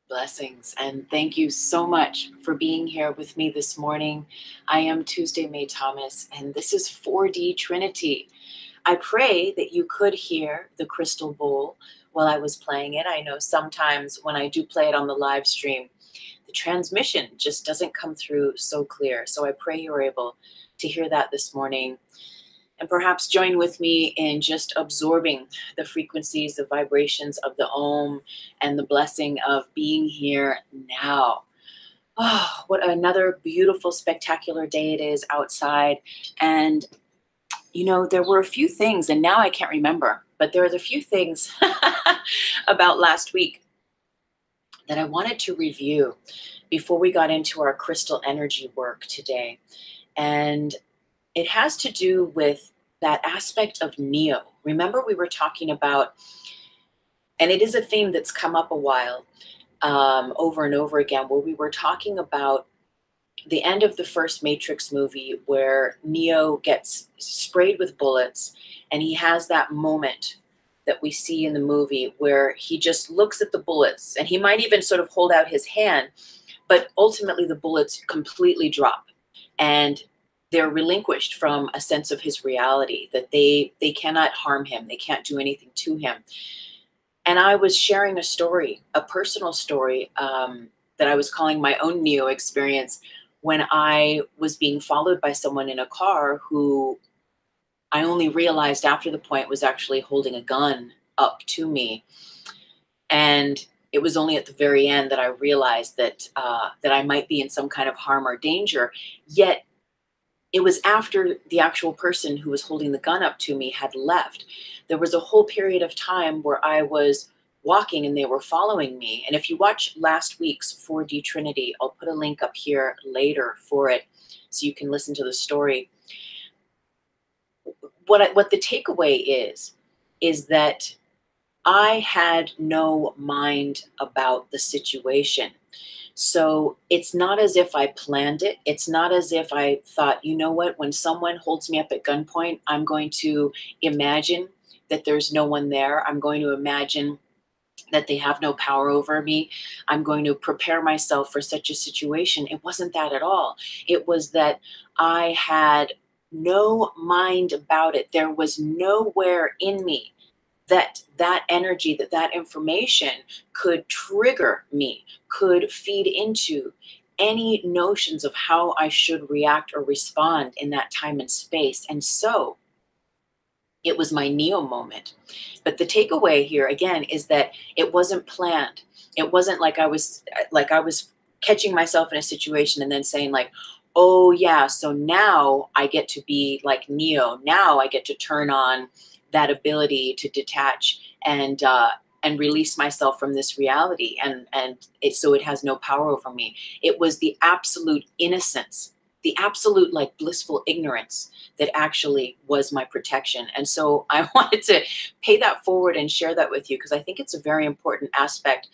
Blessings, and thank you so much for being here with me this morning. I am Tuesday May Thomas, and this is 4D Trinity. I pray that you could hear the crystal bowl while I was playing it. I know sometimes when I do play it on the live stream, the transmission just doesn't come through so clear. So I pray you were able to hear that this morning. And perhaps join with me in just absorbing the frequencies, the vibrations of the Om, and the blessing of being here now. Oh, what another beautiful, spectacular day it is outside. And, you know, there were a few things, and now I can't remember, but there are a few things about last week that I wanted to review before we got into our crystal energy work today. And it has to do with that aspect of Neo. Remember, we were talking about, and it is a theme that's come up a while, over and over again, where we were talking about the end of the first Matrix movie where Neo gets sprayed with bullets, and he has that moment that we see in the movie where he just looks at the bullets, and he might even sort of hold out his hand, but ultimately the bullets completely drop, and they're relinquished from a sense of his reality, that they cannot harm him, they can't do anything to him. And I was sharing a story, a personal story, that I was calling my own Neo experience, when I was being followed by someone in a car who I only realized after the point was actually holding a gun up to me. And it was only at the very end that I realized that that I might be in some kind of harm or danger. Yet it was after the actual person who was holding the gun up to me had left. There was a whole period of time where I was walking and they were following me. And if you watch last week's 4D Trinity, I'll put a link up here later for it so you can listen to the story. What the takeaway is that I had no mind about the situation. So it's not as if I planned it. It's not as if I thought, you know what, when someone holds me up at gunpoint, I'm going to imagine that there's no one there. I'm going to imagine that they have no power over me. I'm going to prepare myself for such a situation. It wasn't that at all. It was that I had no mind about it. There was nowhere in me that energy, that information could trigger me, could feed into any notions of how I should react or respond in that time and space. And so it was my Neo moment. But the takeaway here again is that it wasn't planned. It wasn't like I was catching myself in a situation and then saying like, oh yeah, so now I get to be like Neo. Now I get to turn on that ability to detach and release myself from this reality, so it has no power over me. It was the absolute innocence, the absolute like blissful ignorance that actually was my protection. And so I wanted to pay that forward and share that with you, because I think it's a very important aspect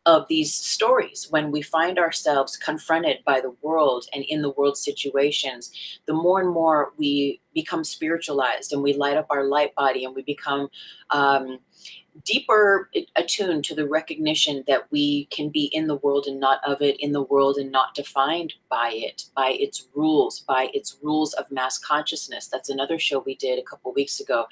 of these stories. When we find ourselves confronted by the world and in the world situations, the more and more we become spiritualized and we light up our light body, and we become deeper attuned to the recognition that we can be in the world and not of it, in the world and not defined by it, by its rules of mass consciousness. That's another show we did a couple weeks ago.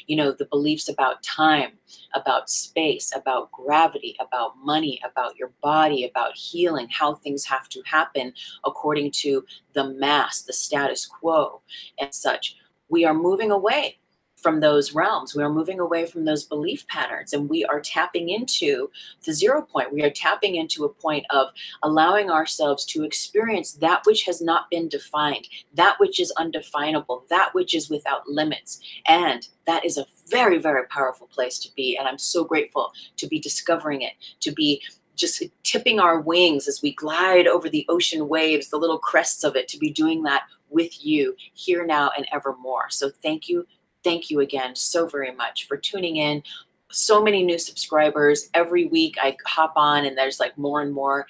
You know, the beliefs about time, about space, about gravity, about money, about your body, about healing, how things have to happen according to the mass, the status quo and such. We are moving away from those realms. We are moving away from those belief patterns, and we are tapping into the 0 point. We are tapping into a point of allowing ourselves to experience that which has not been defined, that which is undefinable, that which is without limits. And that is a very, very powerful place to be. And I'm so grateful to be discovering it, to be just tipping our wings as we glide over the ocean waves, the little crests of it, to be doing that with you here, now, and evermore. So thank you. Thank you again so very much for tuning in. So many new subscribers. Every week I hop on and there's like more and more.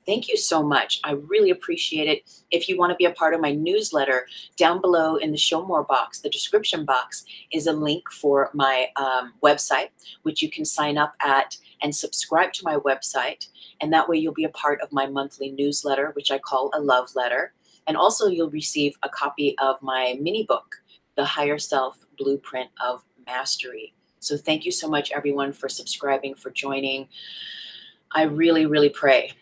Thank you so much. I really appreciate it. If you want to be a part of my newsletter, down below in the show more box, the description box, is a link for my website, which you can sign up at and subscribe to my website. And that way you'll be a part of my monthly newsletter, which I call a love letter. And also you'll receive a copy of my mini book, The Higher Self Blueprint of Mastery. So thank you so much, everyone, for subscribing, for joining. I really, really pray.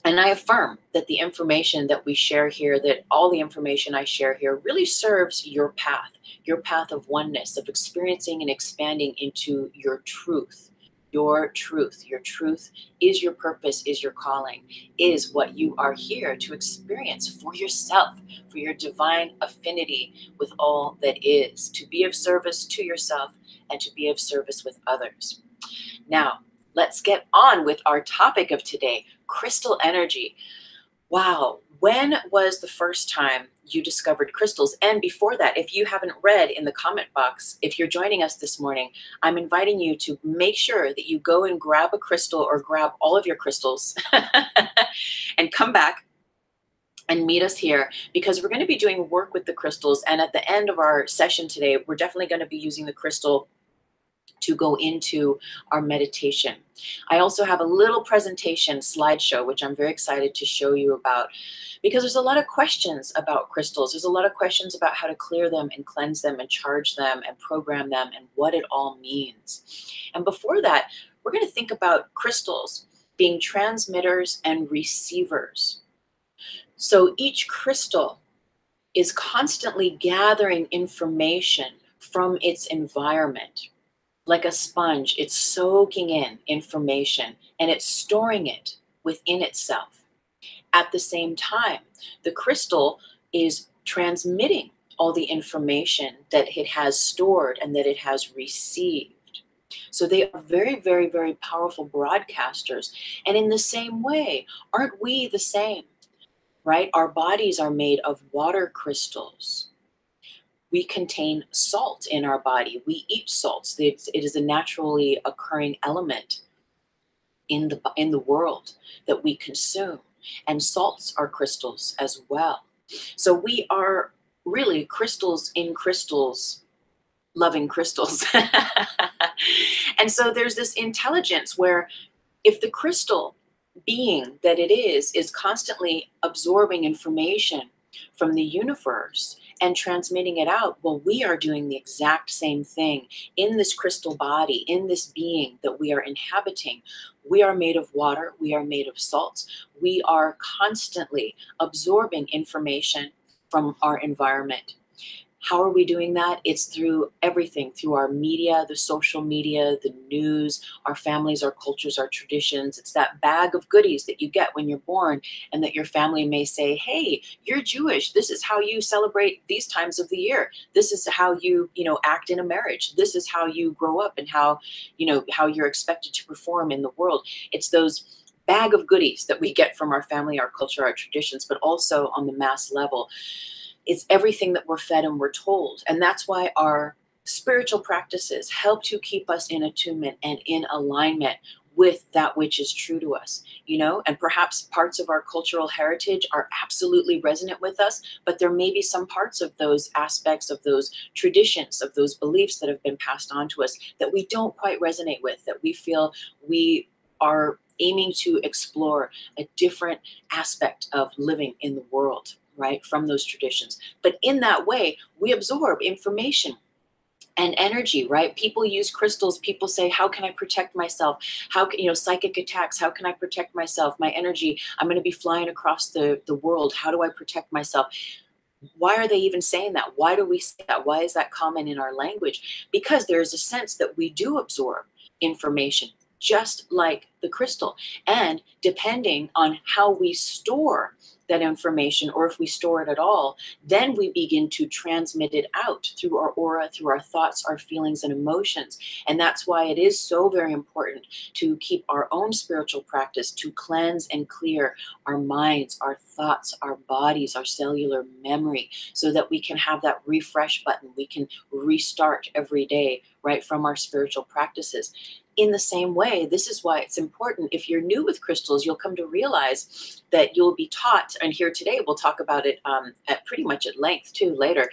And I affirm that the information that we share here, that all the information I share here really serves your path of oneness, of experiencing and expanding into your truth. Your truth. Your truth is your purpose, is your calling, is what you are here to experience for yourself, for your divine affinity with all that is, to be of service to yourself and to be of service with others. Now, let's get on with our topic of today, crystal energy. Wow. When was the first time you discovered crystals? And before that, if you haven't read in the comment box, if you're joining us this morning, I'm inviting you to make sure that you go and grab a crystal or grab all of your crystals and come back and meet us here, because we're going to be doing work with the crystals. And at the end of our session today, we're definitely going to be using the crystal to go into our meditation. I also have a little presentation slideshow, which I'm very excited to show you about, because there's a lot of questions about crystals. There's a lot of questions about how to clear them and cleanse them and charge them and program them and what it all means. And before that, we're going to think about crystals being transmitters and receivers. So each crystal is constantly gathering information from its environment. Like a sponge, it's soaking in information and it's storing it within itself. At the same time, the crystal is transmitting all the information that it has stored and that it has received. So they are very, very, very powerful broadcasters. And in the same way, aren't we the same, right? Our bodies are made of water crystals. We contain salt in our body. We eat salts. It is a naturally occurring element in the world that we consume. And salts are crystals as well. So we are really crystals in crystals, loving crystals. And so there's this intelligence where if the crystal being that it is constantly absorbing information from the universe and transmitting it out, well, we are doing the exact same thing in this crystal body, in this being that we are inhabiting. We are made of water. We are made of salts. We are constantly absorbing information from our environment. How are we doing that? It's through everything, through our media, the social media, the news, our families, our cultures, our traditions. It's that bag of goodies that you get when you're born, and that your family may say, hey, you're Jewish. This is how you celebrate these times of the year. This is how you act in a marriage. This is how you grow up, and how you're expected to perform in the world. It's those bag of goodies that we get from our family, our culture, our traditions, but also on the mass level. It's everything that we're fed and we're told. And that's why our spiritual practices help to keep us in attunement and in alignment with that which is true to us, and perhaps parts of our cultural heritage are absolutely resonant with us, but there may be some parts of those aspects, of those traditions, of those beliefs that have been passed on to us that we don't quite resonate with, that we feel we are aiming to explore a different aspect of living in the world, right, from those traditions. But in that way, we absorb information and energy, right? People use crystals. People say, how can I protect myself? How can, psychic attacks, how can I protect myself? My energy, I'm going to be flying across the world. How do I protect myself? Why are they even saying that? Why do we say that? Why is that common in our language? Because there is a sense that we do absorb information, just like the crystal. And depending on how we store that information, or if we store it at all, then we begin to transmit it out through our aura, through our thoughts, our feelings, and emotions. And that's why it is so very important to keep our own spiritual practice, to cleanse and clear our minds, our thoughts, our bodies, our cellular memory, so that we can have that refresh button. We can restart every day, right, from our spiritual practices. In the same way, this is why it's important. If you're new with crystals, you'll come to realize that you'll be taught, and here today we'll talk about it at pretty much at length too later,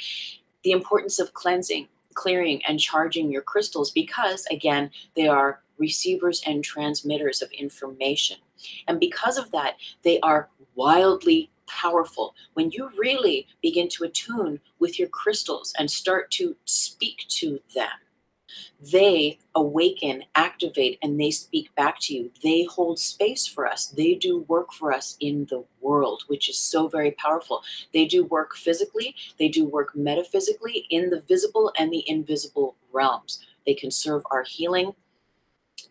the importance of cleansing, clearing, and charging your crystals, because again, they are receivers and transmitters of information. And because of that, they are wildly powerful. When you really begin to attune with your crystals and start to speak to them, they awaken, activate, and they speak back to you. They hold space for us. They do work for us in the world, which is so very powerful. They do work physically. They do work metaphysically in the visible and the invisible realms. They can serve our healing.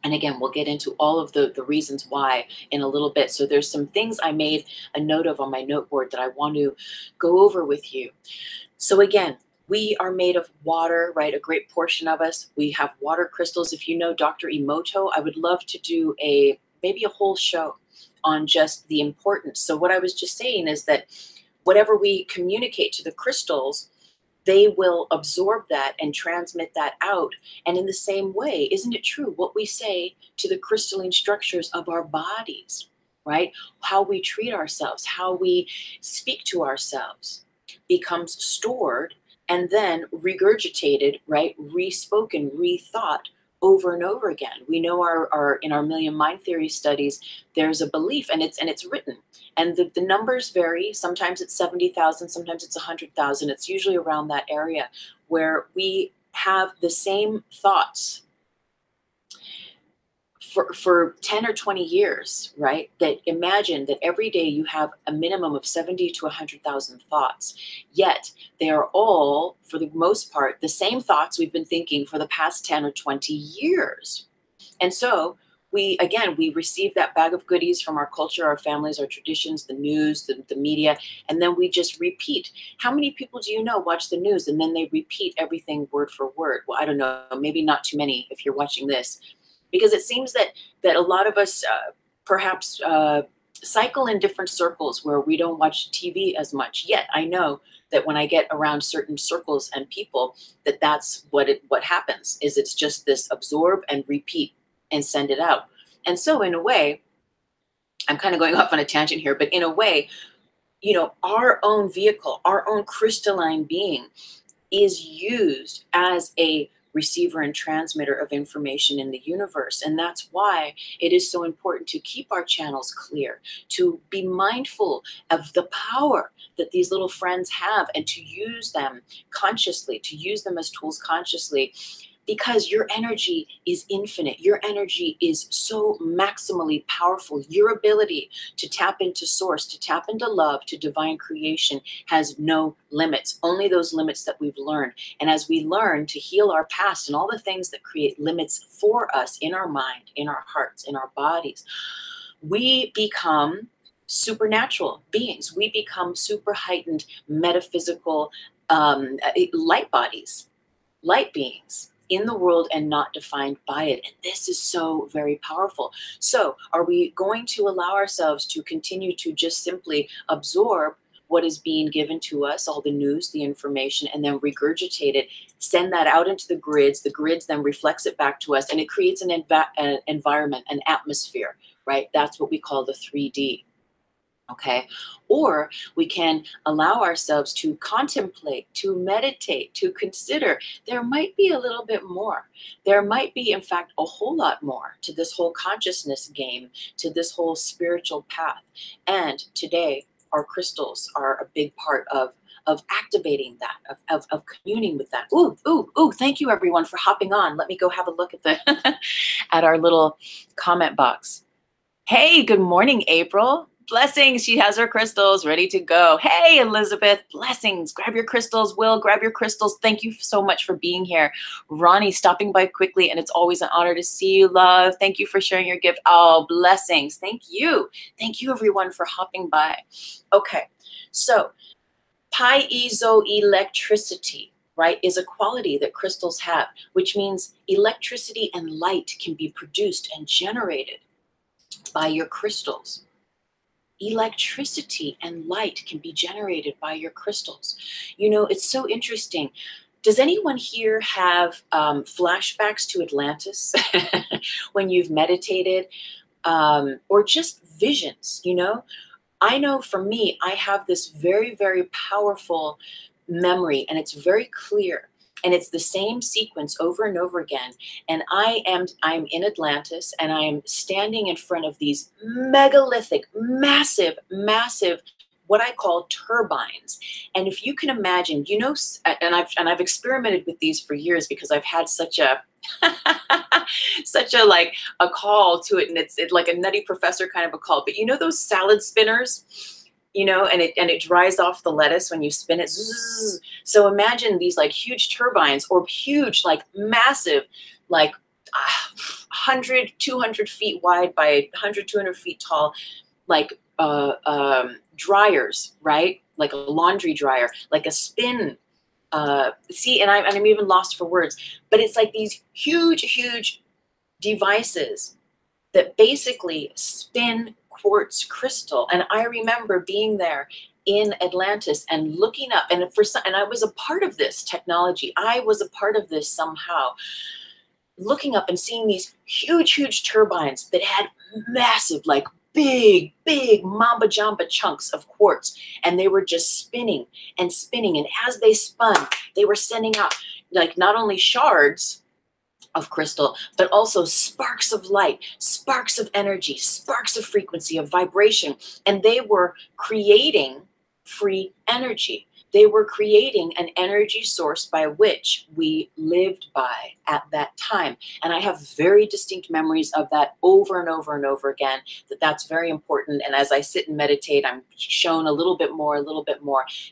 And again, we'll get into all of the reasons why in a little bit. So there's some things I made a note of on my note board that I want to go over with you. So again, we are made of water, right? A great portion of us. We have water crystals. If you know Dr. Emoto, I would love to do maybe a whole show on just the importance. So what I was just saying is that whatever we communicate to the crystals, they will absorb that and transmit that out. And in the same way, isn't it true what we say to the crystalline structures of our bodies, right? How we treat ourselves, how we speak to ourselves becomes stored and then regurgitated, right? Re-spoken, rethought over and over again. We know our in our million mind theory studies, there's a belief, and it's written. And the numbers vary. Sometimes it's 70,000, sometimes it's 100,000. It's usually around that area where we have the same thoughts for 10 or 20 years, right? That imagine that every day you have a minimum of 70 to 100,000 thoughts, yet they are all, for the most part, the same thoughts we've been thinking for the past 10 or 20 years. And so we receive that bag of goodies from our culture, our families, our traditions, the news, the media, and then we just repeat. How many people do you know watch the news and then they repeat everything word for word? Well, I don't know, maybe not too many if you're watching this. Because it seems that a lot of us perhaps cycle in different circles where we don't watch TV as much. Yet I know that when I get around certain circles and people, that's what happens. Is it's just this absorb and repeat and send it out. And so in a way, I'm kind of going off on a tangent here, but in a way, our own vehicle, our own crystalline being is used as a receiver and transmitter of information in the universe. And that's why it is so important to keep our channels clear, to be mindful of the power that these little friends have, and to use them consciously, to use them as tools consciously. because your energy is infinite. Your energy is so maximally powerful. Your ability to tap into source, to tap into love, to divine creation has no limits, only those limits that we've learned. And as we learn to heal our past and all the things that create limits for us in our mind, in our hearts, in our bodies, we become supernatural beings. We become super heightened metaphysical light bodies, light beings in the world and not defined by it. And this is so very powerful. So are we going to allow ourselves to continue to just simply absorb what is being given to us, all the news, the information, and then regurgitate it, send that out into the grids then reflects it back to us, and it creates an environment, an atmosphere, right? That's what we call the 3D. Okay, or we can allow ourselves to contemplate, to meditate, to consider there might be a little bit more. There might be, in fact, a whole lot more to this whole consciousness game, to this whole spiritual path. And today, our crystals are a big part of activating that, of communing with that. Ooh, thank you everyone for hopping on. Let me go have a look at the at our little comment box. Hey, good morning, April. Blessings, she has her crystals ready to go. Hey, Elizabeth, blessings. Grab your crystals, Will, grab your crystals. Thank you so much for being here. Ronnie, stopping by quickly, and it's always an honor to see you, love. Thank you for sharing your gift. Oh, blessings. Thank you. Thank you, everyone, for hopping by. Okay, so piezoelectricity, right, is a quality that crystals have, which means electricity and light can be produced and generated by your crystals. Electricity and light can be generated by your crystals. You know, it's so interesting. Does anyone here have flashbacks to Atlantis when you've meditated, or just visions? You know, I know for me, I have this very, very powerful memory, and it's very clear. And it's the same sequence over and over again. And I'm in Atlantis, and I am standing in front of these megalithic, massive, what I call turbines. And if you can imagine, you know, and I've experimented with these for years because I've had such a like a call to it, and it's like a Nutty Professor kind of a call. But you know those salad spinners? You know, and it dries off the lettuce when you spin it. Zzz. So imagine these like huge turbines, or huge, like massive, like 100, 200 feet wide by 100, 200 feet tall, like dryers, right? Like a laundry dryer, like a spin. See, and I'm even lost for words, but it's like these huge devices that basically spin quartz crystal. And I remember being there in Atlantis and looking up, and I was a part of this technology. I was a part of this somehow, looking up and seeing these huge turbines that had massive, like big mamba jamba chunks of quartz, and they were just spinning and spinning. And as they spun, they were sending out like not only shards of crystal, but also sparks of light, sparks of energy, sparks of frequency, of vibration. And they were creating free energy. They were creating an energy source by which we lived by at that time. And I have very distinct memories of that over and over and over again, that's very important. And as I sit and meditate, I'm shown a little bit more.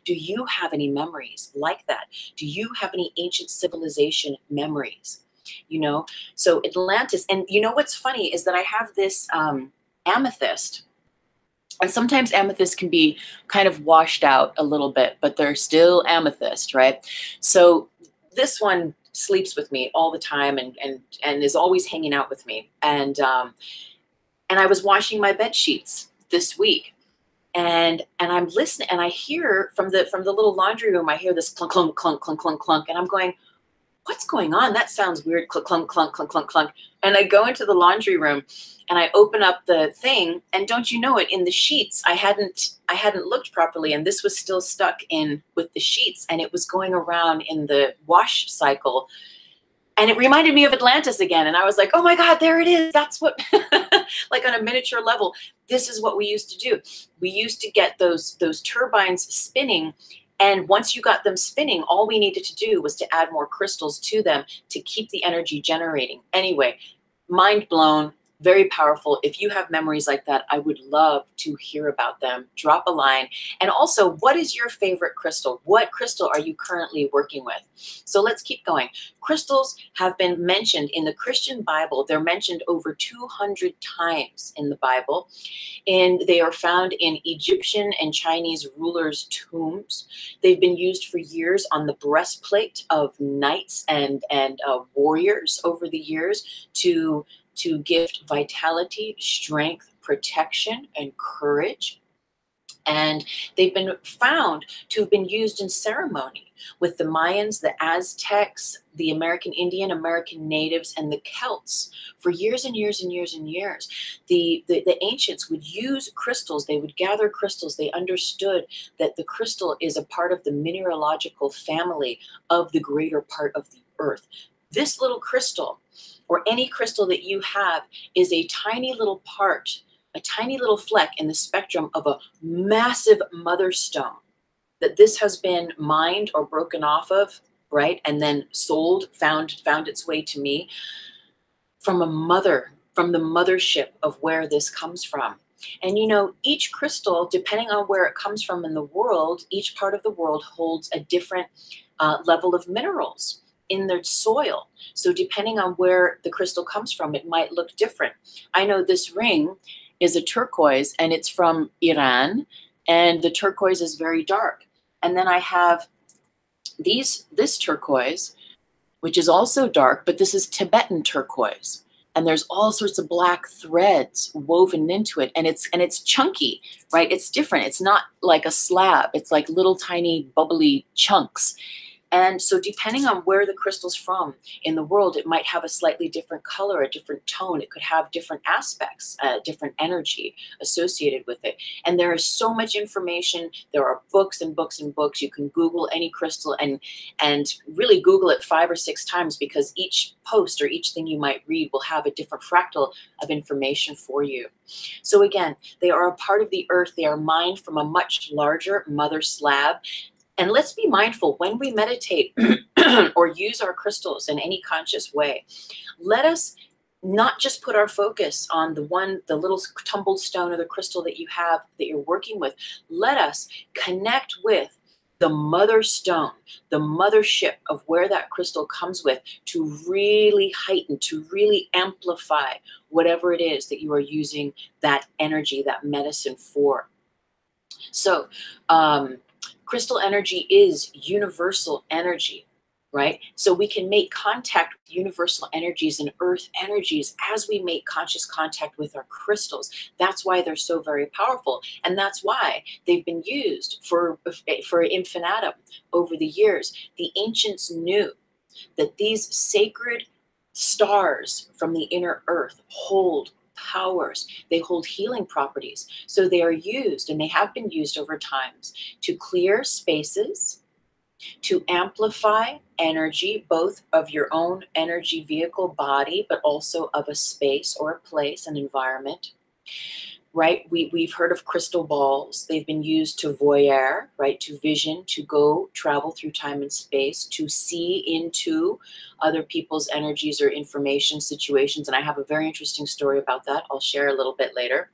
Do you have any memories like that? Do you have any ancient civilization memories? You know, so Atlantis, and you know what's funny is that I have this amethyst, and sometimes amethyst can be kind of washed out a little bit, but they're still amethyst, right? So this one sleeps with me all the time, and is always hanging out with me. And I was washing my bed sheets this week, and I'm listening, and I hear from the little laundry room, I hear this clunk clunk clunk clunk clunk clunk, and I'm going, what's going on? That sounds weird. Clunk, clunk, clunk, clunk, clunk, clunk. And I go into the laundry room, and I open up the thing, and don't you know it, in the sheets, I hadn't looked properly, and this was still stuck in with the sheets, and it was going around in the wash cycle. And it reminded me of Atlantis again. And I was like, oh my God, there it is. That's what, like on a miniature level, this is what we used to do. We used to get those turbines spinning, And once you got them spinning, all we needed to do was to add more crystals to them to keep the energy generating. Anyway, mind blown, very powerful. If you have memories like that, I would love to hear about them. Drop a line. And also, what is your favorite crystal? What crystal are you currently working with? So let's keep going. Crystals have been mentioned in the Christian Bible. They're mentioned over 200 times in the Bible. And they are found in Egyptian and Chinese rulers' tombs. They've been used for years on the breastplate of knights and warriors over the years to gift vitality, strength, protection, and courage. And they've been found to have been used in ceremony with the Mayans, the Aztecs, the American Indian, American natives, and the Celts for years and years and years and years. The ancients would use crystals. They would gather crystals. They understood that the crystal is a part of the mineralogical family of the greater part of the earth. This little crystal, or any crystal that you have, is a tiny little part, a tiny little fleck in the spectrum of a massive mother stone that this has been mined or broken off of, right? And then sold, found its way to me from a mother, from the mothership of where this comes from. And you know, each crystal, depending on where it comes from in the world, each part of the world holds a different level of minerals in their soil. So depending on where the crystal comes from, it might look different. I know this ring is a turquoise and it's from Iran, and the turquoise is very dark. And then I have this turquoise, which is also dark, but this is Tibetan turquoise. And there's all sorts of black threads woven into it. And it's chunky, right? It's different. It's not like a slab. It's like little tiny bubbly chunks. And so depending on where the crystal's from in the world, it might have a slightly different color, a different tone. It could have different aspects, different energy associated with it. And there is so much information. There are books and books and books. You can Google any crystal and really Google it 5 or 6 times, because each post or each thing you might read will have a different fractal of information for you. So again, they are a part of the earth. They are mined from a much larger mother slab. And let's be mindful when we meditate or use our crystals in any conscious way. Let us not just put our focus on the little tumbled stone or the crystal that you have that you're working with. Let us connect with the mother stone, the mothership of where that crystal comes with, to really heighten, to really amplify whatever it is that you are using that energy, that medicine for. So, crystal energy is universal energy, right? So we can make contact with universal energies and earth energies as we make conscious contact with our crystals. That's why they're so very powerful. And that's why they've been used for infinitum over the years. The ancients knew that these sacred stars from the inner earth hold powers. They hold healing properties. So they are used, and they have been used over times, to clear spaces, to amplify energy, both of your own energy vehicle body, but also of a space or a place, an environment. Right? We've heard of crystal balls. They've been used to voyeur, right? To vision, to go travel through time and space, to see into other people's energies or information situations. And I have a very interesting story about that. I'll share a little bit later.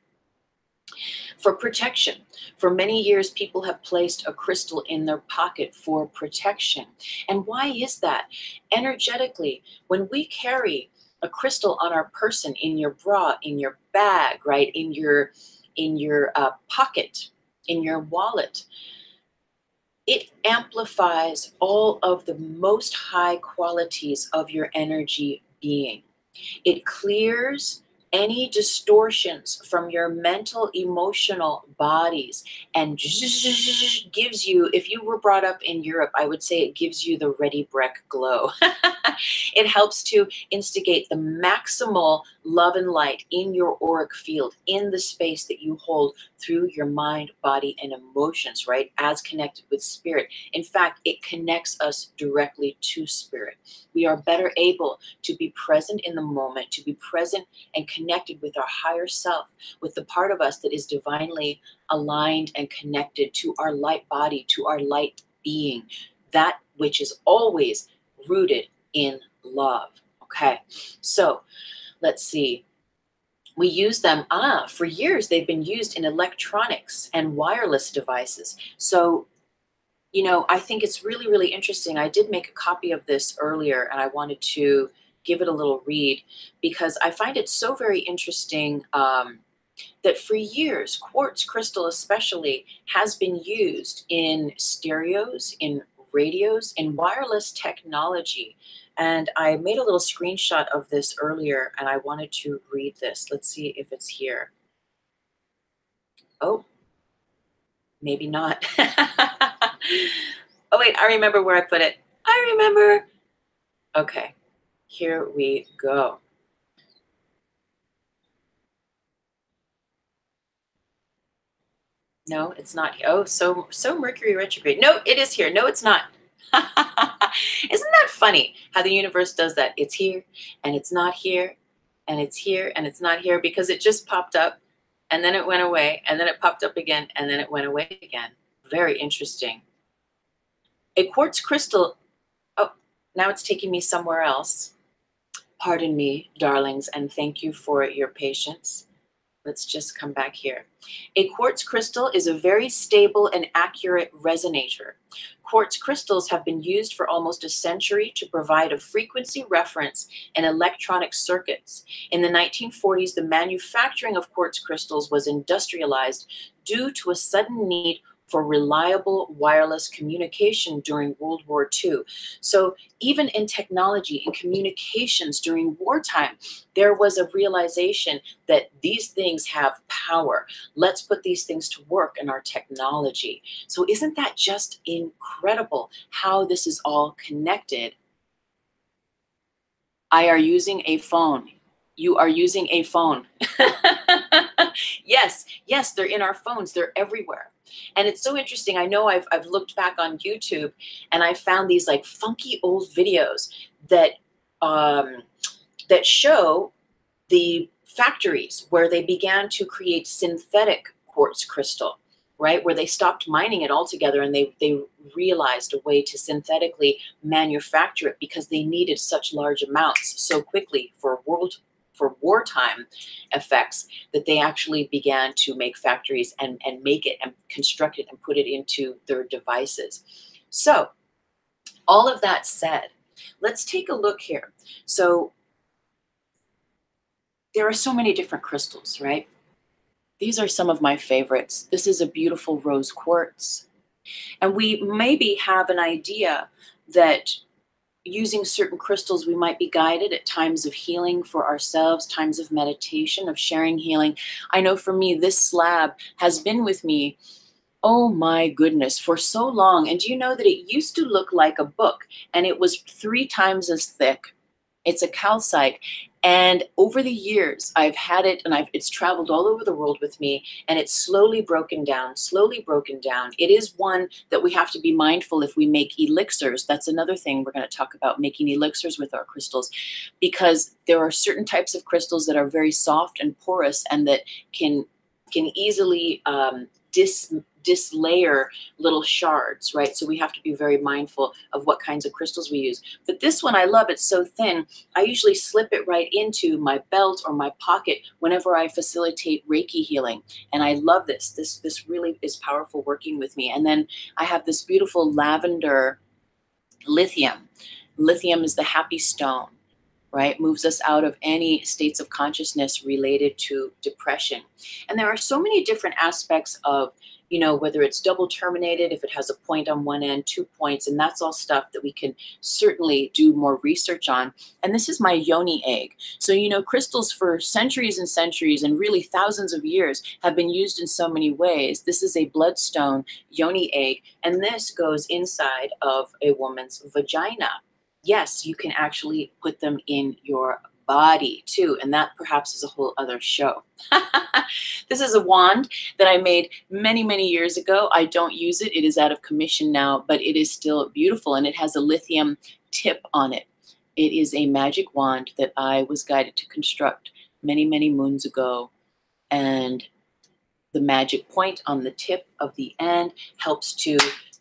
For protection, for many years, people have placed a crystal in their pocket for protection. And why is that? Energetically, when we carry a crystal on our person, in your bra, in your bag, right, in your pocket, in your wallet, it amplifies all of the most high qualities of your energy being. It clears any distortions from your mental, emotional bodies, and gives you, if you were brought up in Europe, I would say it gives you the ready breck glow. It helps to instigate the maximal love and light in your auric field, in the space that you hold through your mind, body, and emotions, right? As connected with spirit. In fact, it connects us directly to spirit. We are better able to be present in the moment, to be present and connected with our higher self, with the part of us that is divinely aligned and connected to our light body, to our light being, that which is always rooted in love. Okay, so let's see. We use them, for years, they've been used in electronics and wireless devices. So, you know, I think it's really, really interesting. I did make a copy of this earlier and I wanted to give it a little read because I find it so very interesting. That for years, quartz crystal especially has been used in stereos, in radios, in wireless technology. And I made a little screenshot of this earlier and I wanted to read this. Let's see if it's here. Oh, maybe not. Oh, wait, I remember where I put it. I remember. Okay, here we go. No, it's not. Oh, so Mercury retrograde. No, it is here. No, it's not. Isn't that funny how the universe does that? It's here and it's not here and it's here and it's not here because it just popped up and then it went away and then it popped up again and then it went away again. Very interesting. A quartz crystal. Oh, now it's taking me somewhere else. Pardon me, darlings, and thank you for your patience. Let's just come back here. A quartz crystal is a very stable and accurate resonator. Quartz crystals have been used for almost a century to provide a frequency reference in electronic circuits. In the 1940s, the manufacturing of quartz crystals was industrialized due to a sudden need for reliable wireless communication during World War II. So even in technology and communications during wartime, there was a realization that these things have power. Let's put these things to work in our technology. So isn't that just incredible how this is all connected? I are using a phone. You are using a phone. Yes, yes, they're in our phones. They're everywhere. And it's so interesting. I know I've looked back on YouTube and I found these like funky old videos that that show the factories where they began to create synthetic quartz crystal, right? Where they stopped mining it altogether and they realized a way to synthetically manufacture it because they needed such large amounts so quickly for wartime effects that they actually began to make factories and make it and construct it and put it into their devices. So all of that said, let's take a look here. So there are so many different crystals, right? These are some of my favorites. This is a beautiful rose quartz. And we maybe have an idea that using certain crystals, we might be guided at times of healing for ourselves, times of meditation, of sharing healing. I know for me, this slab has been with me, oh my goodness, for so long. And do you know that it used to look like a book and it was 3 times as thick? It's a calcite. And over the years, I've had it and it's traveled all over the world with me and it's slowly broken down, slowly broken down. It is one that we have to be mindful if we make elixirs. That's another thing we're going to talk about, making elixirs with our crystals, because there are certain types of crystals that are very soft and porous and that can easily dislayer little shards, right? So we have to be very mindful of what kinds of crystals we use. But this one, I love. It's so thin. I usually slip it right into my belt or my pocket whenever I facilitate Reiki healing. And I love this. This really is powerful working with me. And then I have this beautiful lavender lithium. Lithium is the happy stone, right? Moves us out of any states of consciousness related to depression. And there are so many different aspects of, you know, whether it's double terminated, if it has a point on one end, 2 points, and that's all stuff that we can certainly do more research on. And this is my yoni egg. So, you know, crystals for centuries and centuries and really thousands of years have been used in so many ways. This is a bloodstone yoni egg, and this goes inside of a woman's vagina. Yes, you can actually put them in your body too, and that perhaps is a whole other show. This is a wand that I made many, many years ago. I don't use it. It is out of commission now, but it is still beautiful, and it has a lithium tip on it. It is a magic wand that I was guided to construct many, many moons ago, and the magic point on the tip of the end helps to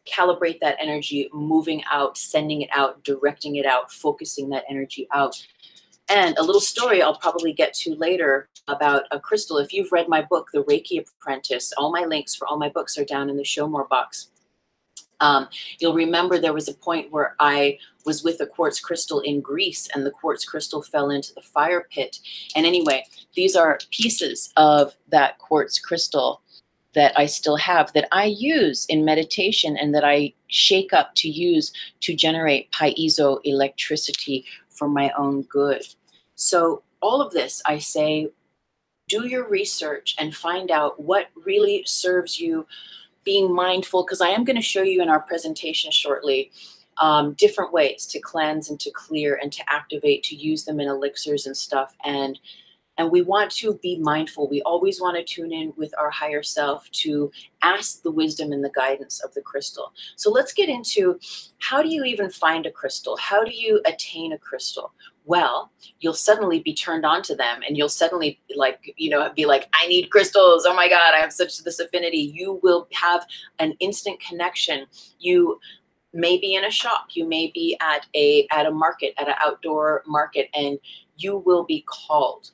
calibrate that energy, moving out, sending it out, directing it out, focusing that energy out. And a little story I'll probably get to later about a crystal. If you've read my book, The Reiki Apprentice, all my links for all my books are down in the Show More box. You'll remember there was a point where I was with a quartz crystal in Greece, and the quartz crystal fell into the fire pit. And anyway, these are pieces of that quartz crystal that I still have, that I use in meditation and that I shake up to use to generate piezo electricity for my own good. So all of this, I say, do your research and find out what really serves you, being mindful, because I am going to show you in our presentation shortly different ways to cleanse and to clear and to activate, to use them in elixirs and stuff. And we want to be mindful. We always want to tune in with our higher self to ask the wisdom and the guidance of the crystal. So let's get into, how do you even find a crystal? How do you attain a crystal? Well, you'll suddenly be turned on to them, and you'll suddenly be like, I need crystals. Oh my God, I have such this affinity. You will have an instant connection. You may be in a shop. You may be at a market, at an outdoor market, and you will be called.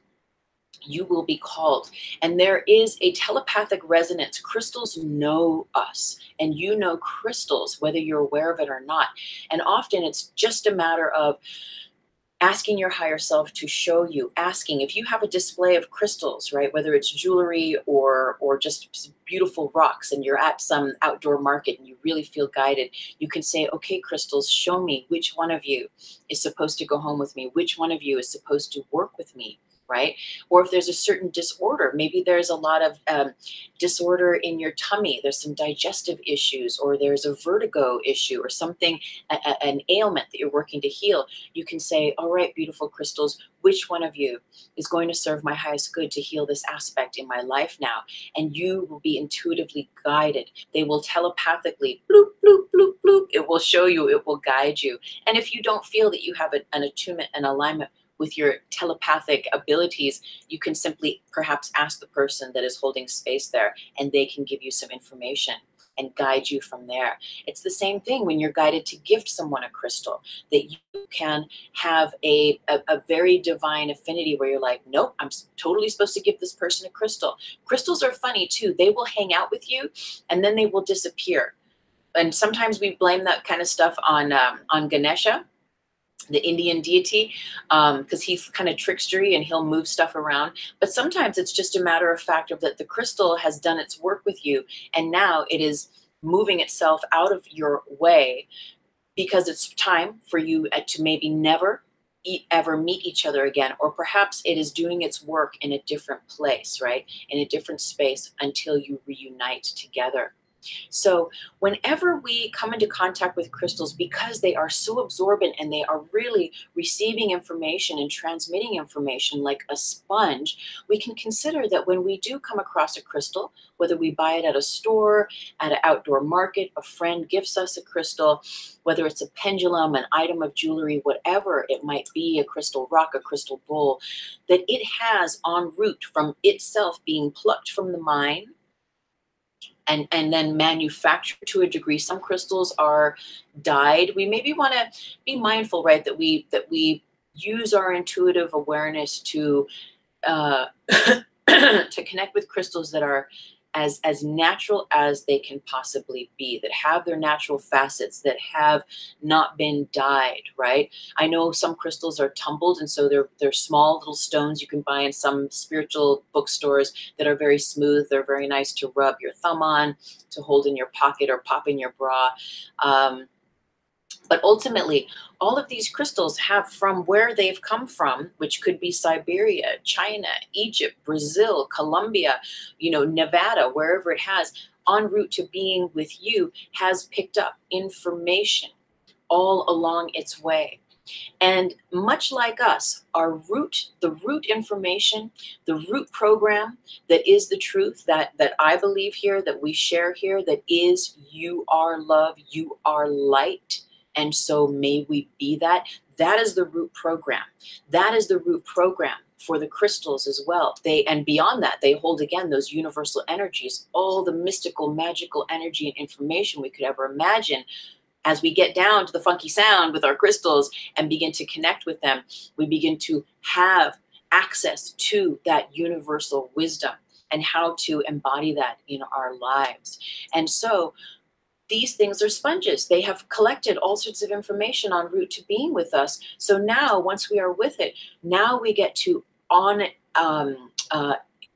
You will be called. And there is a telepathic resonance. Crystals know us, and you know crystals, whether you're aware of it or not. And often it's just a matter of asking your higher self to show you, asking if you have a display of crystals, right? Whether it's jewelry or just beautiful rocks, and you're at some outdoor market and you really feel guided, you can say, okay, crystals, show me which one of you is supposed to go home with me, which one of you is supposed to work with me, right? Or if there's a certain disorder, maybe there's a lot of disorder in your tummy, there's some digestive issues, or there's a vertigo issue or something, an ailment that you're working to heal, you can say, all right, beautiful crystals, which one of you is going to serve my highest good to heal this aspect in my life now? And you will be intuitively guided. They will telepathically, bloop, bloop, bloop, bloop. It will show you, it will guide you. And if you don't feel that you have an attunement and alignment with your telepathic abilities, you can simply perhaps ask the person that is holding space there, and they can give you some information and guide you from there. It's the same thing when you're guided to gift someone a crystal, that you can have a very divine affinity where you're like, nope, I'm totally supposed to give this person a crystal. Crystals are funny too. They will hang out with you and then they will disappear. And sometimes we blame that kind of stuff on Ganesha, the Indian deity, because he's kind of trickstery and he'll move stuff around. But sometimes it's just a matter of fact of that the crystal has done its work with you, and now it is moving itself out of your way because it's time for you to maybe never ever meet each other again, or perhaps it is doing its work in a different place, right? In a different space until you reunite together. So whenever we come into contact with crystals, because they are so absorbent and they are really receiving information and transmitting information like a sponge, we can consider that when we do come across a crystal, whether we buy it at a store, at an outdoor market, a friend gifts us a crystal, whether it's a pendulum, an item of jewelry, whatever it might be, a crystal rock, a crystal bowl, that it has en route from itself being plucked from the mine and then manufactured to a degree. Some crystals are dyed. We maybe want to be mindful, right, that we use our intuitive awareness to to connect with crystals that are as natural as they can possibly be, that have their natural facets, that have not been dyed, right? I know some crystals are tumbled, and so they're small little stones you can buy in some spiritual bookstores that are very smooth. They're very nice to rub your thumb on, to hold in your pocket or pop in your bra. But ultimately, all of these crystals have, from where they've come from, which could be Siberia, China, Egypt, Brazil, Colombia, Nevada, wherever it has, en route to being with you, has picked up information all along its way. And much like us, the root information, the root program that is the truth, that I believe here, that we share here, that is, you are love, you are light, and so may we be that. That is the root program. That is the root program for the crystals as well. And beyond that, they hold, again, those universal energies, all the mystical, magical energy and information we could ever imagine. As we get down to the funky sound with our crystals and begin to connect with them, we begin to have access to that universal wisdom and how to embody that in our lives. And so these things are sponges. They have collected all sorts of information en route to being with us. So now, once we are with it, now we get to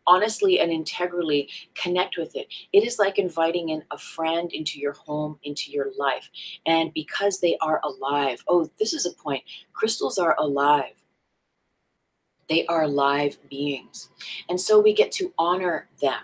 honestly and integrally connect with it. It is like inviting in a friend into your home, into your life. And because they are alive, oh, this is a point. Crystals are alive. They are live beings. And so we get to honor them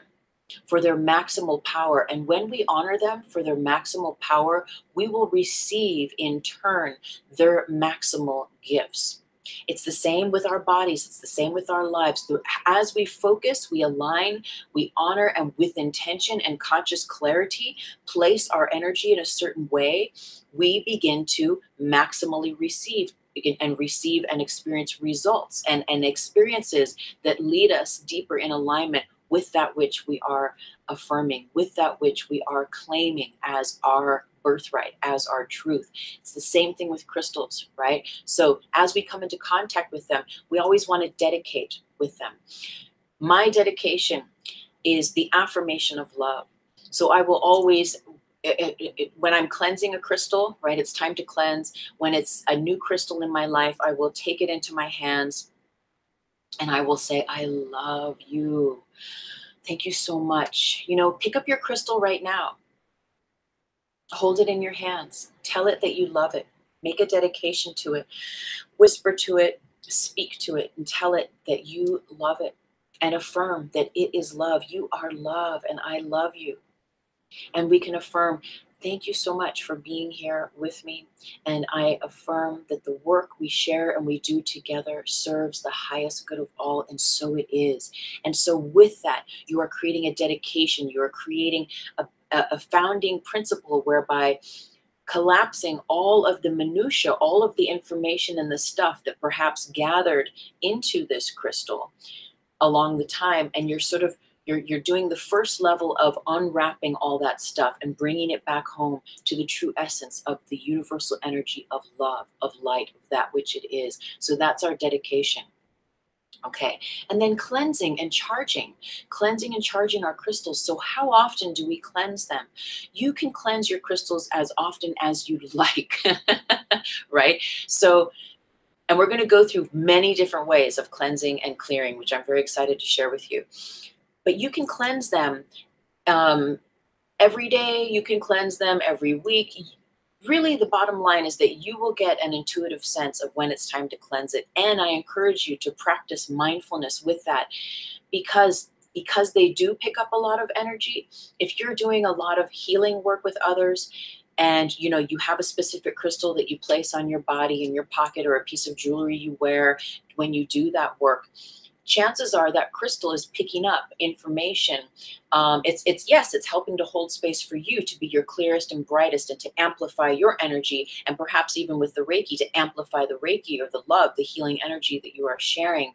for their maximal power. And when we honor them for their maximal power, we will receive in turn their maximal gifts. It's the same with our bodies. It's the same with our lives. As we focus, we align, we honor, and with intention and conscious clarity, place our energy in a certain way, we begin to maximally receive and experience results and experiences that lead us deeper in alignment with that which we are affirming, with that which we are claiming as our birthright, as our truth. It's the same thing with crystals, right? So as we come into contact with them, we always want to dedicate with them. My dedication is the affirmation of love. So I will always, when I'm cleansing a crystal, right, it's time to cleanse. When it's a new crystal in my life, I will take it into my hands and I will say, I love you. Thank you so much. You know, pick up your crystal right now. Hold it in your hands. Tell it that you love it. Make a dedication to it. Whisper to it. Speak to it and tell it that you love it. And affirm that it is love. You are love and I love you. And we can affirm, thank you so much for being here with me. And I affirm that the work we share and we do together serves the highest good of all, and so it is. And so with that, you are creating a dedication. You are creating a founding principle whereby collapsing all of the minutia, all of the information and the stuff that perhaps gathered into this crystal along the time, and you're doing the first level of unwrapping all that stuff and bringing it back home to the true essence of the universal energy of love, of light, of that which it is. So that's our dedication. Okay, and then cleansing and charging our crystals. So how often do we cleanse them? You can cleanse your crystals as often as you'd like, right? So, and we're going to go through many different ways of cleansing and clearing, which I'm very excited to share with you. But you can cleanse them every day. You can cleanse them every week. Really, the bottom line is that you will get an intuitive sense of when it's time to cleanse it. And I encourage you to practice mindfulness with that because they do pick up a lot of energy. If you're doing a lot of healing work with others, and you know you have a specific crystal that you place on your body, in your pocket, or a piece of jewelry you wear when you do that work, chances are that crystal is picking up information. It's helping to hold space for you to be your clearest and brightest and to amplify your energy, and perhaps even with the Reiki to amplify the Reiki or the love, the healing energy that you are sharing.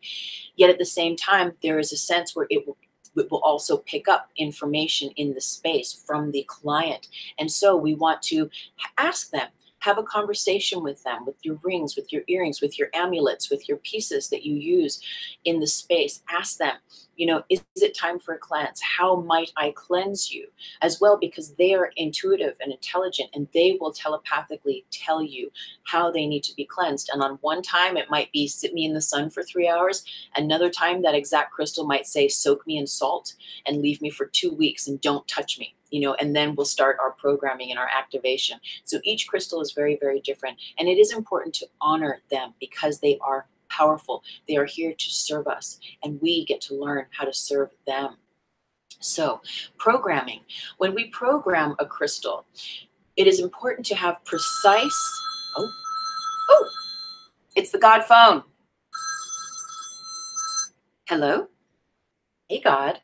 Yet at the same time, there is a sense where it will also pick up information in the space from the client. And so we want to ask them, have a conversation with them, with your rings, with your earrings, with your amulets, with your pieces that you use in the space. Ask them, you know, is it time for a cleanse? How might I cleanse you as well? Because they are intuitive and intelligent, and they will telepathically tell you how they need to be cleansed. And on one time, it might be sit me in the sun for 3 hours. Another time, that exact crystal might say, soak me in salt and leave me for 2 weeks and don't touch me. You know, and then we'll start our programming and our activation. So each crystal is very, very different. And it is important to honor them because they are powerful. They are here to serve us, and we get to learn how to serve them. So programming. When we program a crystal, it is important to have precise, oh, it's the God phone. Hello? Hey, God.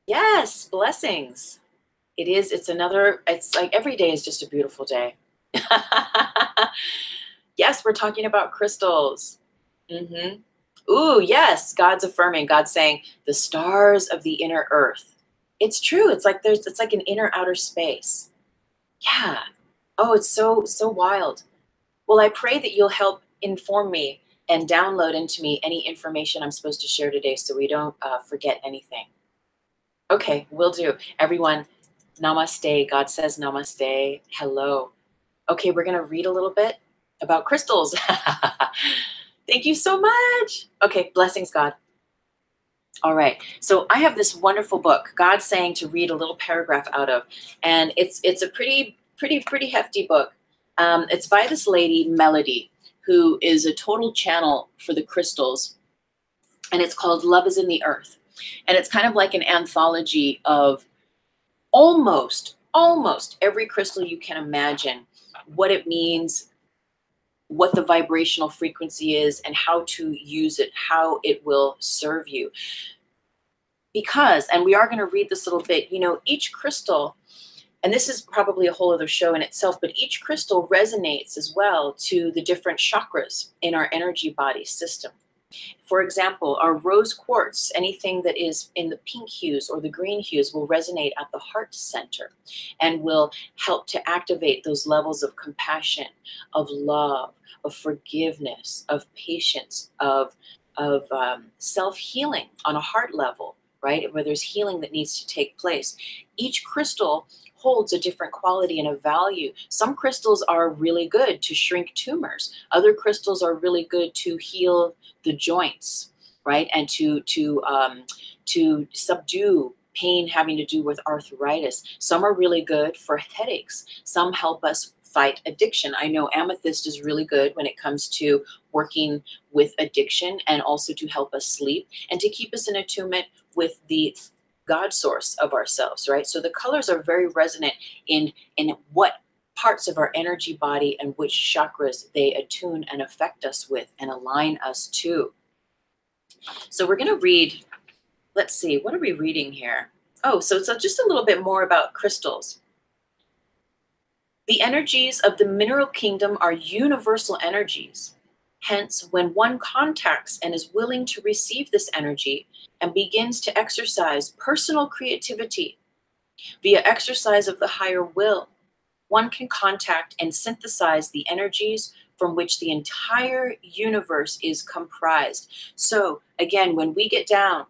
Yes, blessings. It's like every day is just a beautiful day. Yes, we're talking about crystals. Mm-hmm. Ooh, yes, God's affirming. God's saying the stars of the inner earth. It's true. It's like an inner outer space. Yeah. Oh, it's so wild. Well, I pray that you'll help inform me and download into me any information I'm supposed to share today so we don't forget anything. Okay, will do. Everyone, namaste. God says namaste. Hello. Okay, we're going to read a little bit about crystals. Thank you so much. Okay, blessings, God. All right. So I have this wonderful book, God saying to read a little paragraph out of, and it's a pretty hefty book. It's by this lady, Melody, who is a total channel for the crystals, and it's called Love is in the Earth. And it's kind of like an anthology of almost every crystal you can imagine, what it means, what the vibrational frequency is, and how to use it, how it will serve you. Because, and we are going to read this little bit, you know, each crystal, and this is probably a whole other show in itself, but each crystal resonates as well to the different chakras in our energy body system. For example, our rose quartz, anything that is in the pink hues or the green hues, will resonate at the heart center and will help to activate those levels of compassion, of love, of forgiveness, of patience, of self-healing on a heart level, right? Where there's healing that needs to take place. Each crystal holds a different quality and a value. Some crystals are really good to shrink tumors. Other crystals are really good to heal the joints, right? And to subdue pain having to do with arthritis. Some are really good for headaches. Some help us fight addiction. I know amethyst is really good when it comes to working with addiction and also to help us sleep and to keep us in attunement with the God source of ourselves, right? So the colors are very resonant in what parts of our energy body and which chakras they attune and affect us with and align us to. So we're going to read, let's see, what are we reading here? Oh, so it's just a little bit more about crystals. The energies of the mineral kingdom are universal energies. Hence, when one contacts and is willing to receive this energy and begins to exercise personal creativity via exercise of the higher will, one can contact and synthesize the energies from which the entire universe is comprised. So again, when we get down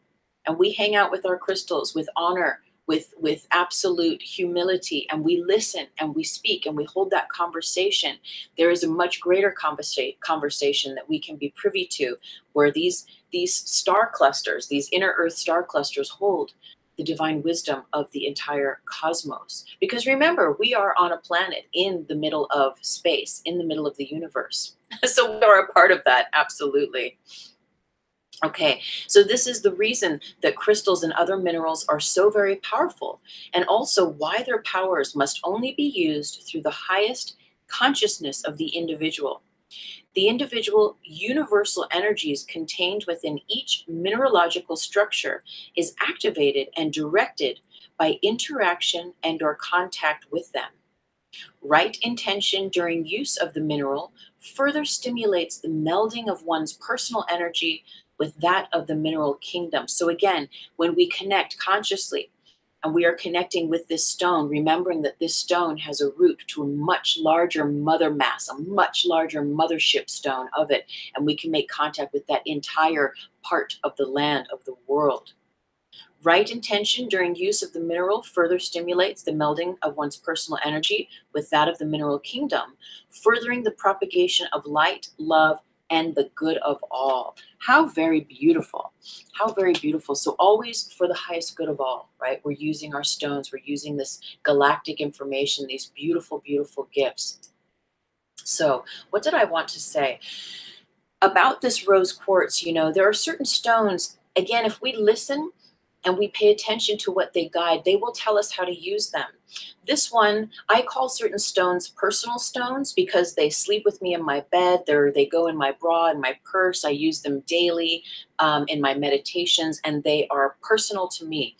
and we hang out with our crystals with honor, with absolute humility, and we listen and we speak and we hold that conversation, there is a much greater conversation that we can be privy to, where these star clusters, these inner earth star clusters, hold the divine wisdom of the entire cosmos. Because remember, we are on a planet in the middle of space, in the middle of the universe. So we are a part of that, absolutely. Okay, so this is the reason that crystals and other minerals are so very powerful, and also why their powers must only be used through the highest consciousness of the individual. The individual universal energies contained within each mineralogical structure is activated and directed by interaction and/or contact with them. Right intention during use of the mineral further stimulates the melding of one's personal energy with that of the mineral kingdom. So again, when we connect consciously and we are connecting with this stone, remembering that this stone has a root to a much larger mother mass, a much larger mothership stone of it, and we can make contact with that entire part of the land, of the world. Right intention during use of the mineral further stimulates the melding of one's personal energy with that of the mineral kingdom, furthering the propagation of light, love, and the good of all. How very beautiful. How very beautiful. So always for the highest good of all, right? We're using our stones. We're using this galactic information, these beautiful, beautiful gifts. So what did I want to say? About this rose quartz, you know, there are certain stones, again, if we listen and we pay attention to what they guide, they will tell us how to use them. This one, I call certain stones personal stones because they sleep with me in my bed. They go in my bra, in my purse. I use them daily in my meditations, and they are personal to me.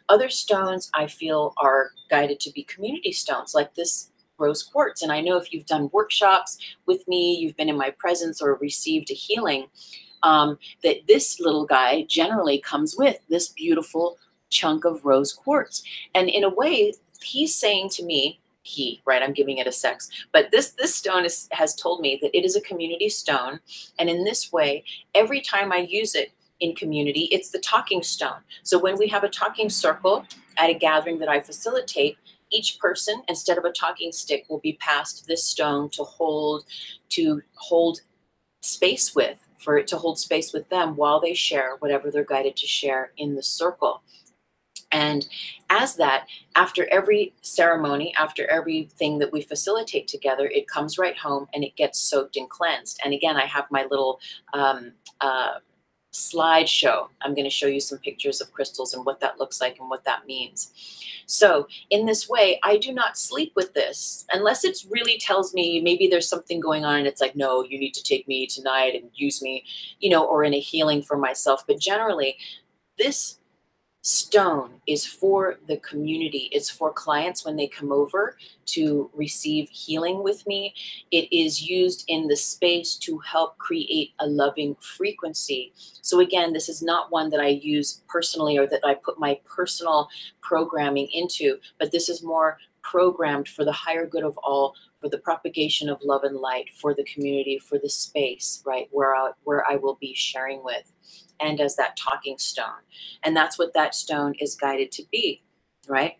Other stones I feel are guided to be community stones, like this rose quartz. And I know if you've done workshops with me, you've been in my presence or received a healing, that this little guy generally comes with this beautiful chunk of rose quartz. And in a way, he's saying to me, right, I'm giving it a sex, but this stone has told me that it is a community stone. And in this way, every time I use it in community, it's the talking stone. So when we have a talking circle at a gathering that I facilitate, each person, instead of a talking stick, will be passed this stone to hold space with, for it to hold space with them while they share whatever they're guided to share in the circle. And as that, after every ceremony, after everything that we facilitate together, it comes right home and it gets soaked and cleansed. And again, I have my little slideshow. I'm going to show you some pictures of crystals and what that looks like and what that means. So in this way, I do not sleep with this unless it really tells me maybe there's something going on and it's like, no, you need to take me tonight and use me, or in a healing for myself. But generally, this stone is for the community. It's for clients when they come over to receive healing with me. It is used in the space to help create a loving frequency. So again, this is not one that I use personally or that I put my personal programming into, but this is more programmed for the higher good of all, for the propagation of love and light, for the community, for the space, right, where I will be sharing with, and as that talking stone. And that's what that stone is guided to be, right?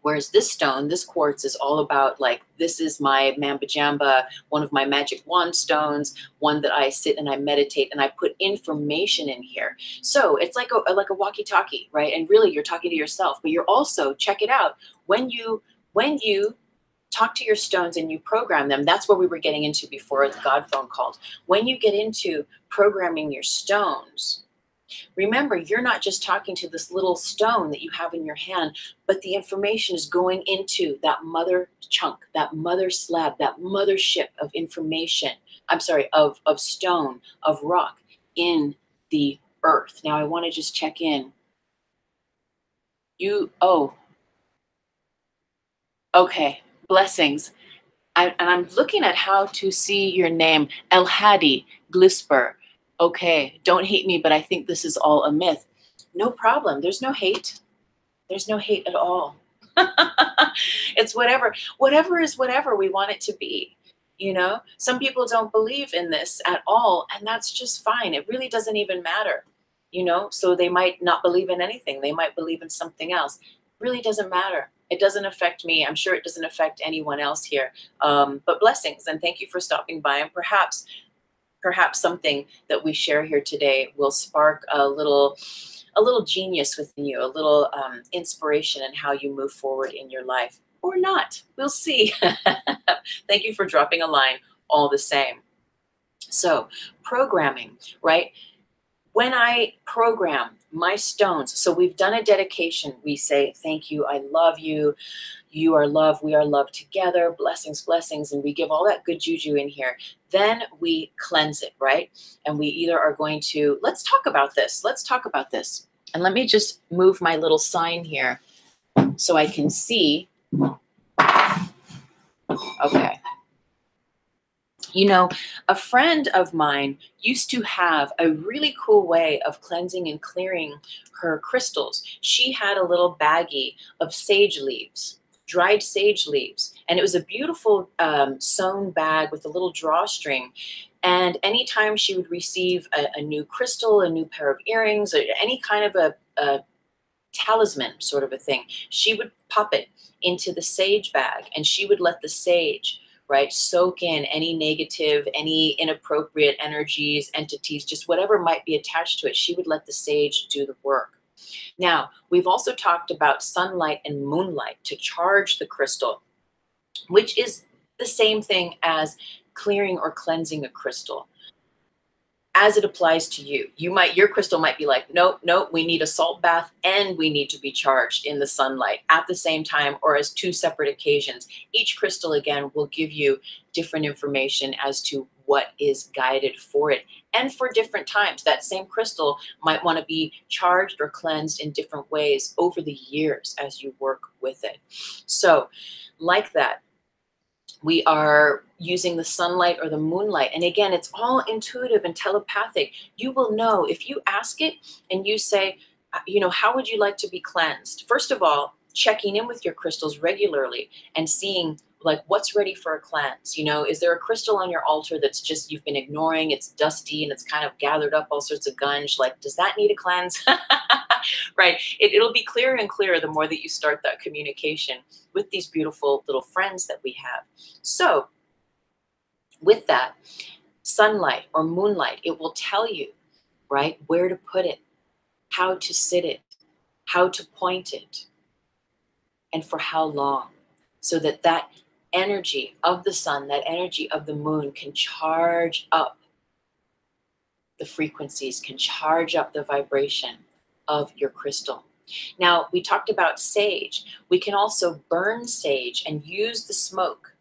Whereas this stone, this quartz, is all about, like, this is my Mamba Jamba, one of my magic wand stones, one that I sit and I meditate and I put information in here. So it's like a walkie-talkie, right? And really you're talking to yourself, but you're also, check it out, when you talk to your stones and you program them, that's what we were getting into before the God phone called. When you get into programming your stones, remember, you're not just talking to this little stone that you have in your hand, but the information is going into that mother chunk, that mother slab, that mothership of information. I'm sorry, of stone, of rock in the earth. Now I want to just check in. Okay, blessings. And I'm looking at how to see your name, El Hadi Glisper. Okay, don't hate me, but I think this is all a myth. No problem. There's no hate. There's no hate at all. It's whatever. Whatever is whatever we want it to be. Some people don't believe in this at all, and that's just fine. It really doesn't even matter. So they might not believe in anything. They might believe in something else. It really doesn't matter. It doesn't affect me. I'm sure it doesn't affect anyone else here. But blessings, and thank you for stopping by. And perhaps something that we share here today will spark a little genius within you, a little inspiration in how you move forward in your life, or not. We'll see. Thank you for dropping a line all the same. So programming, right? When I program my stones, so we've done a dedication. We say, thank you, I love you, you are love, we are love together, blessings, blessings, and we give all that good juju in here. Then we cleanse it, right? And we either are going to, let's talk about this. And let me just move my little sign here so I can see. Okay. A friend of mine used to have a really cool way of cleansing and clearing her crystals. She had a little baggie of sage leaves, dried sage leaves, and it was a beautiful sewn bag with a little drawstring. And anytime she would receive a new crystal, a new pair of earrings, or any kind of a talisman sort of a thing, she would pop it into the sage bag, and she would let the sage, right, soak in any negative, any inappropriate energies, entities, just whatever might be attached to it. She would let the sage do the work. Now, we've also talked about sunlight and moonlight to charge the crystal, which is the same thing as clearing or cleansing a crystal. As it applies to you, your crystal might be like, nope, we need a salt bath and we need to be charged in the sunlight at the same time, or as two separate occasions. Each crystal, again, will give you different information as to what is guided for it. And for different times, that same crystal might want to be charged or cleansed in different ways over the years as you work with it. So like that, We are using the sunlight or the moonlight. And again, it's all intuitive and telepathic. You will know if you ask it and you say, how would you like to be cleansed? First of all, checking in with your crystals regularly and seeing like what's ready for a cleanse. Is there a crystal on your altar that's just you've been ignoring? It's dusty and it's kind of gathered up all sorts of gunge. Like, does that need a cleanse? Right? It'll be clearer and clearer the more that you start that communication with these beautiful little friends that we have. So with that, sunlight or moonlight, it will tell you, right, where to put it, how to sit it, how to point it, and for how long, so that that energy of the sun, that energy of the moon can charge up the frequencies, can charge up the vibration of your crystal. Now, we talked about sage. We can also burn sage and use the smoke,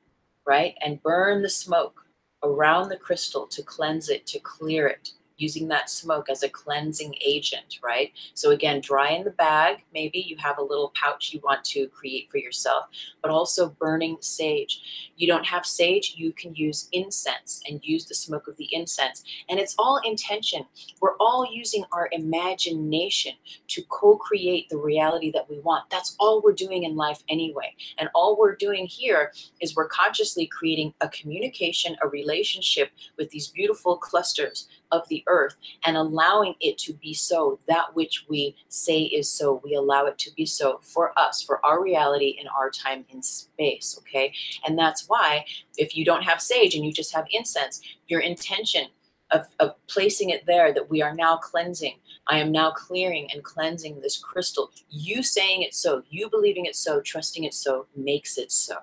right? And burn the smoke around the crystal to cleanse it, to clear it, using that smoke as a cleansing agent, right? So again, dry in the bag. Maybe you have a little pouch you want to create for yourself, but also burning sage. You don't have sage, you can use incense and use the smoke of the incense. And it's all intention. We're all using our imagination to co-create the reality that we want. That's all we're doing in life anyway. And all we're doing here is we're consciously creating a communication, a relationship with these beautiful clusters of the earth and allowing it to be so. That which we say is so, we allow it to be so for us, for our reality in our time in space, okay? And that's why if you don't have sage and you just have incense, your intention of placing it there, that we are now cleansing, I am now clearing and cleansing this crystal, you saying it so, you believing it so, trusting it so, makes it so,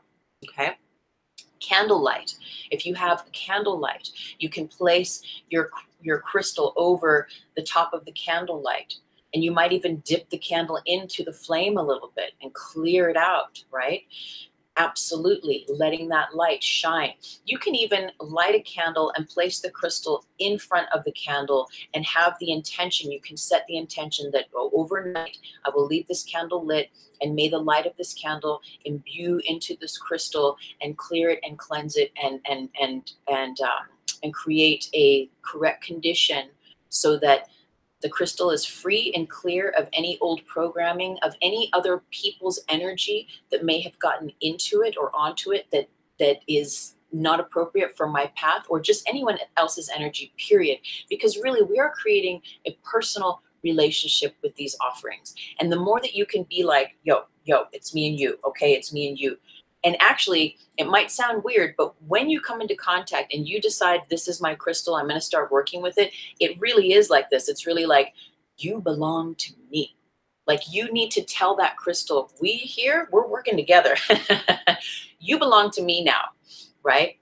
okay? Candlelight. If you have candlelight, you can place your crystal over the top of the candlelight, and you might even dip the candle into the flame a little bit and clear it out, right? Absolutely, letting that light shine. You can even light a candle and place the crystal in front of the candle and have the intention. You can set the intention that overnight I will leave this candle lit, and may the light of this candle imbue into this crystal and clear it and cleanse it and create a correct condition so that the crystal is free and clear of any old programming, of any other people's energy that may have gotten into it or onto it that is not appropriate for my path, or just anyone else's energy, period. Because really, we are creating a personal relationship with these offerings. And the more that you can be like, yo, it's me and you, okay? It's me and you. And actually, it might sound weird, but when you come into contact and you decide, this is my crystal, I'm going to start working with it, it really is like this. It's really like, you belong to me. Like, you need to tell that crystal, we here, we're working together. You belong to me now, right?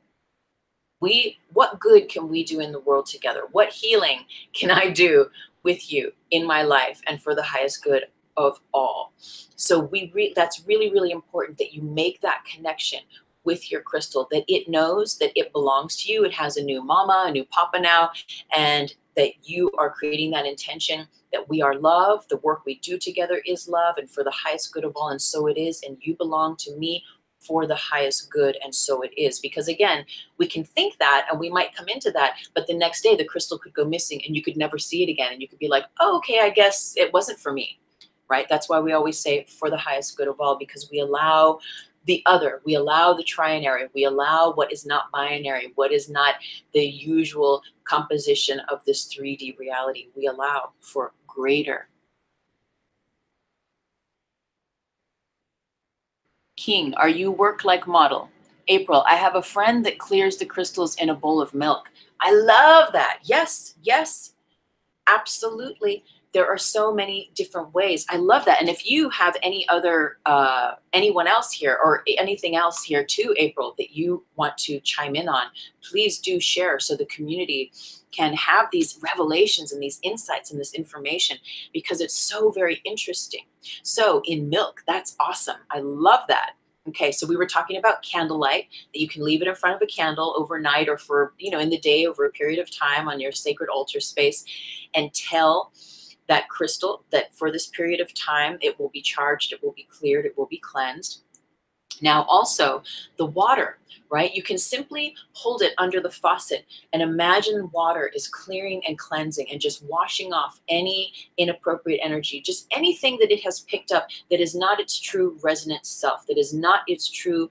What good can we do in the world together? What healing can I do with you in my life and for the highest good of all? So that's really, really important that you make that connection with your crystal, that it knows that it belongs to you. It has a new mama, a new papa now, and that you are creating that intention that we are love. The work we do together is love and for the highest good of all. And so it is. And you belong to me for the highest good. And so it is. Because again, we can think that and we might come into that, but the next day the crystal could go missing and you could never see it again. And you could be like, oh, okay, I guess it wasn't for me. Right? That's why we always say for the highest good of all, because we allow the other, we allow the trinary, we allow what is not binary, what is not the usual composition of this 3D reality. We allow for greater. King, are you work like model? April, I have a friend that clears the crystals in a bowl of milk. I love that. Yes, yes, absolutely. There are so many different ways. I love that. And if you have any other, anyone else here or anything else here too, April, that you want to chime in on, please do share so the community can have these revelations and these insights and this information, because it's so very interesting. So in milk, that's awesome. I love that. Okay, so we were talking about candlelight, that you can leave it in front of a candle overnight or for, in the day over a period of time on your sacred altar space, and tell that crystal that for this period of time, it will be charged, it will be cleared, it will be cleansed. Now also the water, right? You can simply hold it under the faucet and imagine water is clearing and cleansing and just washing off any inappropriate energy, just anything that it has picked up that is not its true resonant self, that is not its true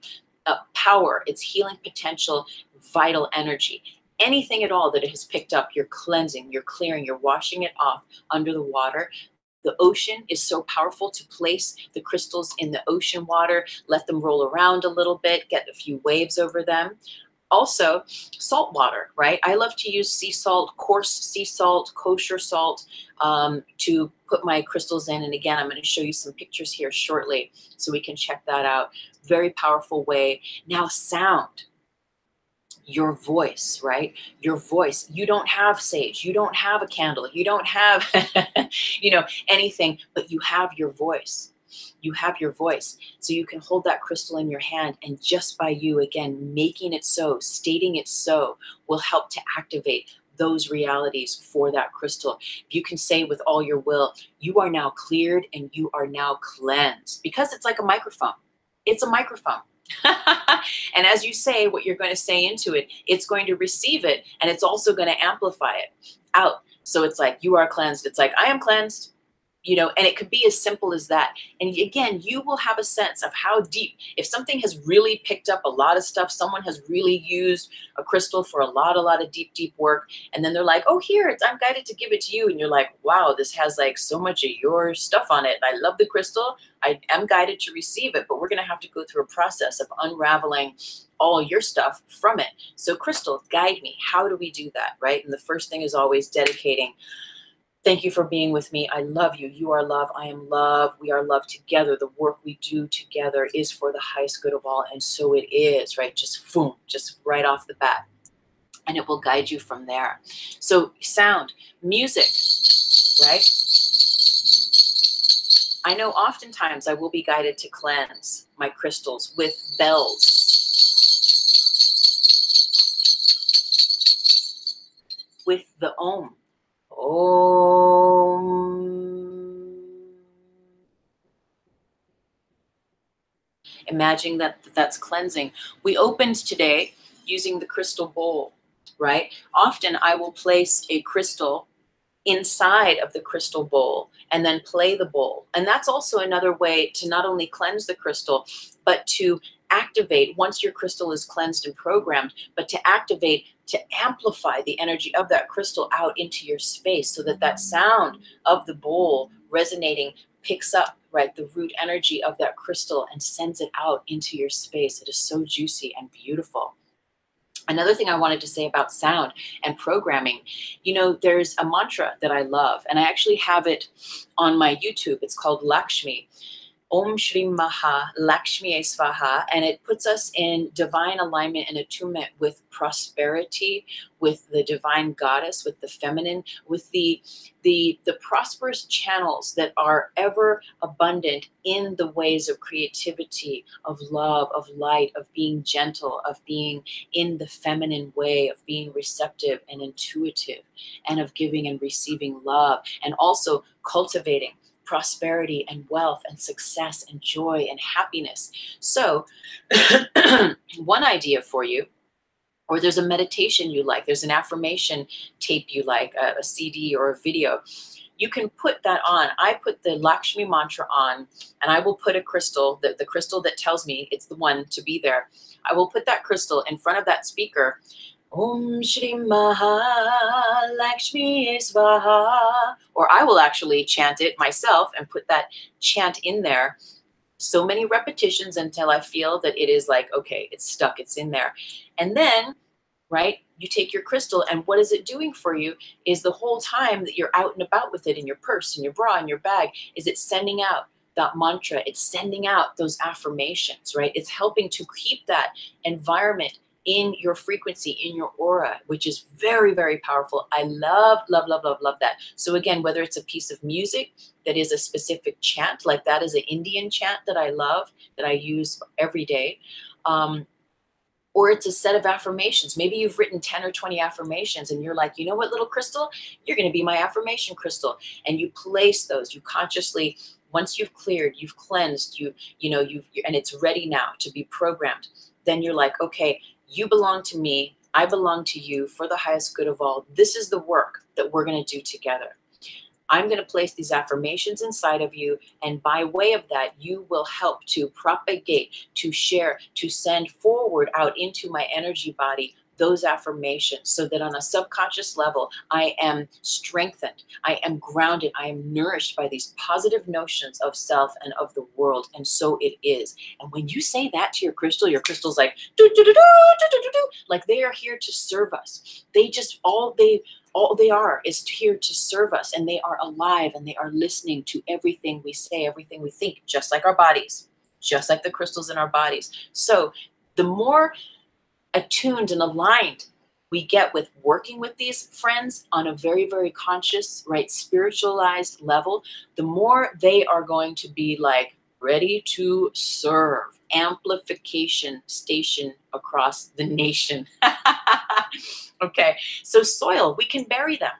power, its healing potential, vital energy. Anything at all that it has picked up, you're cleansing, you're clearing, you're washing it off under the water. The ocean is so powerful to place the crystals in the ocean water, let them roll around a little bit, get a few waves over them. Also, salt water, right? I love to use sea salt, coarse sea salt, kosher salt to put my crystals in. And again, I'm going to show you some pictures here shortly so we can check that out. Very powerful way. Now, sound. Your voice, right? Your voice. You don't have sage. You don't have a candle. You don't have, anything, but you have your voice. You have your voice. So you can hold that crystal in your hand, and just by you, again, making it so, stating it so, will help to activate those realities for that crystal. You can say with all your will, you are now cleared and you are now cleansed, because it's like a microphone. It's a microphone. And as you say what you're going to say into it, it's going to receive it, and it's also going to amplify it out. So it's like, you are cleansed. It's like, I am cleansed, and it could be as simple as that. And again, you will have a sense of how deep, if something has really picked up a lot of stuff, someone has really used a crystal for a lot of deep work, and then they're like, oh, here, I'm guided to give it to you. And you're like, wow, this has like so much of your stuff on it. I love the crystal. I am guided to receive it, but we're going to have to go through a process of unraveling all your stuff from it. So crystal, guide me. How do we do that, right? And the first thing is always dedicating. Thank you for being with me. I love you. You are love. I am love. We are love together. The work we do together is for the highest good of all. And so it is, right? Just boom, just right off the bat. And it will guide you from there. So sound, music, right? I know oftentimes I will be guided to cleanse my crystals with bells. With the Om. Om. Imagining that's cleansing. We opened today using the crystal bowl, right? Often I will place a crystal inside of the crystal bowl and then play the bowl. And that's also another way to not only cleanse the crystal, but to activate, once your crystal is cleansed and programmed, but to activate, to amplify the energy of that crystal out into your space, so that that sound of the bowl resonating picks up, right, the root energy of that crystal and sends it out into your space. It is so juicy and beautiful. Another thing I wanted to say about sound and programming, there's a mantra that I love, and I actually have it on my YouTube. It's called Lakshmi. Om Shri Maha Lakshmi Svaha, and it puts us in divine alignment and attunement with prosperity, with the divine goddess, with the feminine, with the prosperous channels that are ever abundant in the ways of creativity, of love, of light, of being gentle, of being in the feminine way, of being receptive and intuitive, and of giving and receiving love, and also cultivating prosperity and wealth and success and joy and happiness. So one idea for you, or there's a meditation you like, there's an affirmation tape you like, a CD or a video, you can put that on. I put the Lakshmi mantra on, and I will put a crystal, the crystal that tells me it's the one to be there. I will put that crystal in front of that speaker. Om Shri Maha Lakshmi Svaha. Or I will actually chant it myself and put that chant in there. So many repetitions until I feel that it is like, okay, it's stuck, it's in there. And then, right, you take your crystal, and what is it doing for you is the whole time that you're out and about with it in your purse, in your bra, in your bag, is it sending out that mantra, it's sending out those affirmations, right? It's helping to keep that environment in your frequency, in your aura, which is very, very powerful. I love, love, love, love, love that. So again, whether it's a piece of music that is a specific chant, like that is an Indian chant that I love, that I use every day, or it's a set of affirmations. Maybe you've written 10 or 20 affirmations, and you're like, you know what, little crystal, you're going to be my affirmation crystal. And you place those, you consciously once you've cleared, you've cleansed, and it's ready now to be programmed, then you're like, okay, you belong to me, I belong to you for the highest good of all. This is the work that we're going to do together. I'm going to place these affirmations inside of you, and by way of that, you will help to propagate, to share, to send forward out into my energy body those affirmations, so that on a subconscious level, I am strengthened, I am grounded, I am nourished by these positive notions of self and of the world, and so it is. And when you say that to your crystal's like, do, do, do, do, do, do, do, do, like they are here to serve us. All they are is here to serve us, and they are alive, and they are listening to everything we say, everything we think, just like our bodies, just like the crystals in our bodies. So the more attuned and aligned we get with working with these friends on a very, very conscious, right, spiritualized level, the more they are going to be like ready to serve. Amplification station across the nation. Okay, so soil, we can bury them.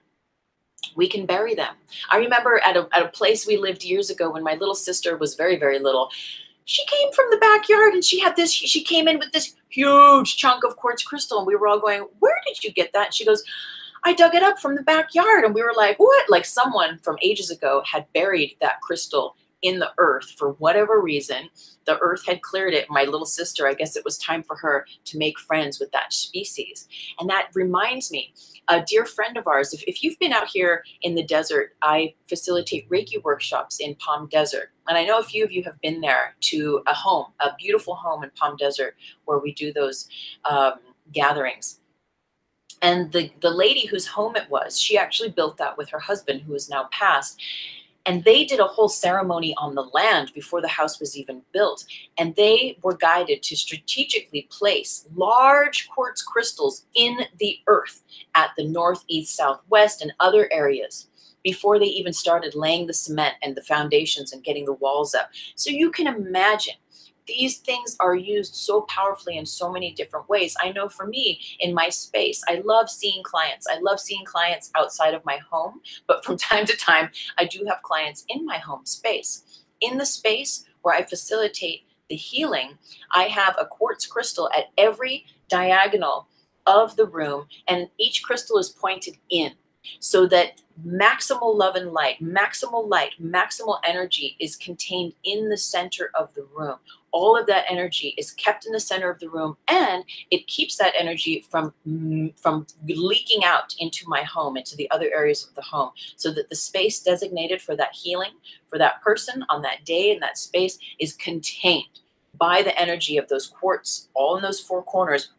We can bury them. I remember at a place we lived years ago when my little sister was very, very little. She came from the backyard and she came in with this huge chunk of quartz crystal, and we were all going, where did you get that? And she goes, I dug it up from the backyard. And we were like, what? Like someone from ages ago had buried that crystal in the earth for whatever reason. The earth had cleared it. My little sister, I guess it was time for her to make friends with that species. And that reminds me, a dear friend of ours, if you've been out here in the desert, I facilitate Reiki workshops in Palm Desert. And I know a few of you have been there to a beautiful home in Palm Desert where we do those gatherings. And the lady whose home it was, she actually built that with her husband, who is now passed. And they did a whole ceremony on the land before the house was even built. And they were guided to strategically place large quartz crystals in the earth at the north, east, southwest, and other areas before they even started laying the cement and the foundations and getting the walls up. So you can imagine these things are used so powerfully in so many different ways. I know for me, in my space, I love seeing clients. I love seeing clients outside of my home, but from time to time, I do have clients in my home space. In the space where I facilitate the healing, I have a quartz crystal at every diagonal of the room, and each crystal is pointed in, so that maximal love and light, maximal energy is contained in the center of the room. All of that energy is kept in the center of the room, and it keeps that energy from leaking out into my home, into the other areas of the home, so that the space designated for that healing, for that person on that day in that space, is contained by the energy of those quartz, all in those four corners,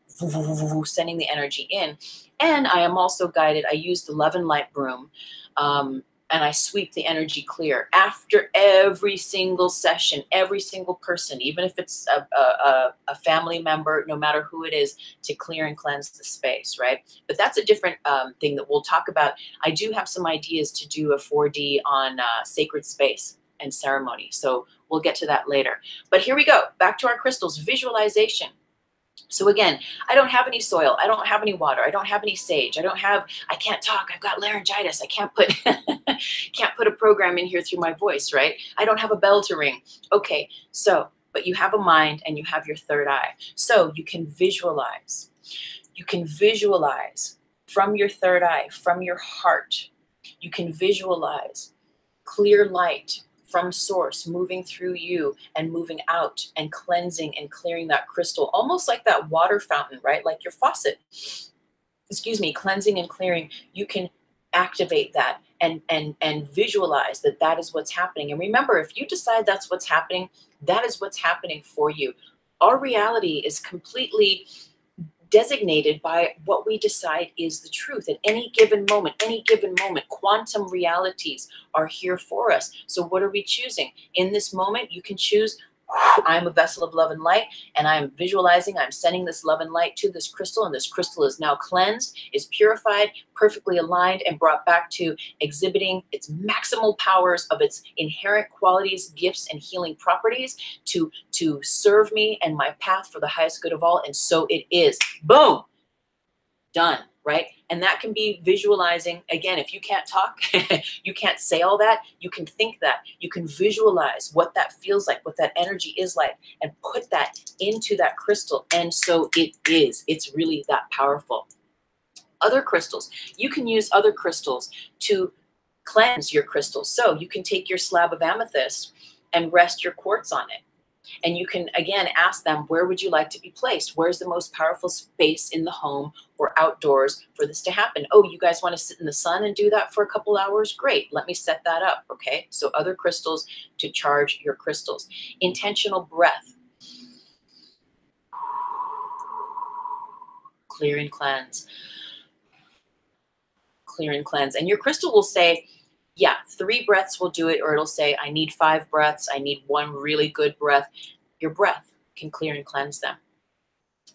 sending the energy in. And I am also guided, I use the love and light broom, and I sweep the energy clear after every single session, every single person, even if it's a family member, no matter who it is, to clear and cleanse the space, right? But that's a different thing that we'll talk about. I do have some ideas to do a 4D on sacred space and ceremony, so we'll get to that later. But here we go, back to our crystals, visualization. So again, I don't have any soil, I don't have any water, I don't have any sage, I can't talk, I've got laryngitis, I can't put can't put a program in here through my voice, right? I don't have a bell to ring. Okay, so, but you have a mind and you have your third eye. So you can visualize. You can visualize from your third eye, from your heart. You can visualize clear light from source moving through you and moving out and cleansing and clearing that crystal, almost like that water fountain, right? Like your faucet, excuse me, cleansing and clearing. You can activate that and visualize that that is what's happening. And remember, if you decide that's what's happening, that is what's happening for you. Our reality is completely designated by what we decide is the truth at any given moment. Quantum realities are here for us. So what are we choosing? In this moment, you can choose, I'm a vessel of love and light, and I'm visualizing, I'm sending this love and light to this crystal, and this crystal is now cleansed, is purified, perfectly aligned, and brought back to exhibiting its maximal powers of its inherent qualities, gifts, and healing properties to serve me and my path for the highest good of all. And so it is. Boom. Done. right? And that can be visualizing. Again, if you can't talk, you can't say all that, you can think that. You can visualize what that feels like, what that energy is like, and put that into that crystal. And so it is. It's really that powerful. Other crystals. You can use other crystals to cleanse your crystals. So you can take your slab of amethyst and rest your quartz on it. And you can, again, ask them, where would you like to be placed? Where's the most powerful space in the home or outdoors for this to happen? Oh, you guys want to sit in the sun and do that for a couple hours? Great, let me set that up, okay? So other crystals to charge your crystals. Intentional breath. Clear and cleanse. Clear and cleanse. And your crystal will say, yeah, 3 breaths will do it, or it'll say, I need 5 breaths. I need 1 really good breath. Your breath can clear and cleanse them.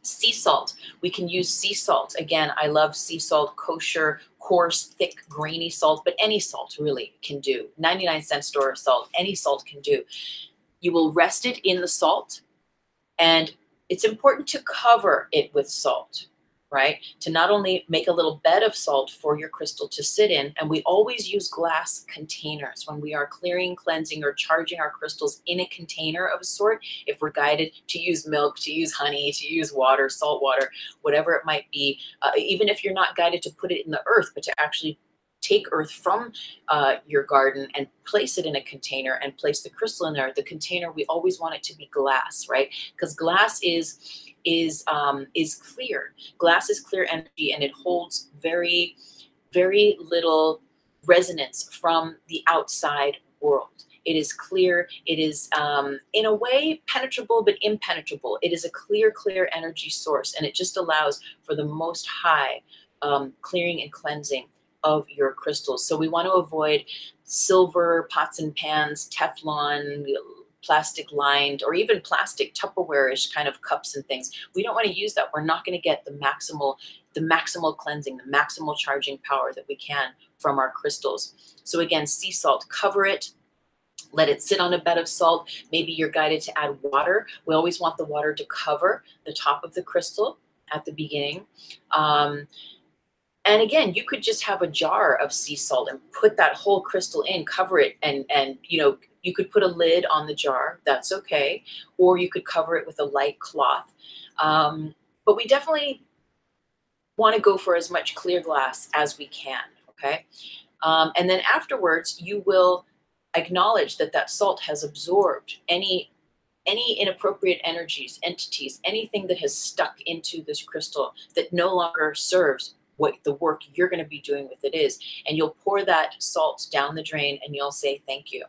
Sea salt. We can use sea salt. Again, I love sea salt, kosher, coarse, thick, grainy salt, but any salt really can do. 99-cent store salt, any salt can do. You will rest it in the salt, and it's important to cover it with salt, right? To not only make a little bed of salt for your crystal to sit in, and we always use glass containers when we are clearing, cleansing, or charging our crystals in a container of a sort. If we're guided to use milk, to use honey, to use water, salt water, whatever it might be, even if you're not guided to put it in the earth, but to actually take earth from your garden and place it in a container and place the crystal in there. The container, we always want it to be glass, right? Because glass is clear. Glass is clear energy, and it holds very, very little resonance from the outside world. It is clear. It is, in a way, penetrable, but impenetrable. It is a clear, clear energy source, and it just allows for the most high clearing and cleansing of your crystals. So we want to avoid silver pots and pans, Teflon, plastic lined, or even plastic Tupperware-ish kind of cups and things. We don't want to use that. We're not going to get the maximal cleansing, the maximal charging power that we can from our crystals. So again, sea salt, cover it. Let it sit on a bed of salt. Maybe you're guided to add water. We always want the water to cover the top of the crystal at the beginning. And again, you could just have a jar of sea salt and put that whole crystal in, cover it, and you know, you could put a lid on the jar. That's okay. Or you could cover it with a light cloth. But we definitely want to go for as much clear glass as we can, okay? And then afterwards, you will acknowledge that that salt has absorbed any inappropriate energies, entities, anything that has stuck into this crystal that no longer serves what the work you're going to be doing with it is. And you'll pour that salt down the drain, and you'll say thank you.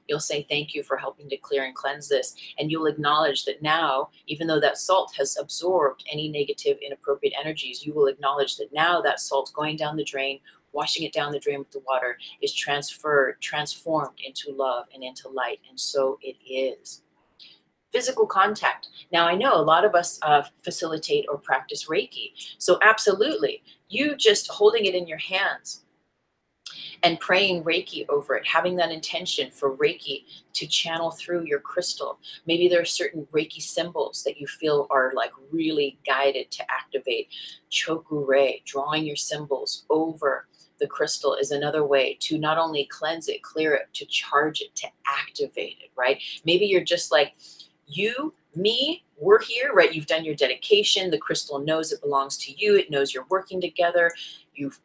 You'll say thank you for helping to clear and cleanse this. And you'll acknowledge that now, even though that salt has absorbed any negative, inappropriate energies, you will acknowledge that now that salt going down the drain, washing it down the drain with the water, is transformed into love and into light. And so it is. Physical contact. Now, I know a lot of us facilitate or practice Reiki. So absolutely, you just holding it in your hands and praying Reiki over it, having that intention for Reiki to channel through your crystal. Maybe there are certain Reiki symbols that you feel are like really guided to activate. Choku-rei, drawing your symbols over the crystal is another way to not only cleanse it, clear it, to charge it, to activate it, right? Maybe you're just like, you, me, we're here, right? You've done your dedication. The crystal knows it belongs to you. It knows you're working together. You've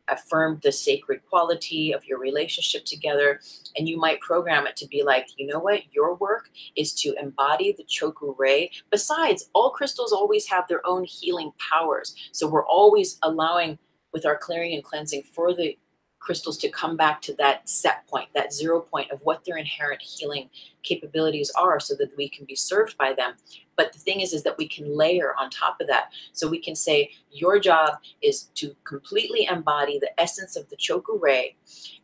affirmed the sacred quality of your relationship together. And you might program it to be like, you know what? Your work is to embody the Choku-rei. Besides, all crystals always have their own healing powers. So we're always allowing, with our clearing and cleansing, for the crystals to come back to that set point, that 0 point of what their inherent healing capabilities are, so that we can be served by them. But the thing is that we can layer on top of that. So we can say, your job is to completely embody the essence of the Choku-rei,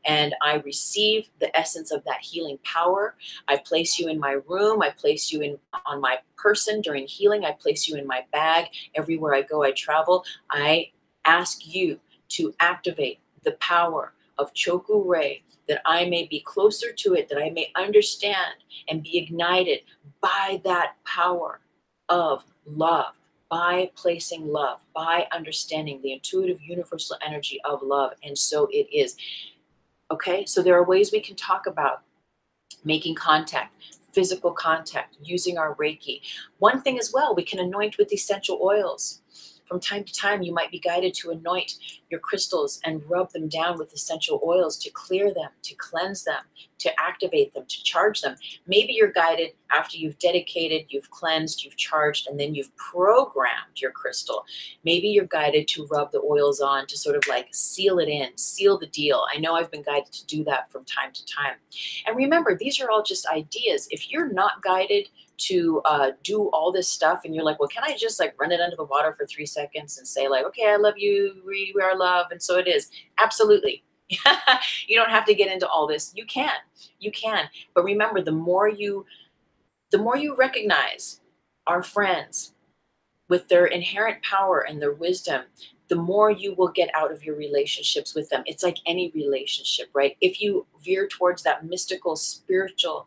and I receive the essence of that healing power. I place you in my room. I place you on my person during healing. I place you in my bag. Everywhere I go, I travel. I ask you to activate the power of Choku-rei, that I may be closer to it, that I may understand and be ignited by that power of love, by placing love, by understanding the intuitive universal energy of love. And so it is. Okay, so there are ways we can talk about making contact, physical contact, using our Reiki. One thing as well, we can anoint with essential oils. From time to time, you might be guided to anoint your crystals and rub them down with essential oils to clear them, to cleanse them, to activate them, to charge them. Maybe you're guided after you've dedicated, you've cleansed, you've charged, and then you've programmed your crystal. Maybe you're guided to rub the oils on to sort of like seal it in, seal the deal. I know I've been guided to do that from time to time. And remember, these are all just ideas. If you're not guided to do all this stuff and you're like, well, can I just like run it under the water for 3 seconds and say like, okay, I love you, we are love, and so it is. Absolutely. You don't have to get into all this. You can. But remember, the more you recognize our friends with their inherent power and their wisdom, the more you will get out of your relationships with them. It's like any relationship, right? If you veer towards that mystical, spiritual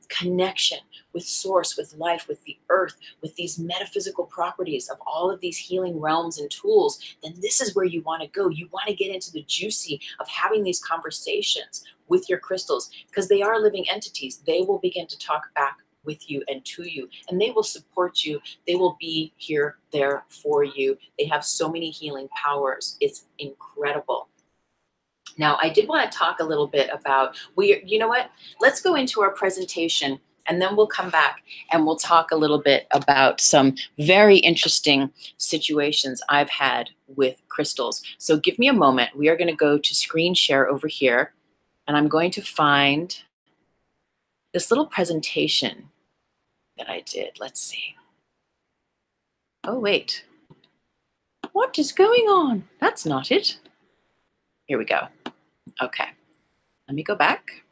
connection with source, with life, with the earth, with these metaphysical properties of all of these healing realms and tools, then this is where you want to go. You want to get into the juicy of having these conversations with your crystals, because they are living entities. They will begin to talk back with you and to you, and they will support you. They will be here, there for you. They have so many healing powers. It's incredible. Now, I did want to talk a little bit about, you know what? Let's go into our presentation and then we'll come back and we'll talk a little bit about some very interesting situations I've had with crystals. So give me a moment. We are going to go to screen share over here, and I'm going to find this little presentation that I did. Let's see. Oh, wait. What is going on? That's not it. Here we go. Okay. Let me go back.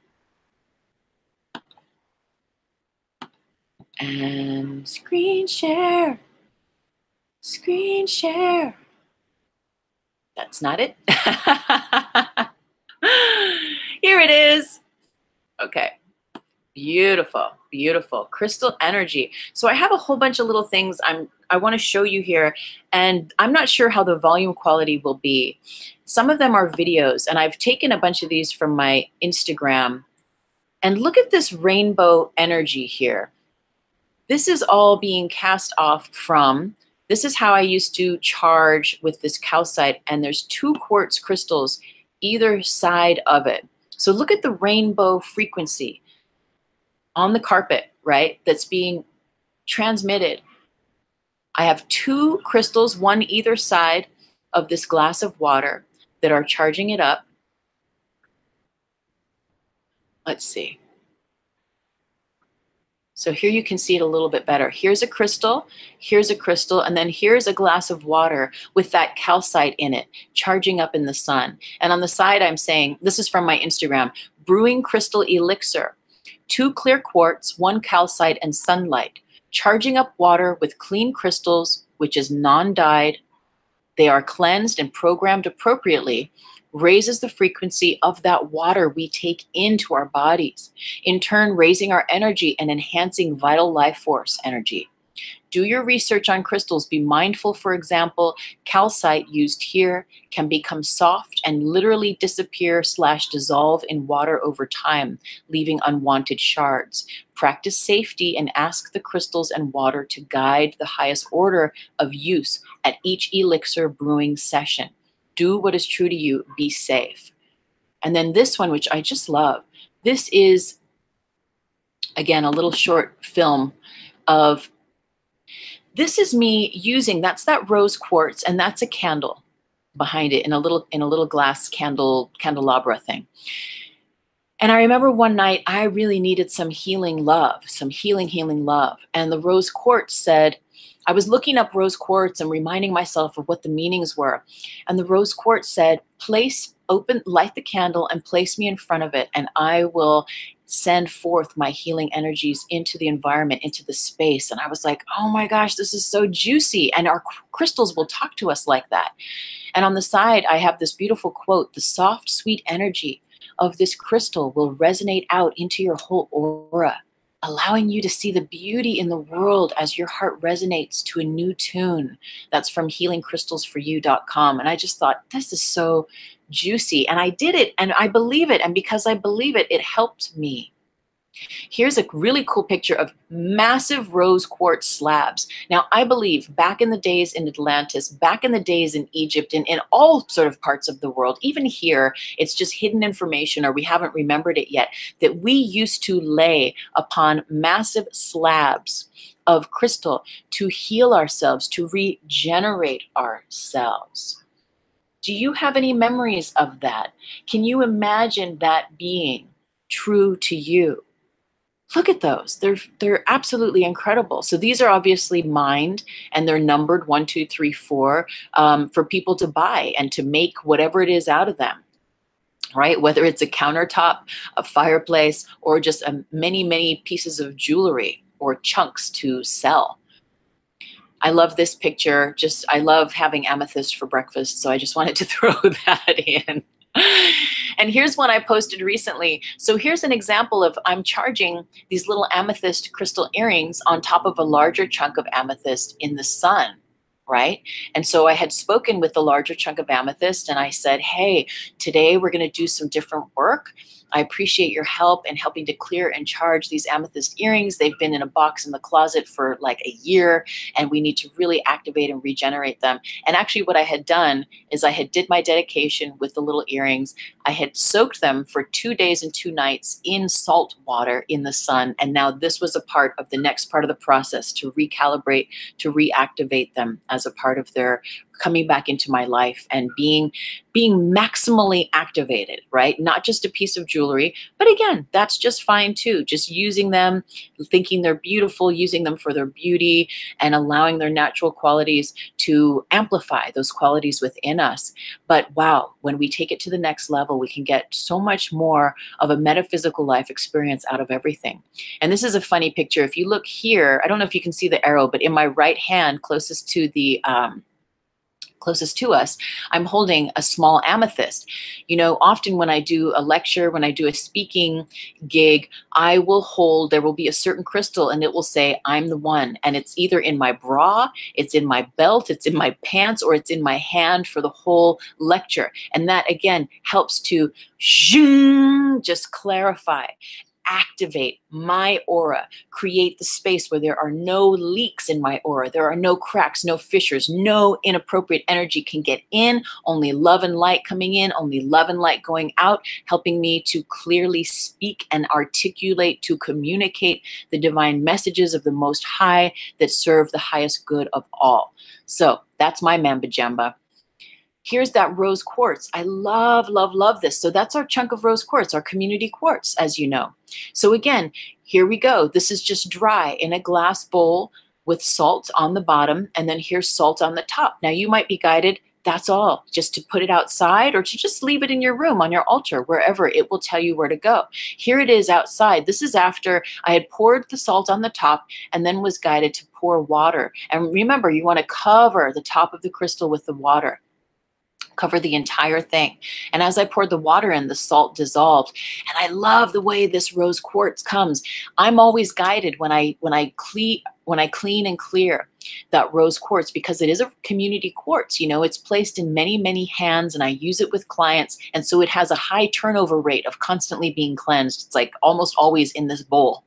And screen share. Screen share. That's not it. Here it is. Okay. Beautiful, beautiful. Crystal energy. So I have a whole bunch of little things I want to show you here, and I'm not sure how the volume quality will be. Some of them are videos, and I've taken a bunch of these from my Instagram. And look at this rainbow energy here. This is all being cast off from, this is how I used to charge with this calcite, and there's 2 quartz crystals either side of it. So look at the rainbow frequency on the carpet, right? That's being transmitted. I have 2 crystals, one either side of this glass of water, that are charging it up. Let's see. So here you can see it a little bit better. Here's a crystal, and then here's a glass of water with that calcite in it, charging up in the sun. And on the side, I'm saying, this is from my Instagram, brewing crystal elixir, 2 clear quartz, 1 calcite, and sunlight, charging up water with clean crystals, which is non-dyed. They are cleansed and programmed appropriately, raises the frequency of that water we take into our bodies, in turn raising our energy and enhancing vital life force energy. Do your research on crystals. Be mindful, for example, calcite used here can become soft and literally disappear/dissolve in water over time, leaving unwanted shards. Practice safety and ask the crystals and water to guide the highest order of use at each elixir brewing session. Do what is true to you. Be safe. And then this one, which I just love, this is, again, a little short film of, this is me using, that's that rose quartz, and that's a candle behind it in a little glass candelabra thing. And I remember one night I really needed some healing love, some healing love. And the rose quartz said, I was looking up rose quartz and reminding myself of what the meanings were. And the rose quartz said, light the candle and place me in front of it, and I will send forth my healing energies into the environment, into the space. And I was like, oh my gosh, this is so juicy. And our crystals will talk to us like that. And on the side, I have this beautiful quote, the soft, sweet energy of this crystal will resonate out into your whole aura. allowing you to see the beauty in the world as your heart resonates to a new tune. That's from healingcrystalsforyou.com. And I just thought, this is so juicy. And I did it, and I believe it. And because I believe it, it helped me. Here's a really cool picture of massive rose quartz slabs. Now, I believe back in the days in Atlantis, back in the days in Egypt, and in all sort of parts of the world, even here, it's just hidden information or we haven't remembered it yet, that we used to lay upon massive slabs of crystal to heal ourselves, to regenerate ourselves. Do you have any memories of that? Can you imagine that being true to you? Look at those. They're absolutely incredible. So these are obviously mined, and they're numbered 1, 2, 3, 4 for people to buy and to make whatever it is out of them, right? Whether it's a countertop, a fireplace, or just many, many pieces of jewelry or chunks to sell. I love this picture. I love having amethyst for breakfast, so I just wanted to throw that in. And here's one I posted recently. So here's an example of I'm charging these little amethyst crystal earrings on top of a larger chunk of amethyst in the sun, right? And so I had spoken with the larger chunk of amethyst, and I said, hey, today we're going to do some different work. I appreciate your help in helping to clear and charge these amethyst earrings. They've been in a box in the closet for like a year, and we need to really activate and regenerate them. And actually what I had done is I had did my dedication with the little earrings. I had soaked them for 2 days and 2 nights in salt water in the sun. And now this was a part of the next part of the process to recalibrate, to reactivate them as a part of their coming back into my life and being maximally activated, right? Not just a piece of jewelry, but again, that's just fine too. Just using them, thinking they're beautiful, using them for their beauty, and allowing their natural qualities to amplify those qualities within us. But wow, when we take it to the next level, we can get so much more of a metaphysical life experience out of everything. And this is a funny picture. If you look here, I don't know if you can see the arrow, but in my right hand, closest to us, I'm holding a small amethyst. You know, often when I do a lecture, when I do a speaking gig, there will be a certain crystal and it will say, I'm the one. And it's either in my bra, it's in my belt, it's in my pants, or it's in my hand for the whole lecture. And that again helps to just clarify, activate my aura, create the space where there are no leaks in my aura. There are no cracks, no fissures, no inappropriate energy can get in, only love and light coming in, only love and light going out, helping me to clearly speak and articulate, to communicate the divine messages of the Most High that serve the highest good of all. So that's my Mamba Jamba. Here's that rose quartz. I love, love, love this. So that's our chunk of rose quartz, our community quartz, as you know. So again, here we go. This is just dry in a glass bowl with salt on the bottom, and then here's salt on the top. Now you might be guided, that's all, just to put it outside or to just leave it in your room, on your altar, wherever. It will tell you where to go. Here it is outside. This is after I had poured the salt on the top and then was guided to pour water. And remember, you want to cover the top of the crystal with the water. Cover the entire thing. And as I poured the water in, the salt dissolved. And I love the way this rose quartz comes. I'm always guided when I clean and clear that rose quartz, because it is a community quartz. You know, it's placed in many, many hands, and I use it with clients. And so it has a high turnover rate of constantly being cleansed. It's like almost always in this bowl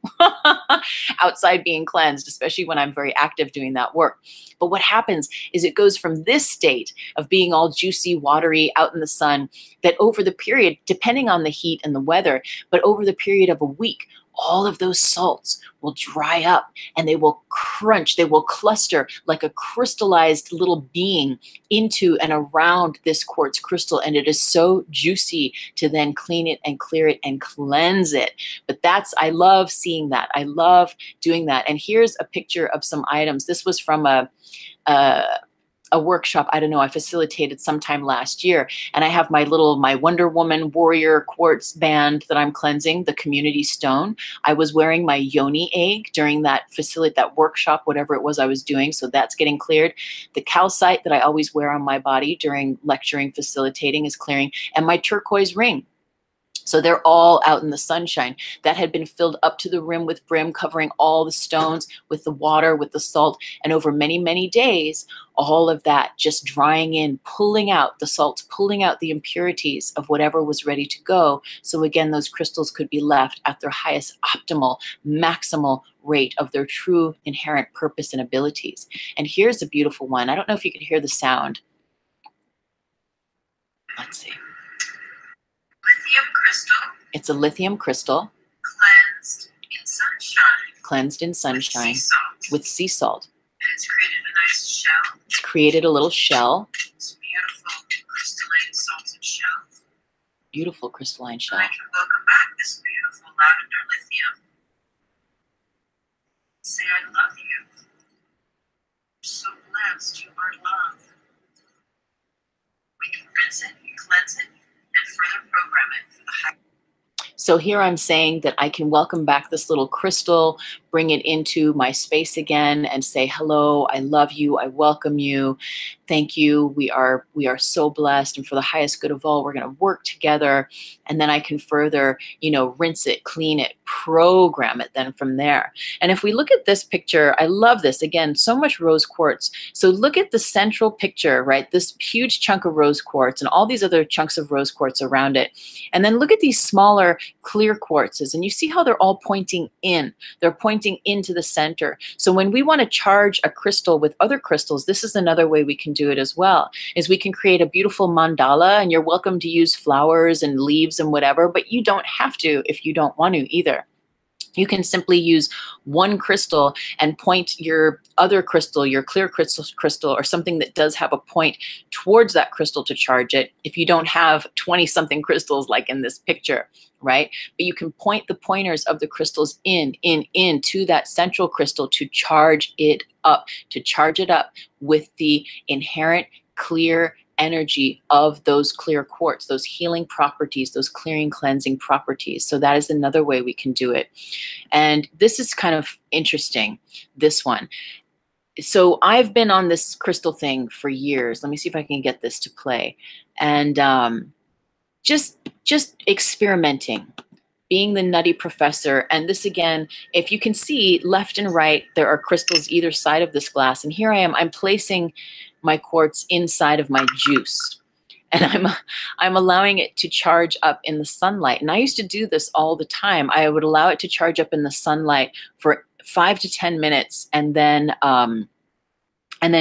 outside being cleansed, especially when I'm very active doing that work. But what happens is it goes from this state of being all juicy, watery out in the sun, that over the period, depending on the heat and the weather, but over the period of a week, all of those salts will dry up and they will crunch, they will cluster like a crystallized little being into and around this quartz crystal. And it is so juicy to then clean it and clear it and cleanse it. But I love seeing that. I love doing that. And here's a picture of some items. This was from a workshop, I don't know, I facilitated sometime last year. And I have my Wonder Woman warrior quartz band that I'm cleansing, the community stone. I was wearing my Yoni egg during that workshop, whatever it was I was doing. So that's getting cleared. The calcite that I always wear on my body during lecturing, facilitating is clearing. And my turquoise ring. So they're all out in the sunshine. That had been filled up to the rim with brim, covering all the stones with the water, with the salt. And over many, many days, all of that just drying in, pulling out the salts, pulling out the impurities of whatever was ready to go. So again, those crystals could be left at their highest optimal, maximal rate of their true inherent purpose and abilities. And here's a beautiful one. I don't know if you can hear the sound. Let's see. Lithium crystal. It's a lithium crystal. Cleansed in sunshine. Cleansed in sunshine. With sea salt. With sea salt. And it's created a nice shell. It's created a little shell. It's beautiful crystalline salted shell. Beautiful crystalline shell. And I can welcome back this beautiful lavender lithium. Say, I love you. You're so blessed. You are love. We can rinse it, cleanse it, and further program it for the high. So here I'm saying that I can welcome back this little crystal, bring it into my space again and say, hello, I love you, I welcome you, thank you, we are so blessed, and for the highest good of all, we're gonna work together. And then I can further, rinse it, clean it, program it then from there. And if we look at this picture, I love this, again, so much rose quartz. So look at the central picture, right? This huge chunk of rose quartz and all these other chunks of rose quartz around it. And then look at these smaller clear quartzes, and you see how they're all pointing in. They're pointing into the center. So when we want to charge a crystal with other crystals, this is another way we can do it as well, is we can create a beautiful mandala, and you're welcome to use flowers and leaves and whatever, but you don't have to if you don't want to either. You can simply use one crystal and point your other crystal, your clear crystal, or something that does have a point towards that crystal to charge it, if you don't have 20-something crystals like in this picture, right? But you can point the pointers of the crystals in to that central crystal to charge it up with the inherent clear energy of those clear quartz, those healing properties, those clearing, cleansing properties. So that is another way we can do it. And this is kind of interesting, this one. So I've been on this crystal thing for years. Let me see if I can get this to play. And just experimenting, being the nutty professor. And this again, if you can see left and right, there are crystals either side of this glass. And here I am, I'm placing my quartz inside of my juice. And I'm allowing it to charge up in the sunlight. And I used to do this all the time. I would allow it to charge up in the sunlight for 5 to 10 minutes and then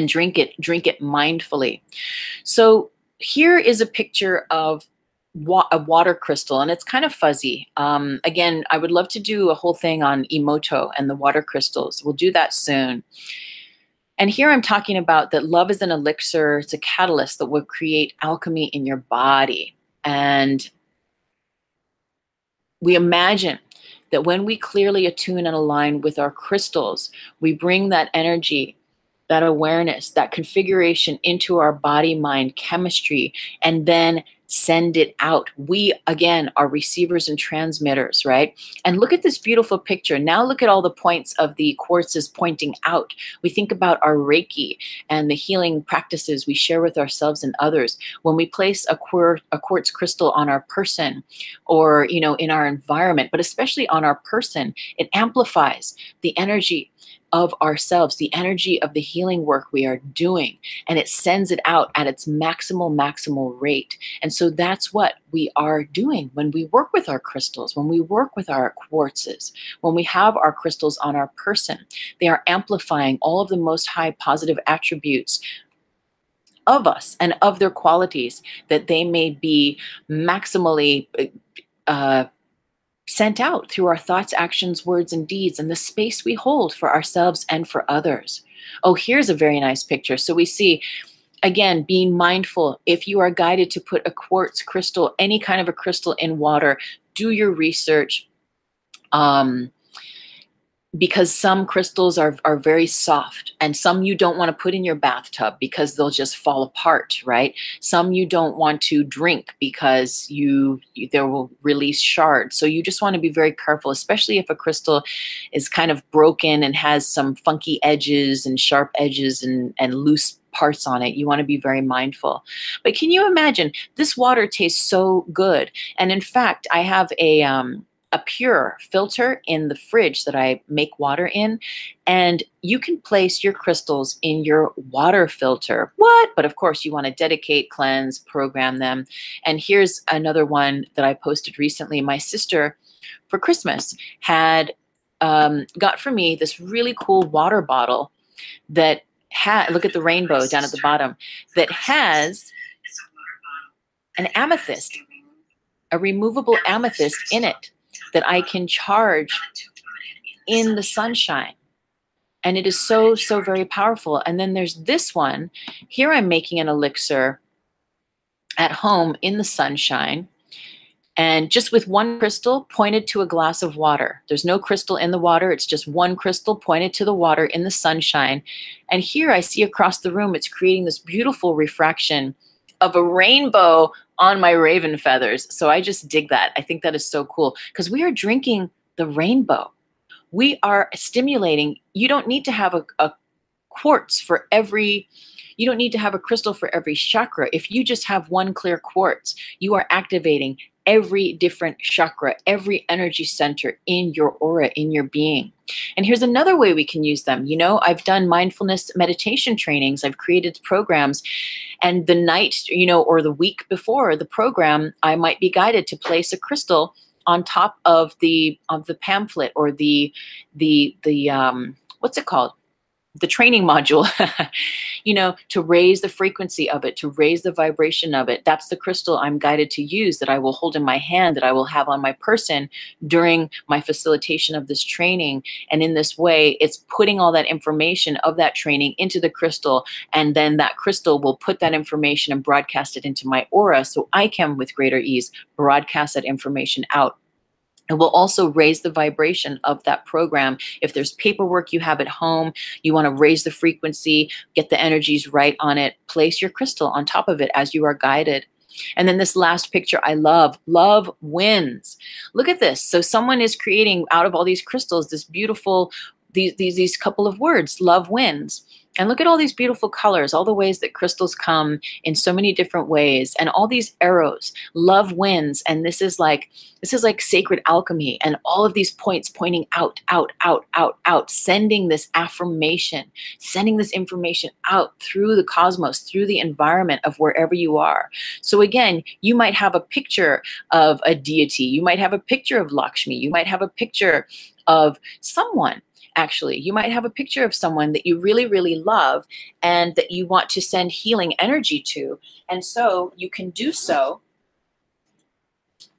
drink it mindfully. So here is a picture of a water crystal, and it's kind of fuzzy. Again, I would love to do a whole thing on Emoto and the water crystals. We'll do that soon. And here I'm talking about that love is an elixir. It's a catalyst that will create alchemy in your body. And we imagine that when we clearly attune and align with our crystals, we bring that energy, that awareness, that configuration into our body-mind chemistry, and then send it out. We, again, are receivers and transmitters, right? And look at this beautiful picture. Now look at all the points of the quartzes pointing out. We think about our REIKI and the healing practices we share with ourselves and others. When we place a quartz crystal on our person or, in our environment, but especially on our person, it amplifies the energy of ourselves, the energy of the healing work we are doing, and it sends it out at its maximal rate. And so that's what we are doing when we work with our crystals, when we work with our quartzes, when we have our crystals on our person. They are amplifying all of the most high positive attributes of us and of their qualities, that they may be maximally sent out through our thoughts, actions, words, and deeds, and the space we hold for ourselves and for others. Oh, here's a very nice picture. So we see, again, being mindful. If you are guided to put a quartz crystal, any kind of a crystal in water, do your research. because some crystals are very soft, and some you don't want to put in your bathtub because they'll just fall apart, right? Some you don't want to drink because they will release shards. So you just want to be very careful, especially if a crystal is kind of broken and has some funky edges and sharp edges and loose parts on it. You want to be very mindful. But can you imagine, this water tastes so good. And in fact, I have a pure filter in the fridge that I make water in, and you can place your crystals in your water filter. What? But of course, you want to dedicate, cleanse, program them. And here's another one that I posted recently. My sister, for Christmas, had got for me this really cool water bottle that had, look at the rainbow down at the bottom, that has an amethyst, a removable amethyst in it that I can charge in the sunshine. And it is so, so very powerful. And then there's this one. Here I'm making an elixir at home in the sunshine, and just with one crystal pointed to a glass of water. There's no crystal in the water. It's just one crystal pointed to the water in the sunshine. And here I see across the room, it's creating this beautiful refraction of a rainbow on my raven feathers. So I just dig that. I think that is so cool because we are drinking the rainbow. We are stimulating. You don't need to have a quartz for every, you don't need to have a crystal for every chakra. If you just have one clear quartz, you are activating every different chakra, every energy center in your aura, in your being. And here's another way we can use them. You know, I've done mindfulness meditation trainings. I've created programs, and the night, you know, or the week before the program, I might be guided to place a crystal on top of the pamphlet or the what's it called? The training module, you know, to raise the frequency of it, to raise the vibration of it. That's the crystal I'm guided to use, that I will hold in my hand, that I will have on my person during my facilitation of this training. And in this way, it's putting all that information of that training into the crystal. And then that crystal will put that information and broadcast it into my aura, so I can, with greater ease, broadcast that information out. It will also raise the vibration of that program. If there's paperwork you have at home, you want to raise the frequency, get the energies right on it, place your crystal on top of it as you are guided. And then this last picture I love. Love wins. Look at this. So someone is creating out of all these crystals this beautiful, these couple of words, love wins. And look at all these beautiful colors, all the ways that crystals come in so many different ways, and all these arrows, love wins. And this is like sacred alchemy, and all of these points pointing out, out, out, out, out, sending this affirmation, sending this information out through the cosmos, through the environment of wherever you are. So again, you might have a picture of a deity. You might have a picture of Lakshmi. You might have a picture of someone. Actually, you might have a picture of someone that you really, really love and that you want to send healing energy to. And so you can do so.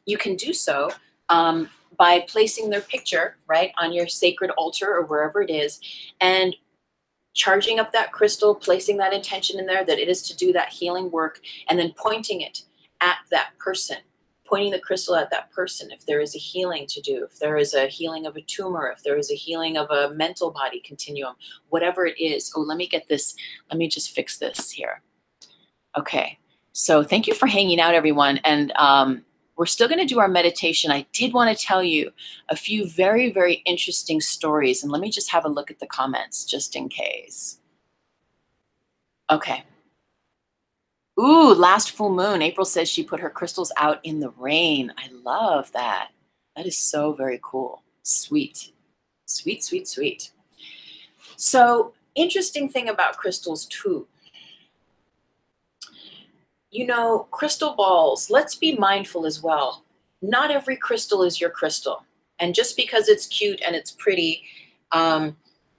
You can do so by placing their picture right on your sacred altar or wherever it is, and charging up that crystal, placing that intention in there that it is to do that healing work, and then pointing it at that person. Pointing the crystal at that person. If there is a healing to do, if there is a healing of a tumor, if there is a healing of a mental body continuum, whatever it is. Oh, let me get this. Let me just fix this here. Okay. So thank you for hanging out, everyone. And we're still going to do our meditation. I did want to tell you a few very, very interesting stories. And let me just have a look at the comments just in case. Okay. Ooh, last full moon. April says she put her crystals out in the rain. I love that. That is so very cool. Sweet. Sweet, sweet, sweet. So, interesting thing about crystals too. You know, crystal balls, let's be mindful as well. Not every crystal is your crystal. And just because it's cute and it's pretty,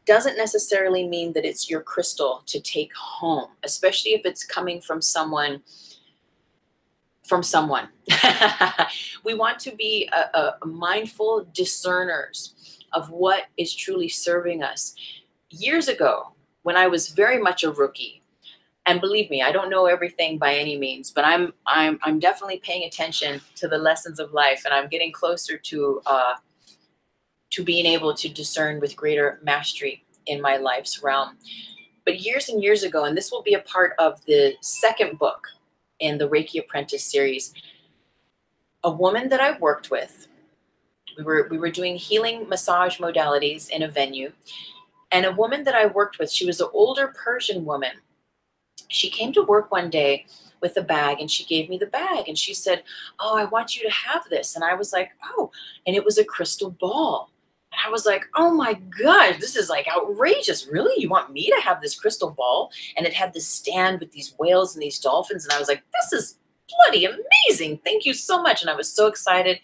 doesn't necessarily mean that it's your crystal to take home, especially if it's coming from someone. We want to be a mindful discerners of what is truly serving us. Years ago, when I was very much a rookie, and believe me, I don't know everything by any means, but I'm definitely paying attention to the lessons of life, and I'm getting closer to to being able to discern with greater mastery in my life's realm. But years and years ago, and this will be a part of the second book in the Reiki Apprentice series, a woman that I worked with, we were doing healing massage modalities in a venue, and a woman that I worked with, she was an older Persian woman. She came to work one day with a bag, and she gave me the bag, and she said, "Oh, I want you to have this." And I was like, "Oh," and it was a crystal ball. And I was like, "Oh my gosh, this is like outrageous. Really? You want me to have this crystal ball?" And it had this stand with these whales and these dolphins. And I was like, "This is bloody amazing. Thank you so much." And I was so excited.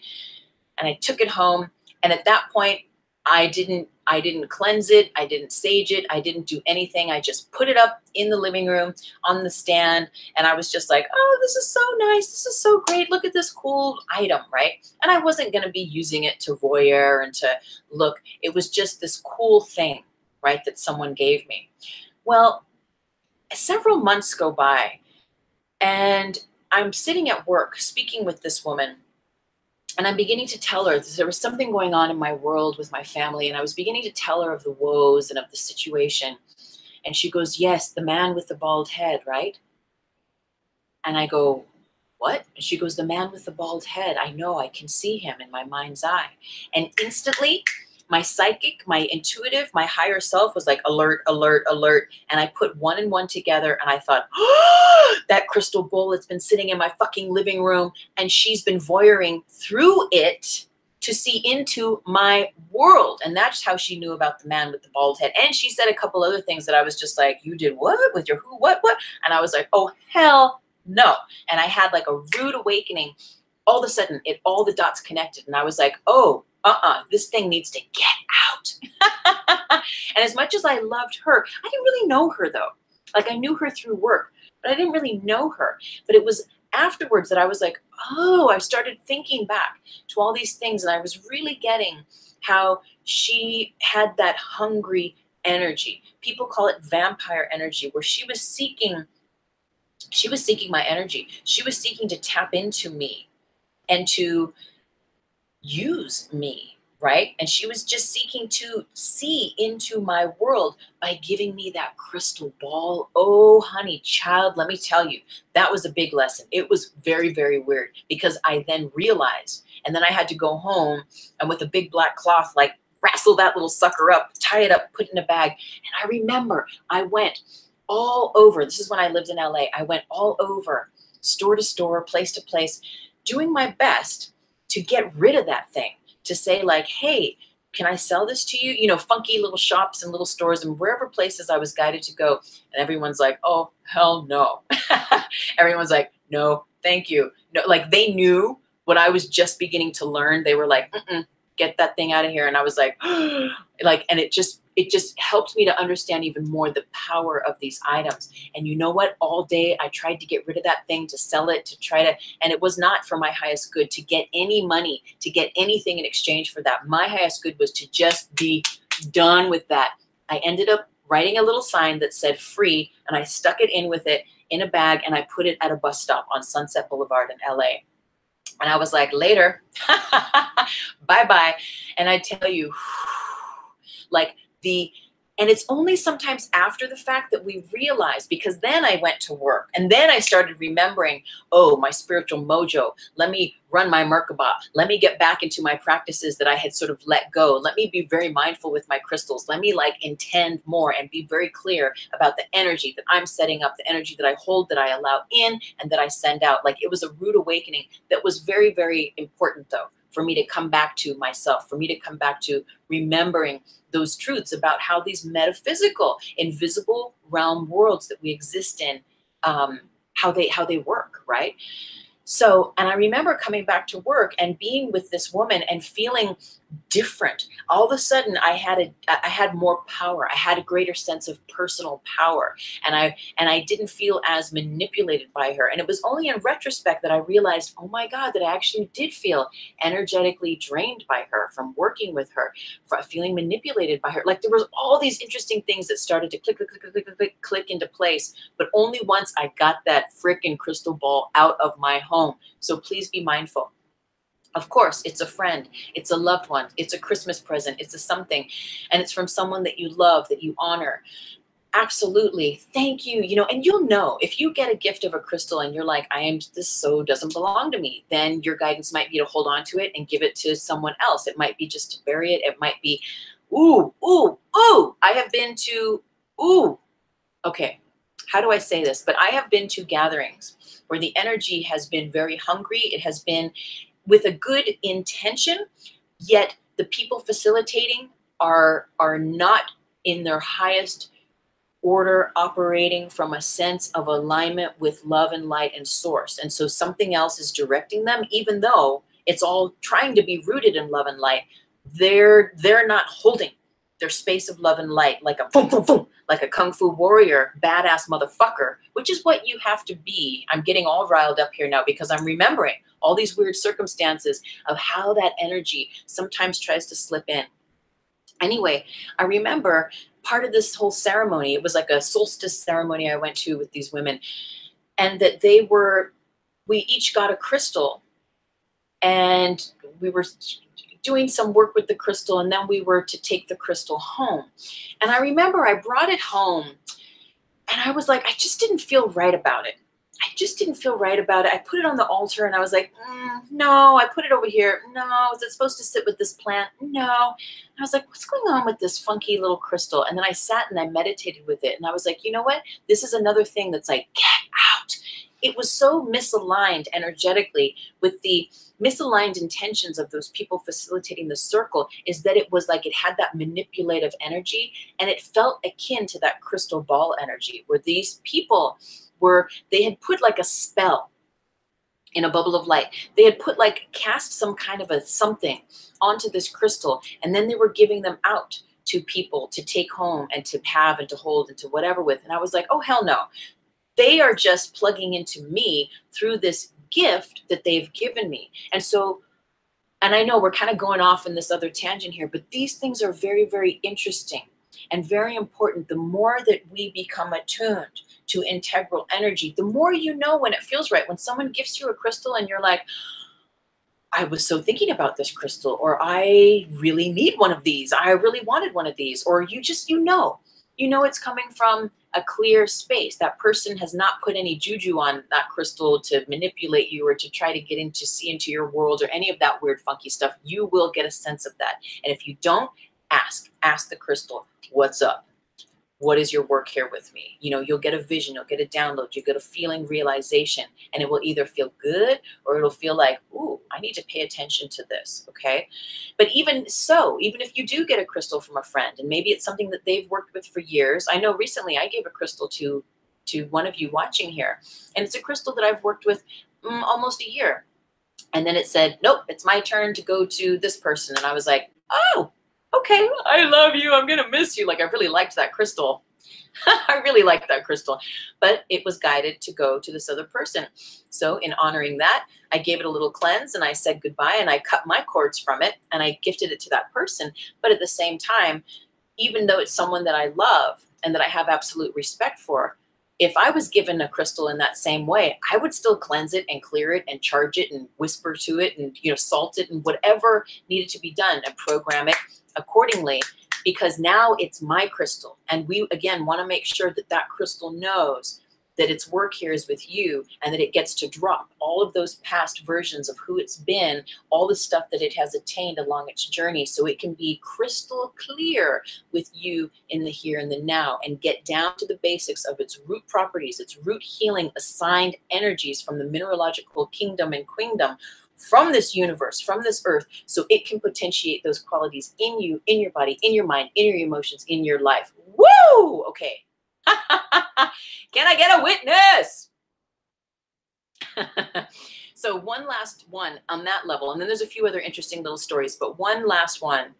And I took it home. And at that point, I didn't cleanse it. I didn't sage it. I didn't do anything. I just put it up in the living room on the stand. And I was just like, "Oh, this is so nice. This is so great. Look at this cool item," right? And I wasn't going to be using it to voyeur and to look. It was just this cool thing, right, that someone gave me. Well, several months go by, and I'm sitting at work speaking with this woman. And I'm beginning to tell her there was something going on in my world with my family. And I was beginning to tell her of the woes and of the situation. And she goes, "Yes, the man with the bald head, right?" And I go, "What?" And she goes, "The man with the bald head. I know, I can see him in my mind's eye." And instantly, my psychic, my intuitive, my higher self was like, alert, alert, alert. And I put one and one together, and I thought, "Oh, that crystal bowl that's been sitting in my fucking living room, and she's been voyeuring through it to see into my world." And that's how she knew about the man with the bald head. And she said a couple other things that I was just like, "You did what? With your who, what?" And I was like, "Oh, hell no." And I had like a rude awakening. All of a sudden, all the dots connected. And I was like, "Oh, this thing needs to get out." And as much as I loved her, I didn't really know her though. Like, I knew her through work, but I didn't really know her. But it was afterwards that I was like, oh, I started thinking back to all these things, and I was really getting how she had that hungry energy. People call it vampire energy, where she was seeking my energy. She was seeking to tap into me and to use me, right? And she was just seeking to see into my world by giving me that crystal ball. Oh, honey, child, let me tell you, that was a big lesson. It was very, very weird, because I then realized, and then I had to go home and with a big black cloth, like wrestle that little sucker up, tie it up, put it in a bag. And I remember I went all over. This is when I lived in LA. I went all over, store to store, place to place, doing my best to get rid of that thing, to say like, "Hey, can I sell this to you?" You know, funky little shops and little stores and wherever places I was guided to go. And everyone's like, "Oh, hell no." Everyone's like, "No, thank you." No, like they knew what I was just beginning to learn. They were like, "Get that thing out of here." And I was like, like, and it just helped me to understand even more the power of these items. And you know what? All day I tried to get rid of that thing, to sell it, to try to, and it was not for my highest good to get any money, to get anything in exchange for that. My highest good was to just be done with that. I ended up writing a little sign that said "free," and I stuck it in with it in a bag, and I put it at a bus stop on Sunset Boulevard in LA. And I was like, "Later." Bye-bye. And I tell you, like, and it's only sometimes after the fact that we realize, because then I went to work and then I started remembering, oh, my spiritual mojo, let me run my Merkaba, let me get back into my practices that I had sort of let go. Let me be very mindful with my crystals. Let me like intend more and be very clear about the energy that I'm setting up, the energy that I hold, that I allow in, and that I send out. Like, it was a rude awakening that was very, very important though, for me to come back to myself, for me to come back to remembering those truths about how these metaphysical, invisible realm worlds that we exist in, how they work, right? So, and I remember coming back to work and being with this woman and feeling different. All of a sudden, I had more power. I had a greater sense of personal power, and I didn't feel as manipulated by her. And it was only in retrospect that I realized, oh my God, that I actually did feel energetically drained by her from working with her, for feeling manipulated by her. Like, there was all these interesting things that started to click into place, but only once I got that frickin' crystal ball out of my home. So please be mindful. Of course, it's a friend, it's a loved one, it's a Christmas present, it's a something, and it's from someone that you love, that you honor. Absolutely. Thank you. You know, and you'll know if you get a gift of a crystal and you're like, this so doesn't belong to me, then your guidance might be to hold on to it and give it to someone else. It might be just to bury it. It might be, ooh, ooh, ooh. I have been to, ooh, okay. How do I say this? But I have been to gatherings where the energy has been very hungry. It has been with a good intention, yet the people facilitating are not in their highest order, operating from a sense of alignment with love and light and source. And so something else is directing them, even though it's all trying to be rooted in love and light. They're not holding their space of love and light like a boom, boom, boom, like a kung fu warrior, badass motherfucker, which is what you have to be. I'm getting all riled up here now because I'm remembering all these weird circumstances of how that energy sometimes tries to slip in. Anyway, I remember part of this whole ceremony, it was like a solstice ceremony I went to with these women, and that we each got a crystal, and we were doing some work with the crystal, and then we were to take the crystal home. And I remember I brought it home, and I was like, I just didn't feel right about it. I just didn't feel right about it. I put it on the altar and I was like, no. I put it over here. No. Is it supposed to sit with this plant? No. And I was like, what's going on with this funky little crystal? And then I sat and I meditated with it. And I was like, you know what? This is another thing that's like, get out. It was so misaligned energetically with the misaligned intentions of those people facilitating the circle, is that it was like it had that manipulative energy, and it felt akin to that crystal ball energy where these people they had put like a spell in a bubble of light. They had put like cast some kind of a something onto this crystal, and then they were giving them out to people to take home and to have and to hold and to whatever with. And I was like, oh, hell no. They are just plugging into me through this gift that they've given me. And so, and I know we're kind of going off in this other tangent here, but these things are very, very interesting and very important. The more that we become attuned to integral energy, the more you know when it feels right. When someone gives you a crystal and you're like, I was so thinking about this crystal, or I really need one of these. I really wanted one of these. Or you just, you know it's coming from a clear space. That person has not put any juju on that crystal to manipulate you or to try to get into, see into your world or any of that weird, funky stuff. You will get a sense of that. And if you don't, ask the crystal, what's up? What is your work here with me? You know, you'll get a vision, you'll get a download, you'll get a feeling, realization, and it will either feel good or it'll feel like, ooh, I need to pay attention to this, okay? But even so, even if you do get a crystal from a friend, and maybe it's something that they've worked with for years. I know recently I gave a crystal to one of you watching here, and it's a crystal that I've worked with almost a year. And then it said, nope, it's my turn to go to this person. And I was like, oh, okay, I love you. I'm going to miss you. Like, I really liked that crystal. I really liked that crystal. But it was guided to go to this other person. So in honoring that, I gave it a little cleanse and I said goodbye, and I cut my cords from it and I gifted it to that person. But at the same time, even though it's someone that I love and that I have absolute respect for, if I was given a crystal in that same way, I would still cleanse it and clear it and charge it and whisper to it and, you know, salt it and whatever needed to be done and program it accordingly, because now it's my crystal. And we, again, want to make sure that that crystal knows that its work here is with you, and that it gets to drop all of those past versions of who it's been, all the stuff that it has attained along its journey, so it can be crystal clear with you in the here and the now, and get down to the basics of its root properties, its root healing assigned energies from the mineralogical kingdom and queendom, from this universe, from this earth, so it can potentiate those qualities in you, in your body, in your mind, in your emotions, in your life. Woo! Okay. Can I get a witness? So one last one on that level, and then there's a few other interesting little stories, but one last one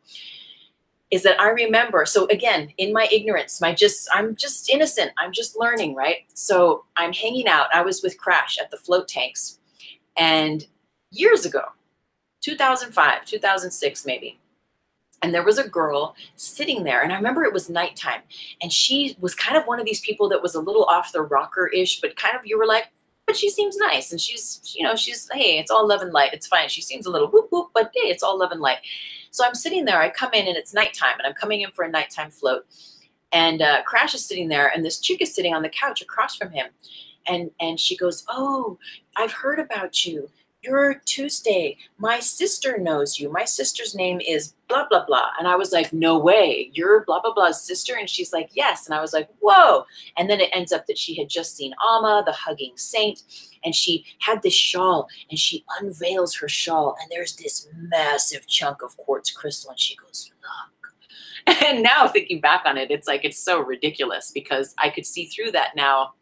is that I remember, so again, in my ignorance, I'm just innocent, I'm just learning, right? So I'm hanging out, I was with Crash at the float tanks, and years ago, 2005, 2006 maybe, and there was a girl sitting there, and I remember it was nighttime, and she was kind of one of these people that was a little off the rocker-ish, but kind of, you were like, but she seems nice. And she's, you know, she's, hey, it's all love and light. It's fine. She seems a little whoop whoop, but hey, it's all love and light. So I'm sitting there, I come in and it's nighttime and I'm coming in for a nighttime float. And Crash is sitting there and this chick is sitting on the couch across from him. And she goes, oh, I've heard about you. You're Tuesday. My sister knows you. My sister's name is blah, blah, blah. And I was like, no way. You're blah, blah, blah's sister? And she's like, yes. And I was like, whoa. And then it ends up that she had just seen Amma, the hugging saint. And she had this shawl and she unveils her shawl. And there's this massive chunk of quartz crystal. And she goes, look. And now thinking back on it, it's like, it's so ridiculous because I could see through that now.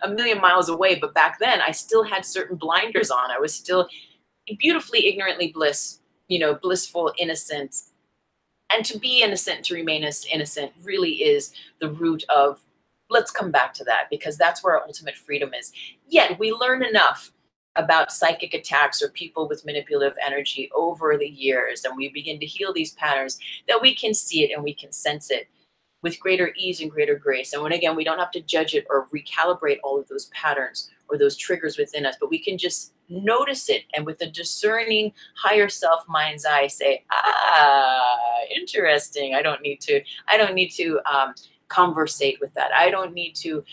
A million miles away, but back then I still had certain blinders on. I was still beautifully, ignorantly blissful, innocent. And to be innocent, to remain as innocent really is the root of, let's come back to that because that's where our ultimate freedom is. Yet we learn enough about psychic attacks or people with manipulative energy over the years, and we begin to heal these patterns that we can see it and we can sense it with greater ease and greater grace. And when, again, we don't have to judge it or recalibrate all of those patterns or those triggers within us, but we can just notice it. And with a discerning higher self mind's eye say, interesting. I don't need to conversate with that. I don't need to,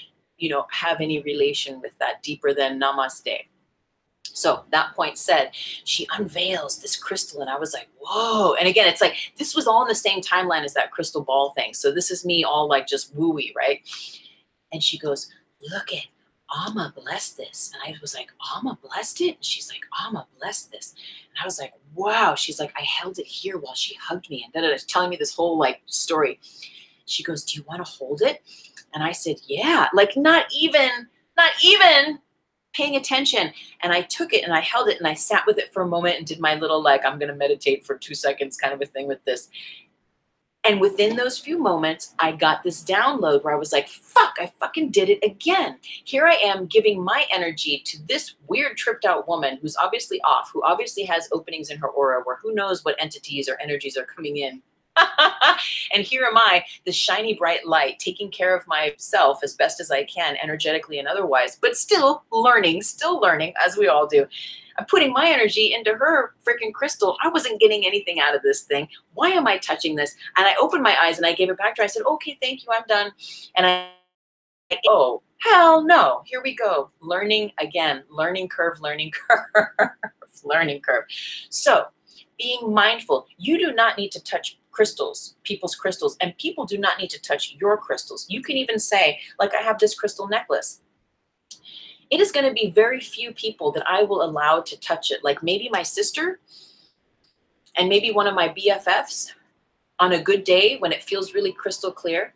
have any relation with that deeper than namaste. So that point said, she unveils this crystal and I was like, whoa. And again, it's like, this was all in the same timeline as that crystal ball thing. So this is me all like just wooey, right? And she goes, look it, Amma blessed this. And I was like, Amma blessed it? And she's like, Amma blessed this. And I was like, wow. She's like, I held it here while she hugged me. And telling me this whole like story. She goes, do you want to hold it? And I said, yeah, like not even paying attention. And I took it and I held it and I sat with it for a moment and did my little, like, I'm going to meditate for 2 seconds kind of a thing with this. And within those few moments, I got this download where I was like, fuck, I fucking did it again. Here I am giving my energy to this weird tripped out woman who's obviously off, who obviously has openings in her aura where who knows what entities or energies are coming in. And here am I, this shiny, bright light, taking care of myself as best as I can, energetically and otherwise, but still learning, as we all do. I'm putting my energy into her freaking crystal. I wasn't getting anything out of this thing. Why am I touching this? And I opened my eyes and I gave it back to her. I said, okay, thank you, I'm done. And oh, hell no, here we go. Learning again, learning curve, learning curve. So being mindful, you do not need to touch crystals, people's crystals, and people do not need to touch your crystals. You can even say, like, I have this crystal necklace. It is going to be very few people that I will allow to touch it. Like maybe my sister and maybe one of my BFFs on a good day when it feels really crystal clear.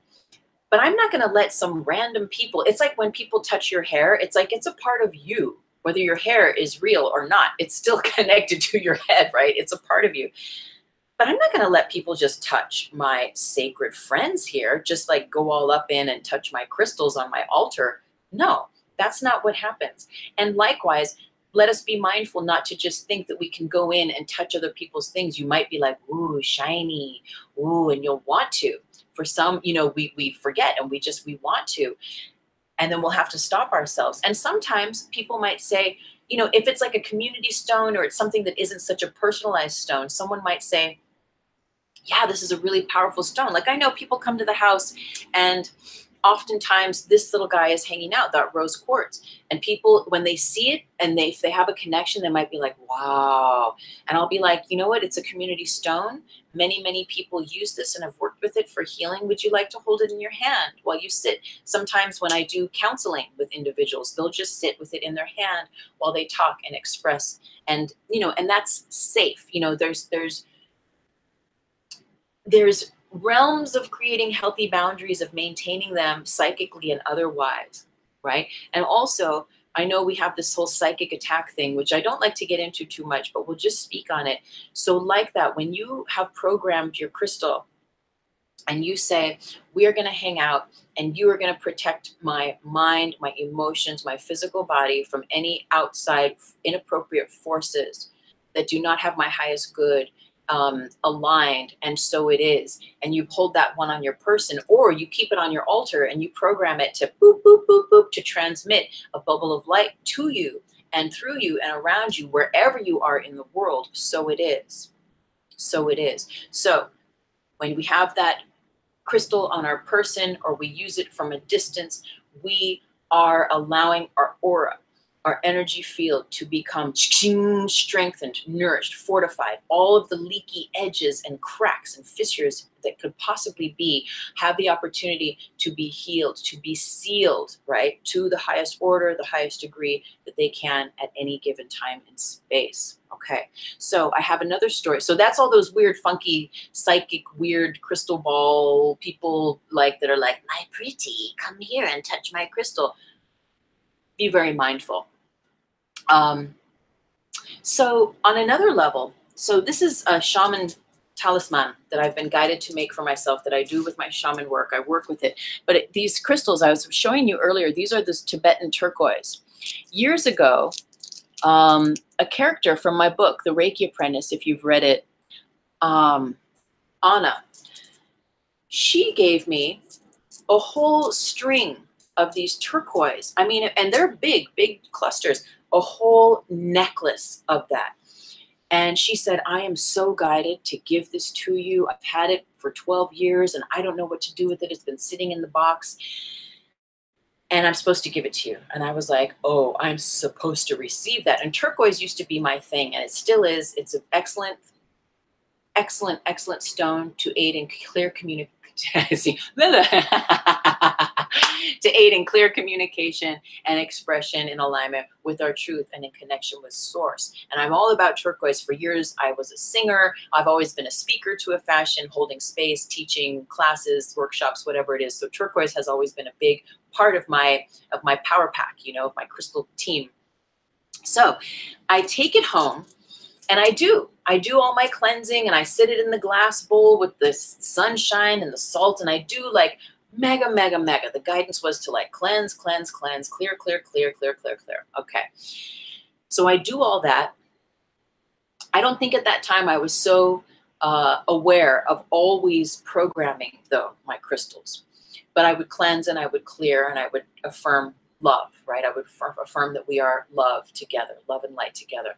But I'm not going to let some random people, it's like when people touch your hair, it's like it's a part of you. Whether your hair is real or not, it's still connected to your head, right? It's a part of you. But I'm not going to let people just touch my sacred friends here, just like go all up in and touch my crystals on my altar. No, that's not what happens. And likewise, let us be mindful not to just think that we can go in and touch other people's things. You might be like, ooh, shiny, ooh, and you'll want to. For some, we forget and we want to. And then we'll have to stop ourselves. And sometimes people might say, if it's like a community stone or it's something that isn't such a personalized stone, someone might say, yeah, this is a really powerful stone. Like I know people come to the house and oftentimes this little guy is hanging out, that rose quartz. And people, when they see it and if they have a connection, they might be like, wow. And I'll be like, you know what? It's a community stone. Many, many people use this and have worked with it for healing. Would you like to hold it in your hand while you sit? Sometimes when I do counseling with individuals, they'll just sit with it in their hand while they talk and express. And, and that's safe. There's realms of creating healthy boundaries, of maintaining them psychically and otherwise, right? And also, I know we have this whole psychic attack thing, which I don't like to get into too much, but we'll just speak on it. So like that, when you have programmed your crystal and you say, we are going to hang out and you are going to protect my mind, my emotions, my physical body from any outside inappropriate forces that do not have my highest good aligned, and so it is. And you hold that one on your person, or you keep it on your altar and you program it to boop, boop, boop, boop, to transmit a bubble of light to you and through you and around you, wherever you are in the world. So it is. So it is. So when we have that crystal on our person, or we use it from a distance, we are allowing our aura, our energy field, to become strengthened, nourished, fortified. All of the leaky edges and cracks and fissures that could possibly be have the opportunity to be healed, to be sealed, right, to the highest order, the highest degree that they can at any given time and space. Okay, so I have another story. So that's all those weird, funky, psychic, weird crystal ball people like that are like, my pretty, come here and touch my crystal. Be very mindful. So on another level, so this is a Shaman Talisman that I've been guided to make for myself, that I do with my shaman work. I work with it. But these crystals I was showing you earlier, these are this Tibetan Turquoise. Years ago, a character from my book, The REIKI Apprentice, if you've read it, Anna, she gave me a whole string of these turquoise. I mean, and they're big, big clusters, a whole necklace of that. And she said, I am so guided to give this to you. I've had it for 12 years and I don't know what to do with it. It's been sitting in the box and I'm supposed to give it to you. And I was like, oh, I'm supposed to receive that. And turquoise used to be my thing, and it still is. It's an excellent, excellent, excellent stone to aid in clear communication. To aid in clear communication and expression in alignment with our truth and in connection with source. And I'm all about turquoise. For years, I was a singer. I've always been a speaker to a fashion, holding space, teaching classes, workshops, whatever it is. So turquoise has always been a big part of my power pack, you know, of my crystal team. So I take it home and I do all my cleansing, and I sit it in the glass bowl with the sunshine and the salt, and I do like mega, mega, mega. The guidance was to like cleanse, cleanse, cleanse, clear, clear, clear, clear, clear, clear. Okay. So I do all that. I don't think at that time I was so aware of always programming, though, my crystals. But I would cleanse and I would clear and I would affirm love, right? I would affirm that we are love together, love and light together.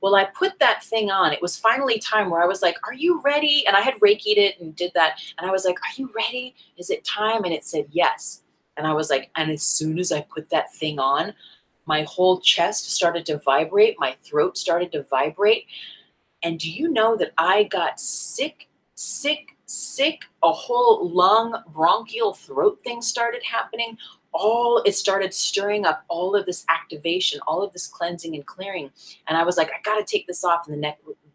Well, I put that thing on. It was finally time where I was like, are you ready? And I had Reiki'd it and did that. And I was like, are you ready? Is it time? And it said, yes. And I was like, and as soon as I put that thing on, my whole chest started to vibrate. My throat started to vibrate. And do you know that I got sick, sick, sick? A whole lung bronchial throat thing started happening. It started stirring up all of this activation, all of this cleansing and clearing. And I was like, I got to take this off. And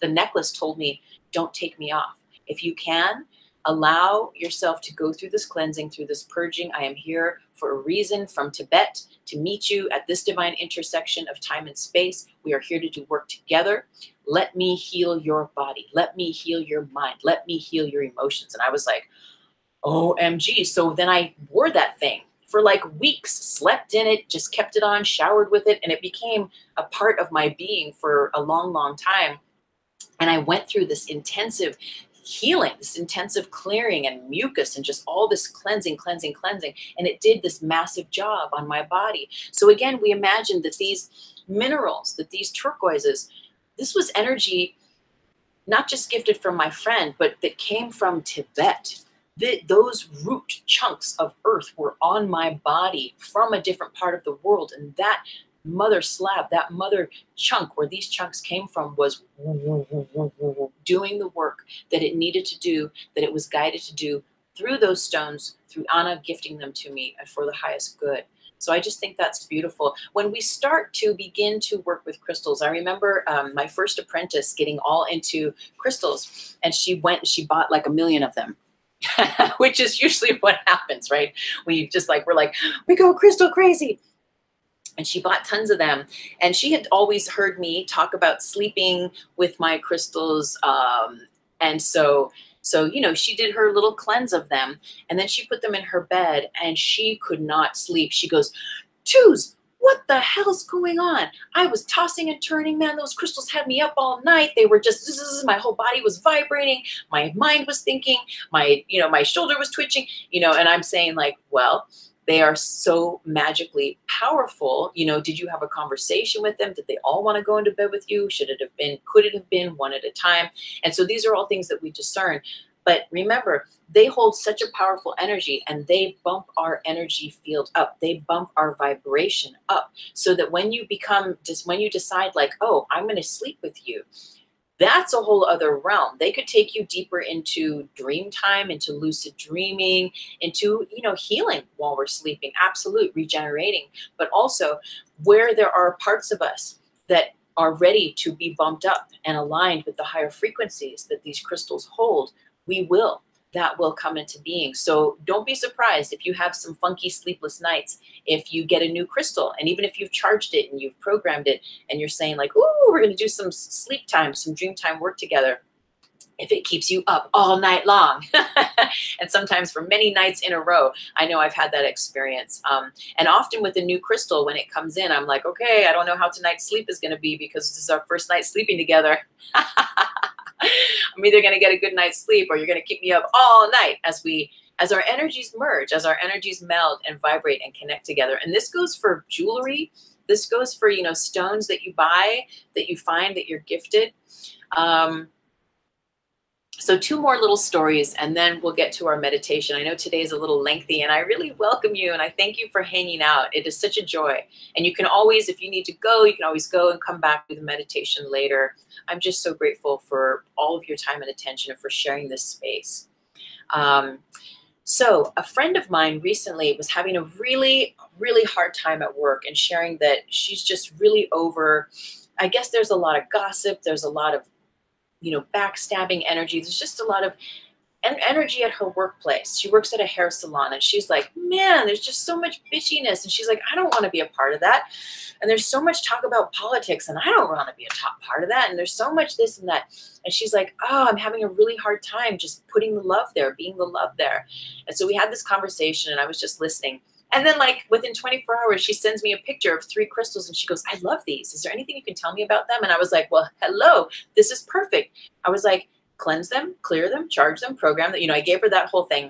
the necklace told me, don't take me off. If you can, allow yourself to go through this cleansing, through this purging. I am here for a reason, from Tibet, to meet you at this divine intersection of time and space. We are here to do work together. Let me heal your body. Let me heal your mind. Let me heal your emotions. And I was like, OMG. So then I wore that thing for like weeks, slept in it, just kept it on, showered with it, and it became a part of my being for a long, long time. And I went through this intensive healing, this intensive clearing and mucus and just all this cleansing, cleansing, cleansing. And it did this massive job on my body. So again, we imagined that these minerals, that these turquoises, this was energy not just gifted from my friend, but that came from Tibet. Those root chunks of earth were on my body from a different part of the world. And that mother slab, that mother chunk where these chunks came from was doing the work that it needed to do, that it was guided to do through those stones, through Anna gifting them to me for the highest good. So I just think that's beautiful. When we start to begin to work with crystals, I remember my first apprentice getting all into crystals, and she bought like 1 million of them. Which is usually what happens, right? We're like, we go crystal crazy. And she bought tons of them. And she had always heard me talk about sleeping with my crystals. And so, you know, she did her little cleanse of them. And then she put them in her bed and she could not sleep. She goes, Choose, what the hell's going on? I was tossing and turning, man. Those crystals had me up all night. They were just, my whole body was vibrating. My mind was thinking, my shoulder was twitching, and I'm saying like, well, they are so magically powerful. Did you have a conversation with them? Did they all want to go into bed with you? Could it have been one at a time? And so these are all things that we discern. But remember, they hold such a powerful energy, and they bump our energy field up. They bump our vibration up, so that when you decide like, oh, I'm going to sleep with you, that's a whole other realm. They could take you deeper into dream time, into lucid dreaming, into, healing while we're sleeping, absolute regenerating, but also where there are parts of us that are ready to be bumped up and aligned with the higher frequencies that these crystals hold, that will come into being. So don't be surprised if you have some funky sleepless nights, if you get a new crystal, and even if you've charged it and you've programmed it and you're saying like, ooh, we're going to do some sleep time, some dream time work together. If it keeps you up all night long, and sometimes for many nights in a row. I know I've had that experience. And often with a new crystal, when it comes in, I'm like, okay, I don't know how tonight's sleep is going to be, because this is our first night sleeping together. I'm either going to get a good night's sleep, or you're going to keep me up all night as our energies merge, as our energies meld and vibrate and connect together. And this goes for jewelry. This goes for, stones that you buy, that you find that you're gifted. So 2 more little stories, and then we'll get to our meditation. I know today is a little lengthy, and I really welcome you, and I thank you for hanging out. It is such a joy. And you can always, if you need to go, you can always go and come back to the meditation later. I'm just so grateful for all of your time and attention, and for sharing this space. So a friend of mine recently was having a really, really hard time at work, and sharing that she's just really over, I guess there's a lot of gossip, there's a lot of backstabbing energy. There's just a lot of energy at her workplace. She works at a hair salon, and she's like, man, there's just so much bitchiness. And she's like, I don't want to be a part of that. And there's so much talk about politics, and I don't want to be a top part of that. And there's so much this and that. And she's like, oh, I'm having a really hard time just putting the love there, being the love there. And so we had this conversation, and I was just listening. And then like within 24 hours, she sends me a picture of 3 crystals, and she goes, I love these. Is there anything you can tell me about them? And I was like, well, hello, this is perfect. I was like, cleanse them, clear them, charge them, program them. I gave her that whole thing.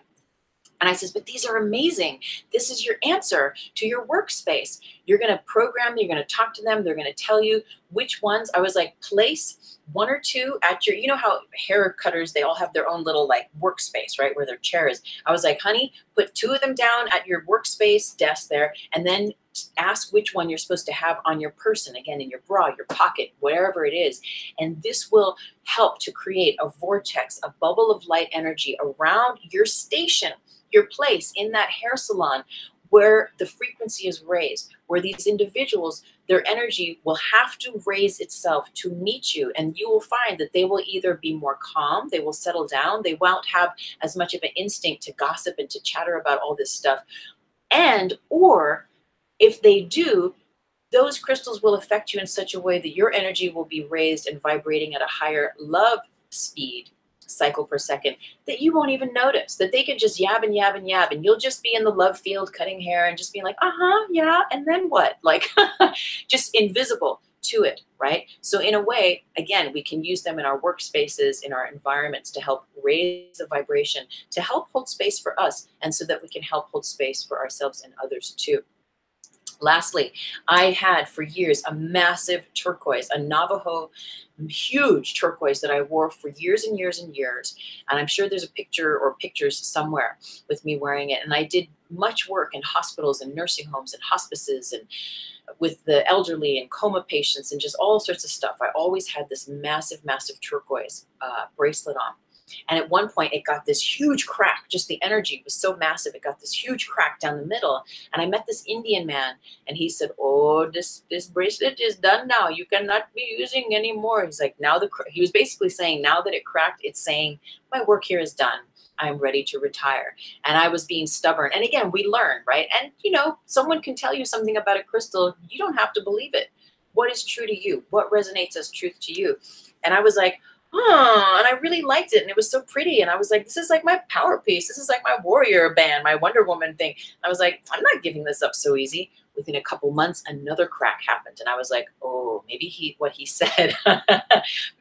And I says, but these are amazing. This is your answer to your workspace. You're going to program them. You're going to talk to them. They're going to tell you which ones. I was like, place 1 or 2 at your, how hair cutters, they all have their own little like workspace, right, where their chair is. I was like, honey, put 2 of them down at your workspace desk there, and then ask which one you're supposed to have on your person, again, in your bra, your pocket, wherever it is. And this will help to create a vortex, a bubble of light energy around your station, your place in that hair salon, where the frequency is raised, where these individuals, their energy will have to raise itself to meet you. And you will find that they will either be more calm, they will settle down, they won't have as much of an instinct to gossip and to chatter about all this stuff. Or if they do, those crystals will affect you in such a way that your energy will be raised and vibrating at a higher love speed, cycle per second, that you won't even notice, that they can just yab and yab and yab, and you'll just be in the love field cutting hair and just being like, yeah, and then what? Like, just invisible to it, right? So in a way, again, we can use them in our workspaces, in our environments, to help raise the vibration, to help hold space for us, and so that we can help hold space for ourselves and others too. Lastly, I had for years a massive turquoise, a Navajo, huge turquoise that I wore for years and years and years. And I'm sure there's a picture or pictures somewhere with me wearing it. And I did much work in hospitals and nursing homes and hospices, and with the elderly and coma patients, and just all sorts of stuff. I always had this massive, massive turquoise bracelet on. And at one point, it got this huge crack. Just the energy was so massive. It got this huge crack down the middle. And I met this Indian man, and he said, oh, this bracelet is done now. You cannot be using anymore. He's like, he was basically saying, now that it cracked, it's saying, my work here is done. I'm ready to retire. And I was being stubborn. And again, we learn, right? And, someone can tell you something about a crystal. You don't have to believe it. What is true to you? What resonates as truth to you? And I was like, and I really liked it, and it was so pretty, and I was like, this is like my power piece, this is like my warrior band, my Wonder Woman thing. I was like, I'm not giving this up so easy. within a couple months, another crack happened. And I was like, oh, maybe what he said,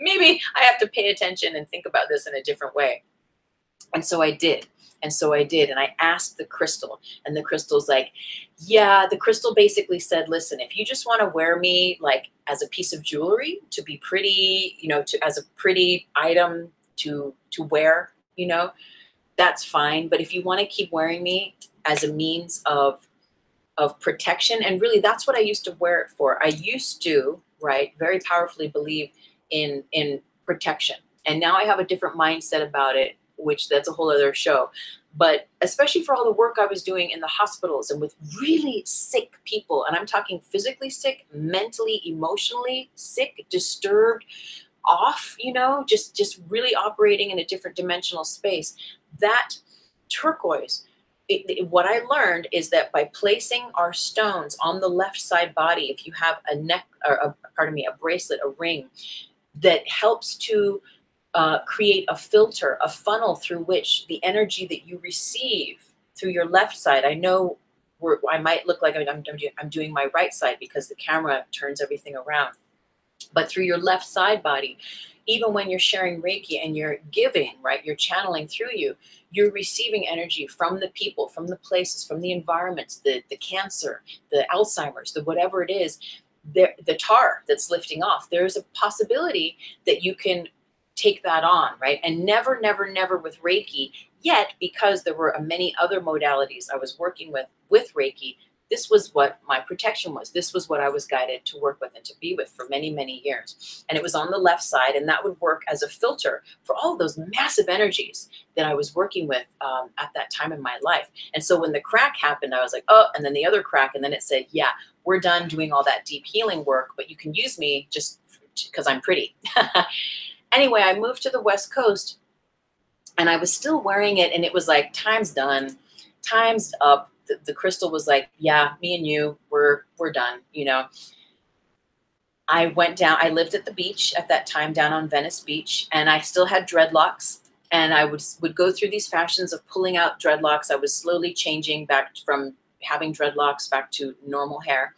maybe I have to pay attention and think about this in a different way. And so I did. And so I did. And I asked the crystal, and the crystal's like, yeah, the crystal basically said, listen, if you just want to wear me like as a piece of jewelry to be pretty, as a pretty item to wear, that's fine. But if you want to keep wearing me as a means of protection, and really that's what I used to wear it for. I used to, right, very powerfully believe in protection. And now I have a different mindset about it, which that's a whole other show. But especially for all the work I was doing in the hospitals and with really sick people, and I'm talking physically sick, mentally, emotionally sick, disturbed, off, just really operating in a different dimensional space. That turquoise, what I learned is that by placing our stones on the left side body, if you have a neck, or a bracelet, a ring, that helps to create a filter, a funnel through which the energy that you receive through your left side. I know I might look like I'm doing my right side because the camera turns everything around. But through your left side body, even when you're sharing Reiki and you're giving, right, you're channeling through you're receiving energy from the people, from the places, from the environments, the cancer, the Alzheimer's, the whatever it is, the tar that's lifting off. There's a possibility that you can take that on, right? And never, never, never with Reiki, yet because there were many other modalities I was working with Reiki, this was what my protection was. This was what I was guided to work with and to be with for many, many years. And it was on the left side, and that would work as a filter for all of those massive energies that I was working with at that time in my life. And so when the crack happened, I was like, oh, and then the other crack, and then it said, yeah, we're done doing all that deep healing work, but you can use me just because I'm pretty. Anyway, I moved to the West Coast, and I was still wearing it, and it was like, time's done, time's up. The crystal was like, yeah, me and you, we're done, I went down, I lived at the beach at that time down on Venice Beach, and I still had dreadlocks, and I would go through these fashions of pulling out dreadlocks. I was slowly changing back from having dreadlocks back to normal hair.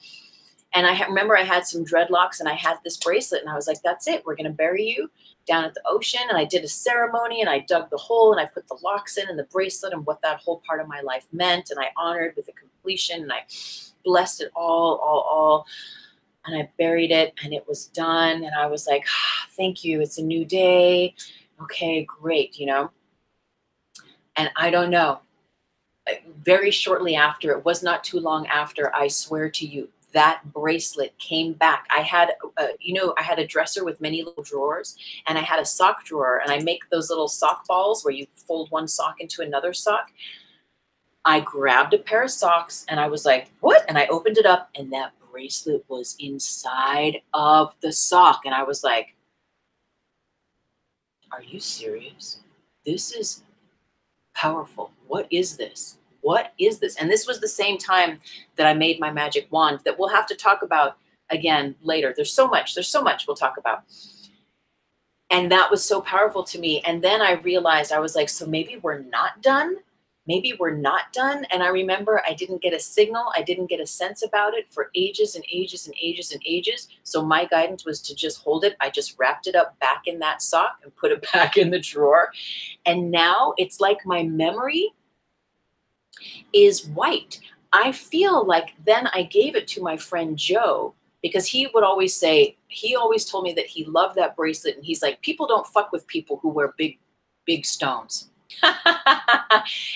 And I remember I had some dreadlocks, and I had this bracelet, and I was like, that's it, we're going to bury you down at the ocean. And I did a ceremony, and I dug the hole, and I put the locks in and the bracelet and what that whole part of my life meant. And I honored with a completion, and I blessed it all. And I buried it, and it was done. And I was like, thank you. It's a new day. Okay, great. And I don't know, very shortly after, it was not too long after, I swear to you, that bracelet came back. I had, I had a dresser with many little drawers, and I had a sock drawer, and I make those little sock balls where you fold one sock into another sock. I grabbed a pair of socks, and I was like, what? And I opened it up, and that bracelet was inside of the sock. And I was like, are you serious? This is powerful. What is this? What is this? And this was the same time that I made my magic wand that we'll have to talk about again later. There's so much we'll talk about. And that was so powerful to me. And then I realized, I was like, so maybe we're not done. Maybe we're not done. And I remember I didn't get a signal. I didn't get a sense about it for ages and ages and ages and ages. So my guidance was to just hold it. I just wrapped it up back in that sock and put it back in the drawer. And now it's like my memory is wiped. I feel like then I gave it to my friend Joe, because he would always say, he always told me that he loved that bracelet. And he's like, people don't fuck with people who wear big stones.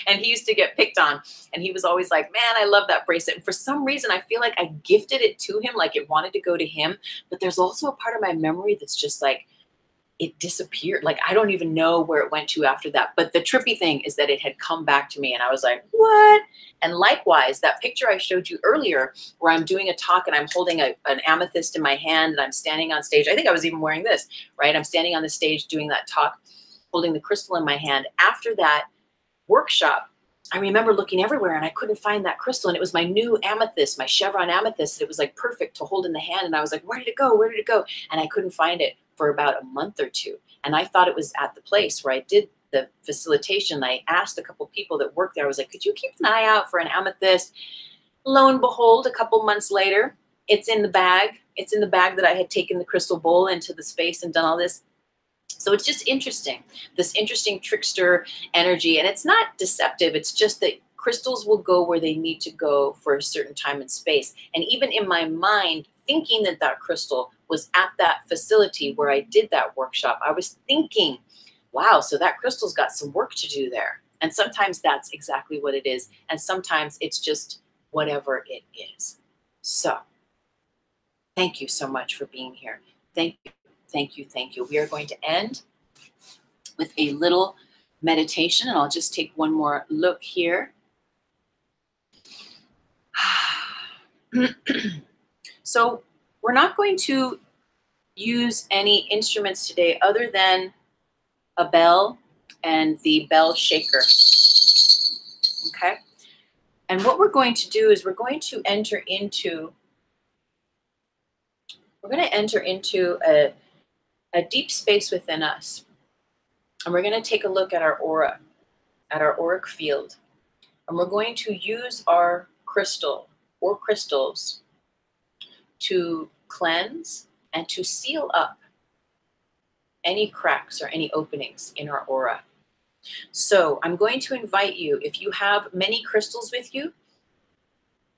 And he used to get picked on, and he was always like, man, I love that bracelet. And for some reason, I feel like I gifted it to him, like it wanted to go to him. But there's also a part of my memory that's just like, it disappeared. Like, I don't even know where it went to after that. But the trippy thing is that it had come back to me, and I was like, what? And likewise, that picture I showed you earlier where I'm doing a talk and I'm holding an amethyst in my hand and I'm standing on stage. I think I was even wearing this, right? I'm standing on the stage doing that talk, holding the crystal in my hand. After that workshop, I remember looking everywhere and I couldn't find that crystal. And it was my new amethyst, my chevron amethyst. It was like perfect to hold in the hand. And I was like, where did it go? Where did it go? And I couldn't find it for about a month or two. And I thought it was at the place where I did the facilitation. I asked a couple people that worked there. I was like, could you keep an eye out for an amethyst? Lo and behold, a couple months later, it's in the bag. It's in the bag that I had taken the crystal bowl into the space and done all this. So it's just interesting, this interesting trickster energy. And it's not deceptive. It's just that crystals will go where they need to go for a certain time and space. And even in my mind, thinking that that crystal was at that facility where I did that workshop, I was thinking, wow, so that crystal's got some work to do there. And sometimes that's exactly what it is. And sometimes it's just whatever it is. So thank you so much for being here. Thank you, thank you, thank you. We are going to end with a little meditation, and I'll just take one more look here. So we're not going to use any instruments today other than a bell and the bell shaker. Okay? And what we're going to do is we're going to enter into a deep space within us. And we're going to take a look at our aura, at our auric field. And we're going to use our crystal or crystals to cleanse and to seal up any cracks or any openings in our aura. So I'm going to invite you, if you have many crystals with you,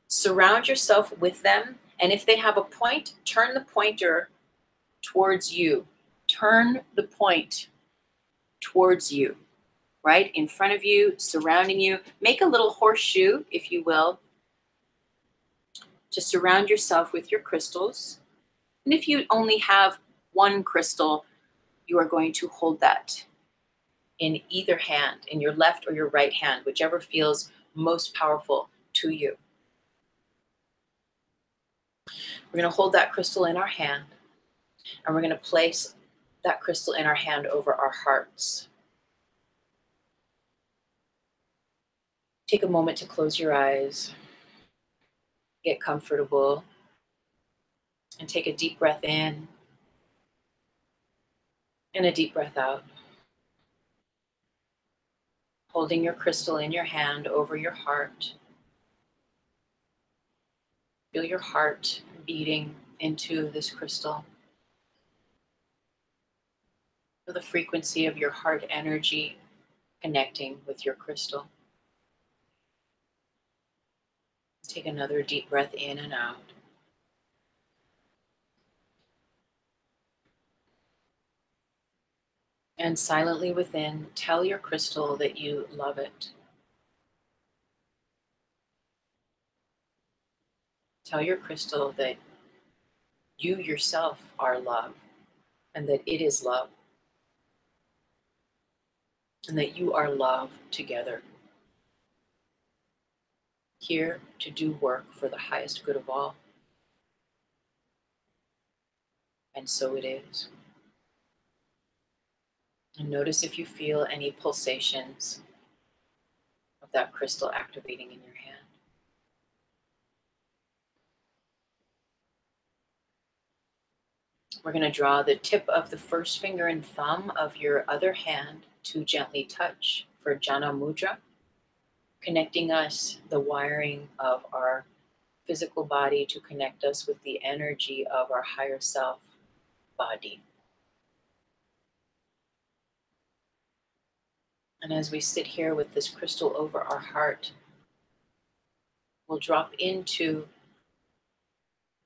surround yourself with them. And if they have a point, turn the pointer towards you. Turn the point towards you, right in front of you, surrounding you. Make a little horseshoe, if you will, to surround yourself with your crystals. And if you only have one crystal, you are going to hold that in either hand, in your left or your right hand, whichever feels most powerful to you. We're going to hold that crystal in our hand, and we're going to place that crystal in our hand over our hearts. Take a moment to close your eyes, get comfortable, and take a deep breath in and a deep breath out. Holding your crystal in your hand over your heart. Feel your heart beating into this crystal. Feel the frequency of your heart energy connecting with your crystal. Take another deep breath in and out. And silently within, tell your crystal that you love it. Tell your crystal that you yourself are love, and that it is love, and that you are love together, here to do work for the highest good of all. And so it is. And notice if you feel any pulsations of that crystal activating in your hand. We're going to draw the tip of the first finger and thumb of your other hand to gently touch for Jana Mudra, connecting us, the wiring of our physical body to connect us with the energy of our higher self body. And as we sit here with this crystal over our heart, we'll drop into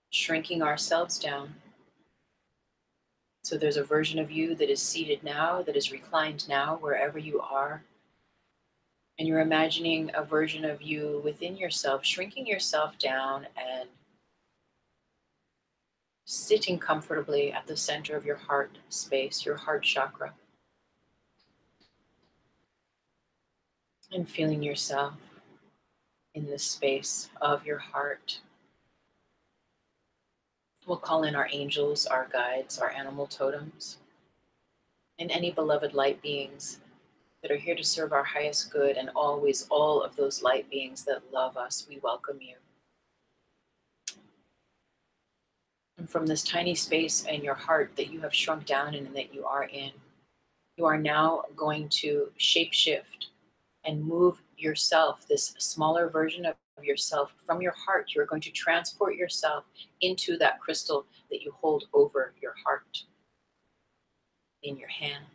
shrinking ourselves down. So there's a version of you that is seated now, that is reclined now, wherever you are. And you're imagining a version of you within yourself, shrinking yourself down and sitting comfortably at the center of your heart space, your heart chakra. And feeling yourself in the space of your heart. We'll call in our angels, our guides, our animal totems, and any beloved light beings that are here to serve our highest good, and always all of those light beings that love us, we welcome you. And from this tiny space in your heart that you have shrunk down in and that you are in, you are now going to shapeshift and move yourself, this smaller version of yourself from your heart. You're going to transport yourself into that crystal that you hold over your heart in your hand.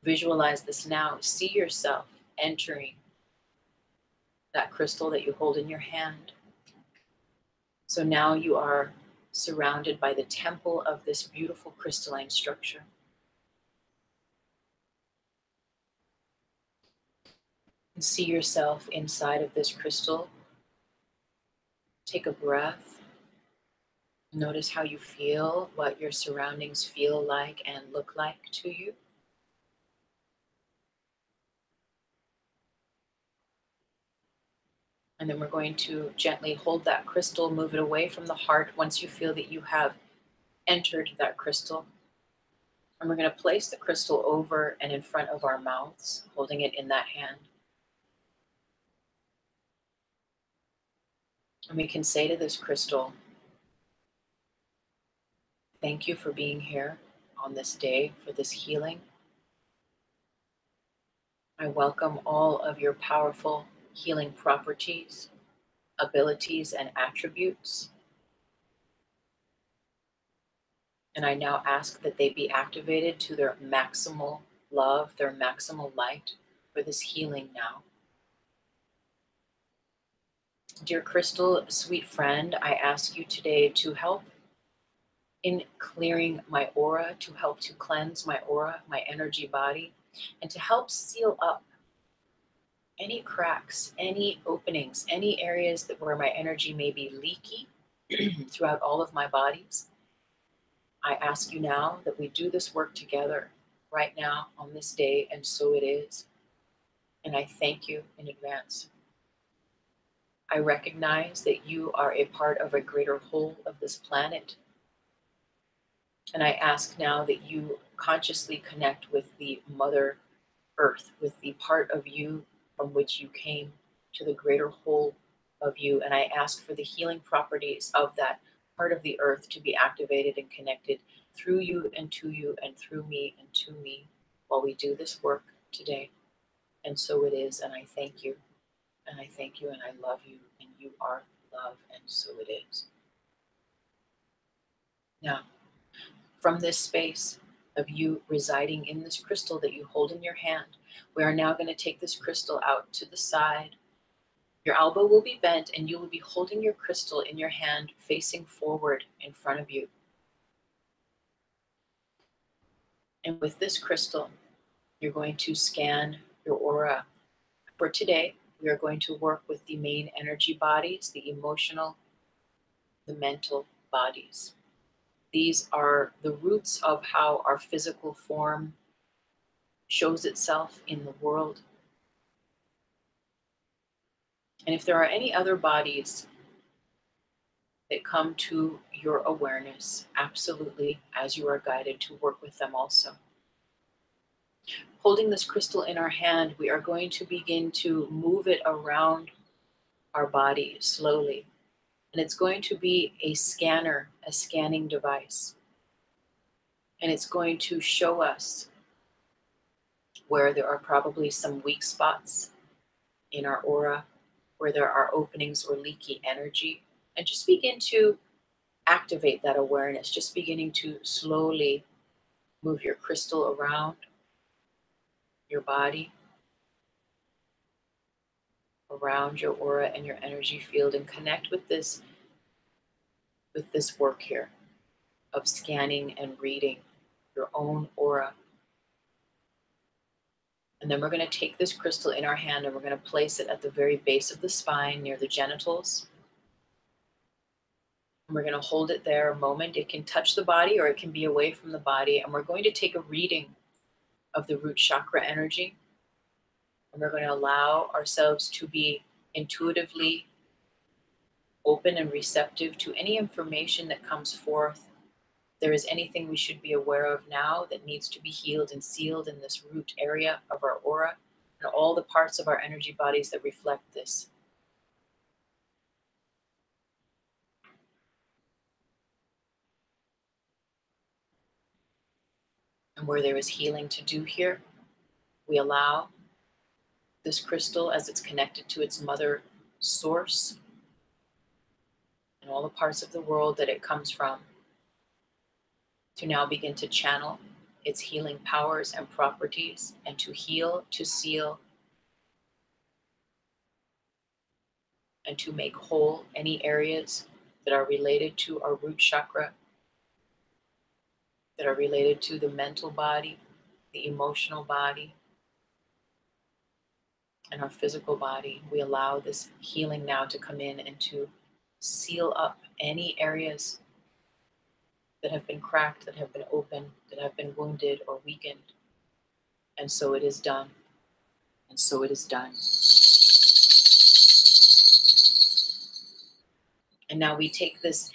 Visualize this now. See yourself entering that crystal that you hold in your hand. So now you are surrounded by the temple of this beautiful crystalline structure. And see yourself inside of this crystal. Take a breath. Notice how you feel, what your surroundings feel like and look like to you. And then we're going to gently hold that crystal, move it away from the heart once you feel that you have entered that crystal. And we're going to place the crystal over and in front of our mouths, holding it in that hand. And we can say to this crystal, thank you for being here on this day for this healing. I welcome all of your powerful healing properties, abilities, and attributes. And I now ask that they be activated to their maximal love, their maximal light for this healing now. Dear Crystal, sweet friend, I ask you today to help in clearing my aura, to help to cleanse my aura, my energy body, and to help seal up any cracks, any openings, any areas that where my energy may be leaky throughout all of my bodies. I ask you now that we do this work together right now on this day, and so it is. And I thank you in advance. I recognize that you are a part of a greater whole of this planet. And I ask now that you consciously connect with the Mother Earth, with the part of you from which you came, to the greater whole of you. And I ask for the healing properties of that part of the earth to be activated and connected through you and to you and through me and to me while we do this work today. And so it is. And I thank you. And I thank you and I love you. And you are love. And so it is. Now, from this space of you residing in this crystal that you hold in your hand, we are now going to take this crystal out to the side. Your elbow will be bent and you will be holding your crystal in your hand facing forward in front of you. And with this crystal, you're going to scan your aura. For today, we are going to work with the main energy bodies, the emotional, the mental bodies. These are the roots of how our physical form shows itself in the world. And if there are any other bodies that come to your awareness, absolutely, as you are guided to work with them also. Holding this crystal in our hand, we are going to begin to move it around our body slowly. And it's going to be a scanner, a scanning device. And it's going to show us where there are probably some weak spots in our aura, where there are openings or leaky energy. And just begin to activate that awareness, just beginning to slowly move your crystal around your body, around your aura and your energy field, and connect with this work here of scanning and reading your own aura. And then we're going to take this crystal in our hand and we're going to place it at the very base of the spine near the genitals. And we're going to hold it there a moment. It can touch the body or it can be away from the body. And we're going to take a reading of the root chakra energy. And we're going to allow ourselves to be intuitively open and receptive to any information that comes forth. If there is anything we should be aware of now that needs to be healed and sealed in this root area of our aura and all the parts of our energy bodies that reflect this. And where there is healing to do here, we allow this crystal, as it's connected to its mother source and all the parts of the world that it comes from, to now begin to channel its healing powers and properties, and to heal, to seal, and to make whole any areas that are related to our root chakra, that are related to the mental body, the emotional body, and our physical body. We allow this healing now to come in and to seal up any areas that have been cracked, that have been opened, that have been wounded or weakened. And so it is done. And so it is done. And now we take this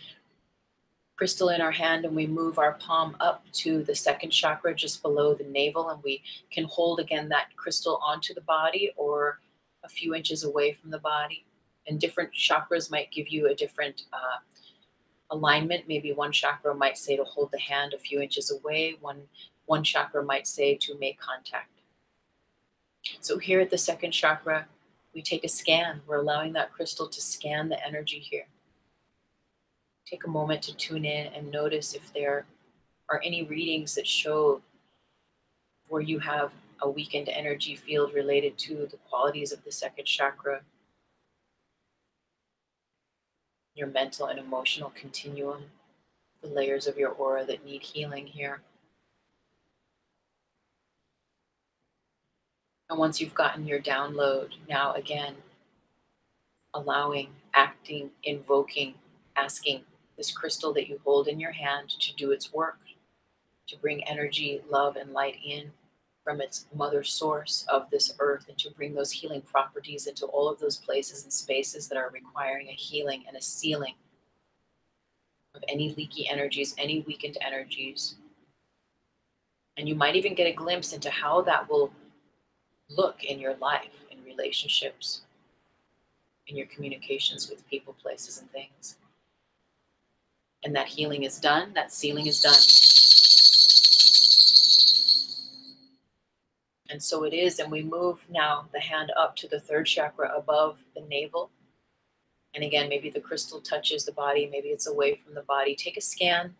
crystal in our hand and we move our palm up to the second chakra just below the navel, and we can hold again that crystal onto the body or a few inches away from the body. And different chakras might give you a different alignment. Maybe one chakra might say to hold the hand a few inches away. One chakra might say to make contact. So here at the second chakra, we take a scan. We're allowing that crystal to scan the energy here. Take a moment to tune in and notice if there are any readings that show where you have a weakened energy field related to the qualities of the second chakra, your mental and emotional continuum, the layers of your aura that need healing here. And once you've gotten your download, now again, allowing, acting, invoking, asking this crystal that you hold in your hand to do its work, to bring energy, love, and light in from its mother source of this earth, and to bring those healing properties into all of those places and spaces that are requiring a healing and a sealing of any leaky energies, any weakened energies. And you might even get a glimpse into how that will look in your life, in relationships, in your communications with people, places, and things. And that healing is done, that sealing is done. And so it is, and we move now the hand up to the third chakra above the navel. And again, maybe the crystal touches the body, maybe it's away from the body. Take a scan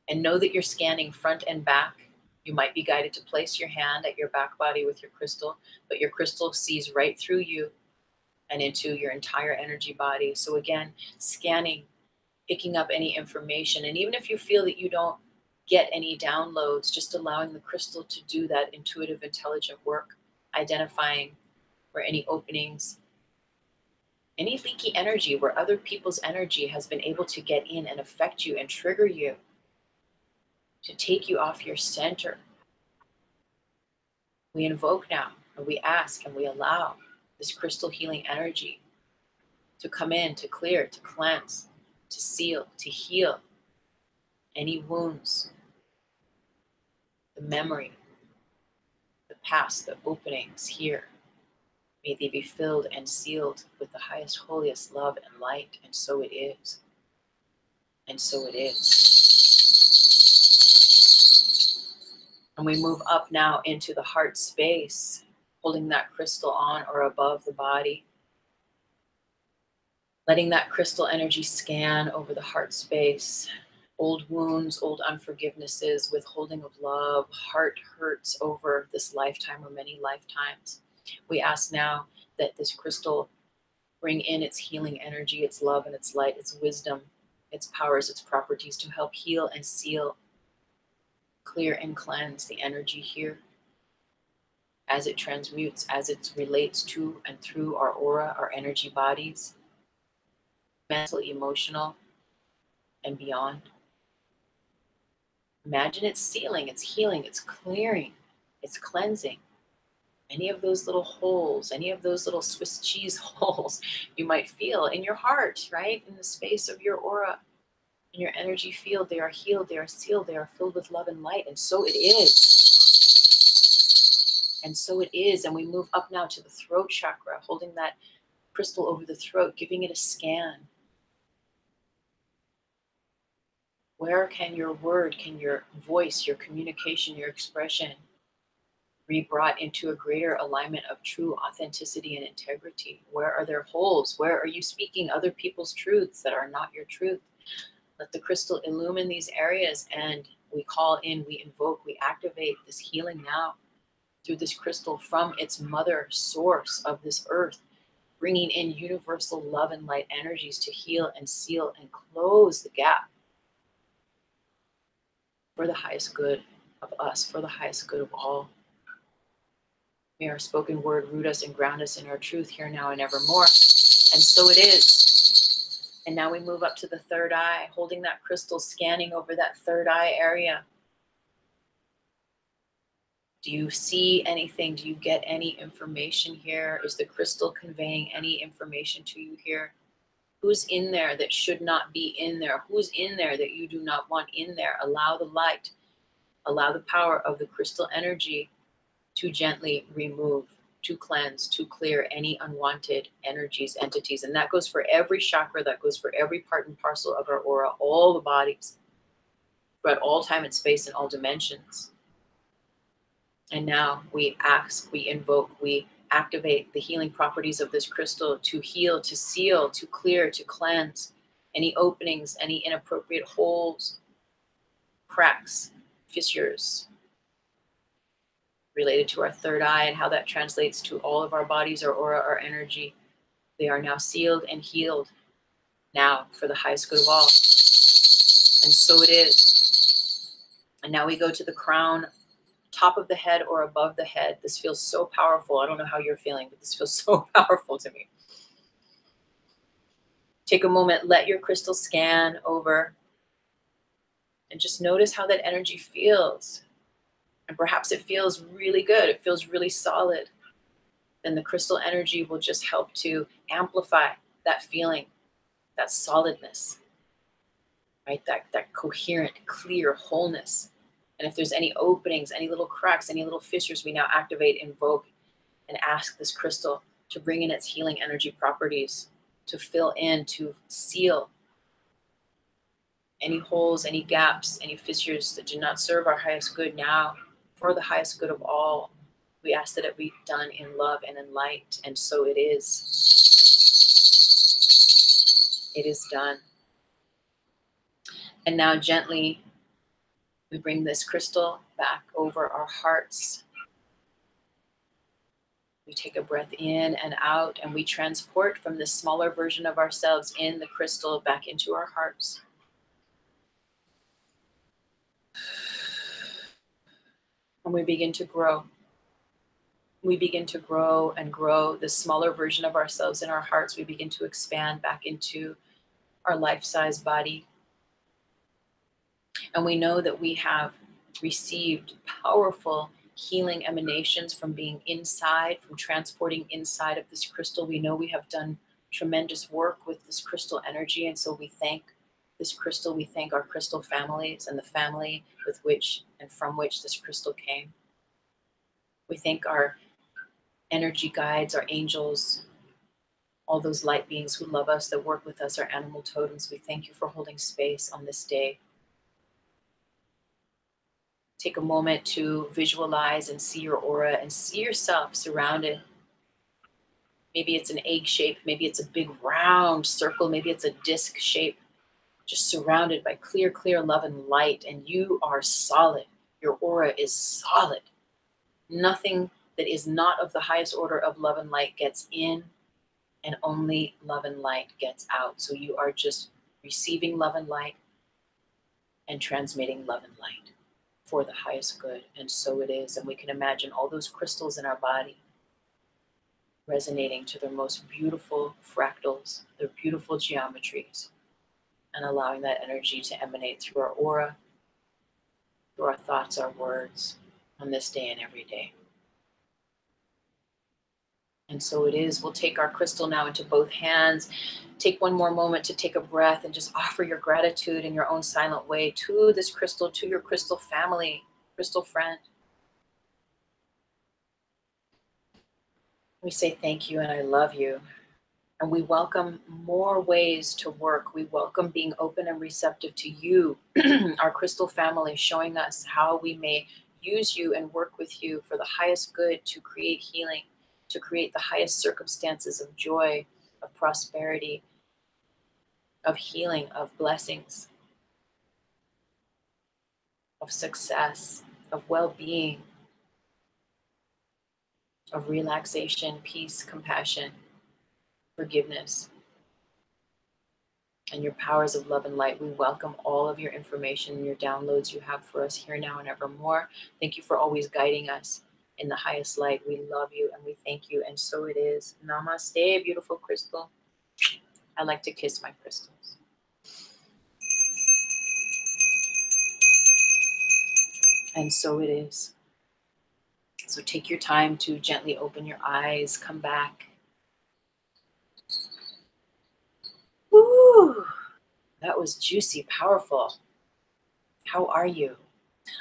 and know that you're scanning front and back. You might be guided to place your hand at your back body with your crystal, but your crystal sees right through you and into your entire energy body. So again, scanning, picking up any information. And even if you feel that you don't get any downloads, just allowing the crystal to do that intuitive, intelligent work, identifying where any openings, any leaky energy, where other people's energy has been able to get in and affect you and trigger you, to take you off your center. We invoke now, and we ask, and we allow this crystal healing energy to come in, to clear, to cleanse, to seal, to heal any wounds, the memory, the past, the openings here. May they be filled and sealed with the highest, holiest love and light. And so it is. And so it is. And we move up now into the heart space, holding that crystal on or above the body. Letting that crystal energy scan over the heart space. Old wounds, old unforgivenesses, withholding of love, heart hurts over this lifetime or many lifetimes. We ask now that this crystal bring in its healing energy, its love and its light, its wisdom, its powers, its properties to help heal and seal, clear and cleanse the energy here as it transmutes, as it relates to and through our aura, our energy bodies, mental, emotional, and beyond. Imagine it's sealing, it's healing, it's clearing, it's cleansing. Any of those little holes, any of those little Swiss cheese holes you might feel in your heart, right? In the space of your aura, in your energy field, they are healed, they are sealed, they are filled with love and light. And so it is. And so it is. And we move up now to the throat chakra, holding that crystal over the throat, giving it a scan. Where can your word, can your voice, your communication, your expression re-brought into a greater alignment of true authenticity and integrity. Where are there holes? Where are you speaking other people's truths that are not your truth? Let the crystal illumine these areas, and we call in, we invoke, we activate this healing now through this crystal from its mother source of this earth, bringing in universal love and light energies to heal and seal and close the gap for the highest good of us, for the highest good of all. May our spoken word root us and ground us in our truth here, now, and evermore. And so it is. And now we move up to the third eye, holding that crystal, scanning over that third eye area. Do you see anything? Do you get any information here? Is the crystal conveying any information to you here? Who's in there that should not be in there? Who's in there that you do not want in there? Allow the light, allow the power of the crystal energy to gently remove, to cleanse, to clear any unwanted energies, entities. And that goes for every chakra, that goes for every part and parcel of our aura, all the bodies, throughout all time and space and all dimensions. And now we ask, we invoke, we activate the healing properties of this crystal to heal, to seal, to clear, to cleanse any openings, any inappropriate holes, cracks, fissures related to our third eye, and how that translates to all of our bodies, our aura, our energy. They are now sealed and healed now for the highest good of all. And so it is. And now we go to the crown, top of the head or above the head. This feels so powerful. I don't know how you're feeling, but this feels so powerful to me. Take a moment, let your crystal scan over, and just notice how that energy feels. And perhaps it feels really good. It feels really solid. Then the crystal energy will just help to amplify that feeling, that solidness, right? That coherent, clear wholeness. And if there's any openings, any little cracks, any little fissures, we now activate, invoke, and ask this crystal to bring in its healing energy properties, to fill in, to seal any holes, any gaps, any fissures that do not serve our highest good now, for the highest good of all. We ask that it be done in love and in light, and so it is. It is done. And now gently, we bring this crystal back over our hearts. We take a breath in and out, and we transport from this smaller version of ourselves in the crystal back into our hearts. And we begin to grow. We begin to grow and grow this smaller version of ourselves in our hearts. We begin to expand back into our life-size body. And we know that we have received powerful healing emanations from being inside, from transporting inside of this crystal. We know we have done tremendous work with this crystal energy. And so we thank this crystal. We thank our crystal families and the family with which and from which this crystal came. We thank our energy guides, our angels, all those light beings who love us, that work with us, our animal totems. We thank you for holding space on this day. Take a moment to visualize and see your aura and see yourself surrounded. Maybe it's an egg shape, maybe it's a big round circle, maybe it's a disc shape, just surrounded by clear, clear love and light. And you are solid. Your aura is solid. Nothing that is not of the highest order of love and light gets in, and only love and light gets out. So you are just receiving love and light and transmitting love and light for the highest good. And so it is. And we can imagine all those crystals in our body resonating to their most beautiful fractals, their beautiful geometries, and allowing that energy to emanate through our aura, through our thoughts, our words, on this day and every day. And so it is. We'll take our crystal now into both hands. Take one more moment to take a breath and just offer your gratitude in your own silent way to this crystal, to your crystal family, crystal friend. We say thank you and I love you. And we welcome more ways to work. We welcome being open and receptive to you, our crystal family, showing us how we may use you and work with you for the highest good, to create healing, to create the highest circumstances of joy, of prosperity, of healing, of blessings, of success, of well-being, of relaxation, peace, compassion, forgiveness, and your powers of love and light. We welcome all of your information and your downloads you have for us here, now, and evermore. Thank you for always guiding us in the highest light. We love you and we thank you, and so it is. Namaste, beautiful crystal. I like to kiss my crystals. And so it is. So take your time to gently open your eyes, come back. Woo! That was juicy, powerful. How are you?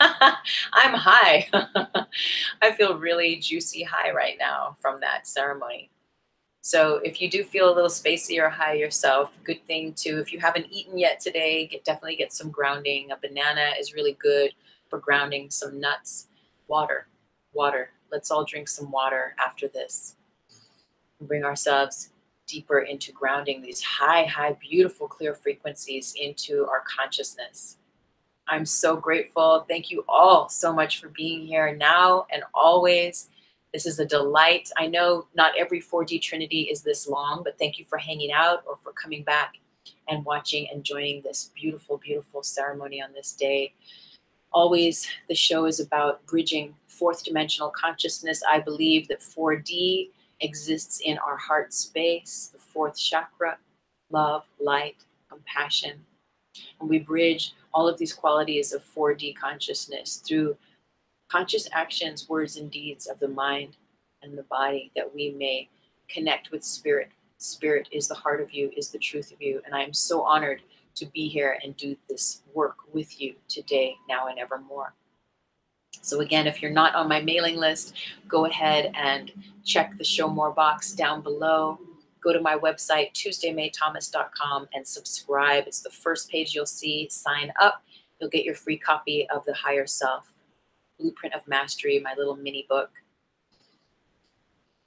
I'm high. I feel really juicy high right now from that ceremony. So if you do feel a little spacey or high yourself, good thing to, if you haven't eaten yet today, definitely get some grounding. A banana is really good for grounding, some nuts, water. Let's all drink some water after this and bring ourselves deeper into grounding these high, beautiful, clear frequencies into our consciousness. I'm so grateful. Thank you all so much for being here now and always. This is a delight. I know not every 4D Trinity is this long, but thank you for hanging out or for coming back and watching and joining this beautiful, beautiful ceremony on this day. Always, the show is about bridging fourth dimensional consciousness. I believe that 4D exists in our heart space, the fourth chakra, love, light, compassion. And we bridge all of these qualities of 4D consciousness through conscious actions, words, and deeds of the mind and the body, that we may connect with spirit. Spirit is the heart of you, is the truth of you. And I am so honored to be here and do this work with you today, now, and evermore. So again, if you're not on my mailing list, go ahead and check the Show More box down below. Go to my website, tuesdaymaythomas.com, and subscribe. It's the first page you'll see. Sign up. You'll get your free copy of The Higher Self, Blueprint of Mastery, my little mini book.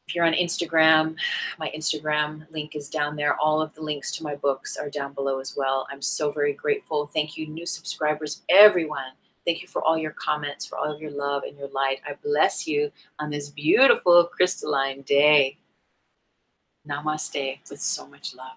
If you're on Instagram, my Instagram link is down there. All of the links to my books are down below as well. I'm so very grateful. Thank you, new subscribers, everyone. Thank you for all your comments, for all of your love and your light. I bless you on this beautiful crystalline day. Namaste with so much love.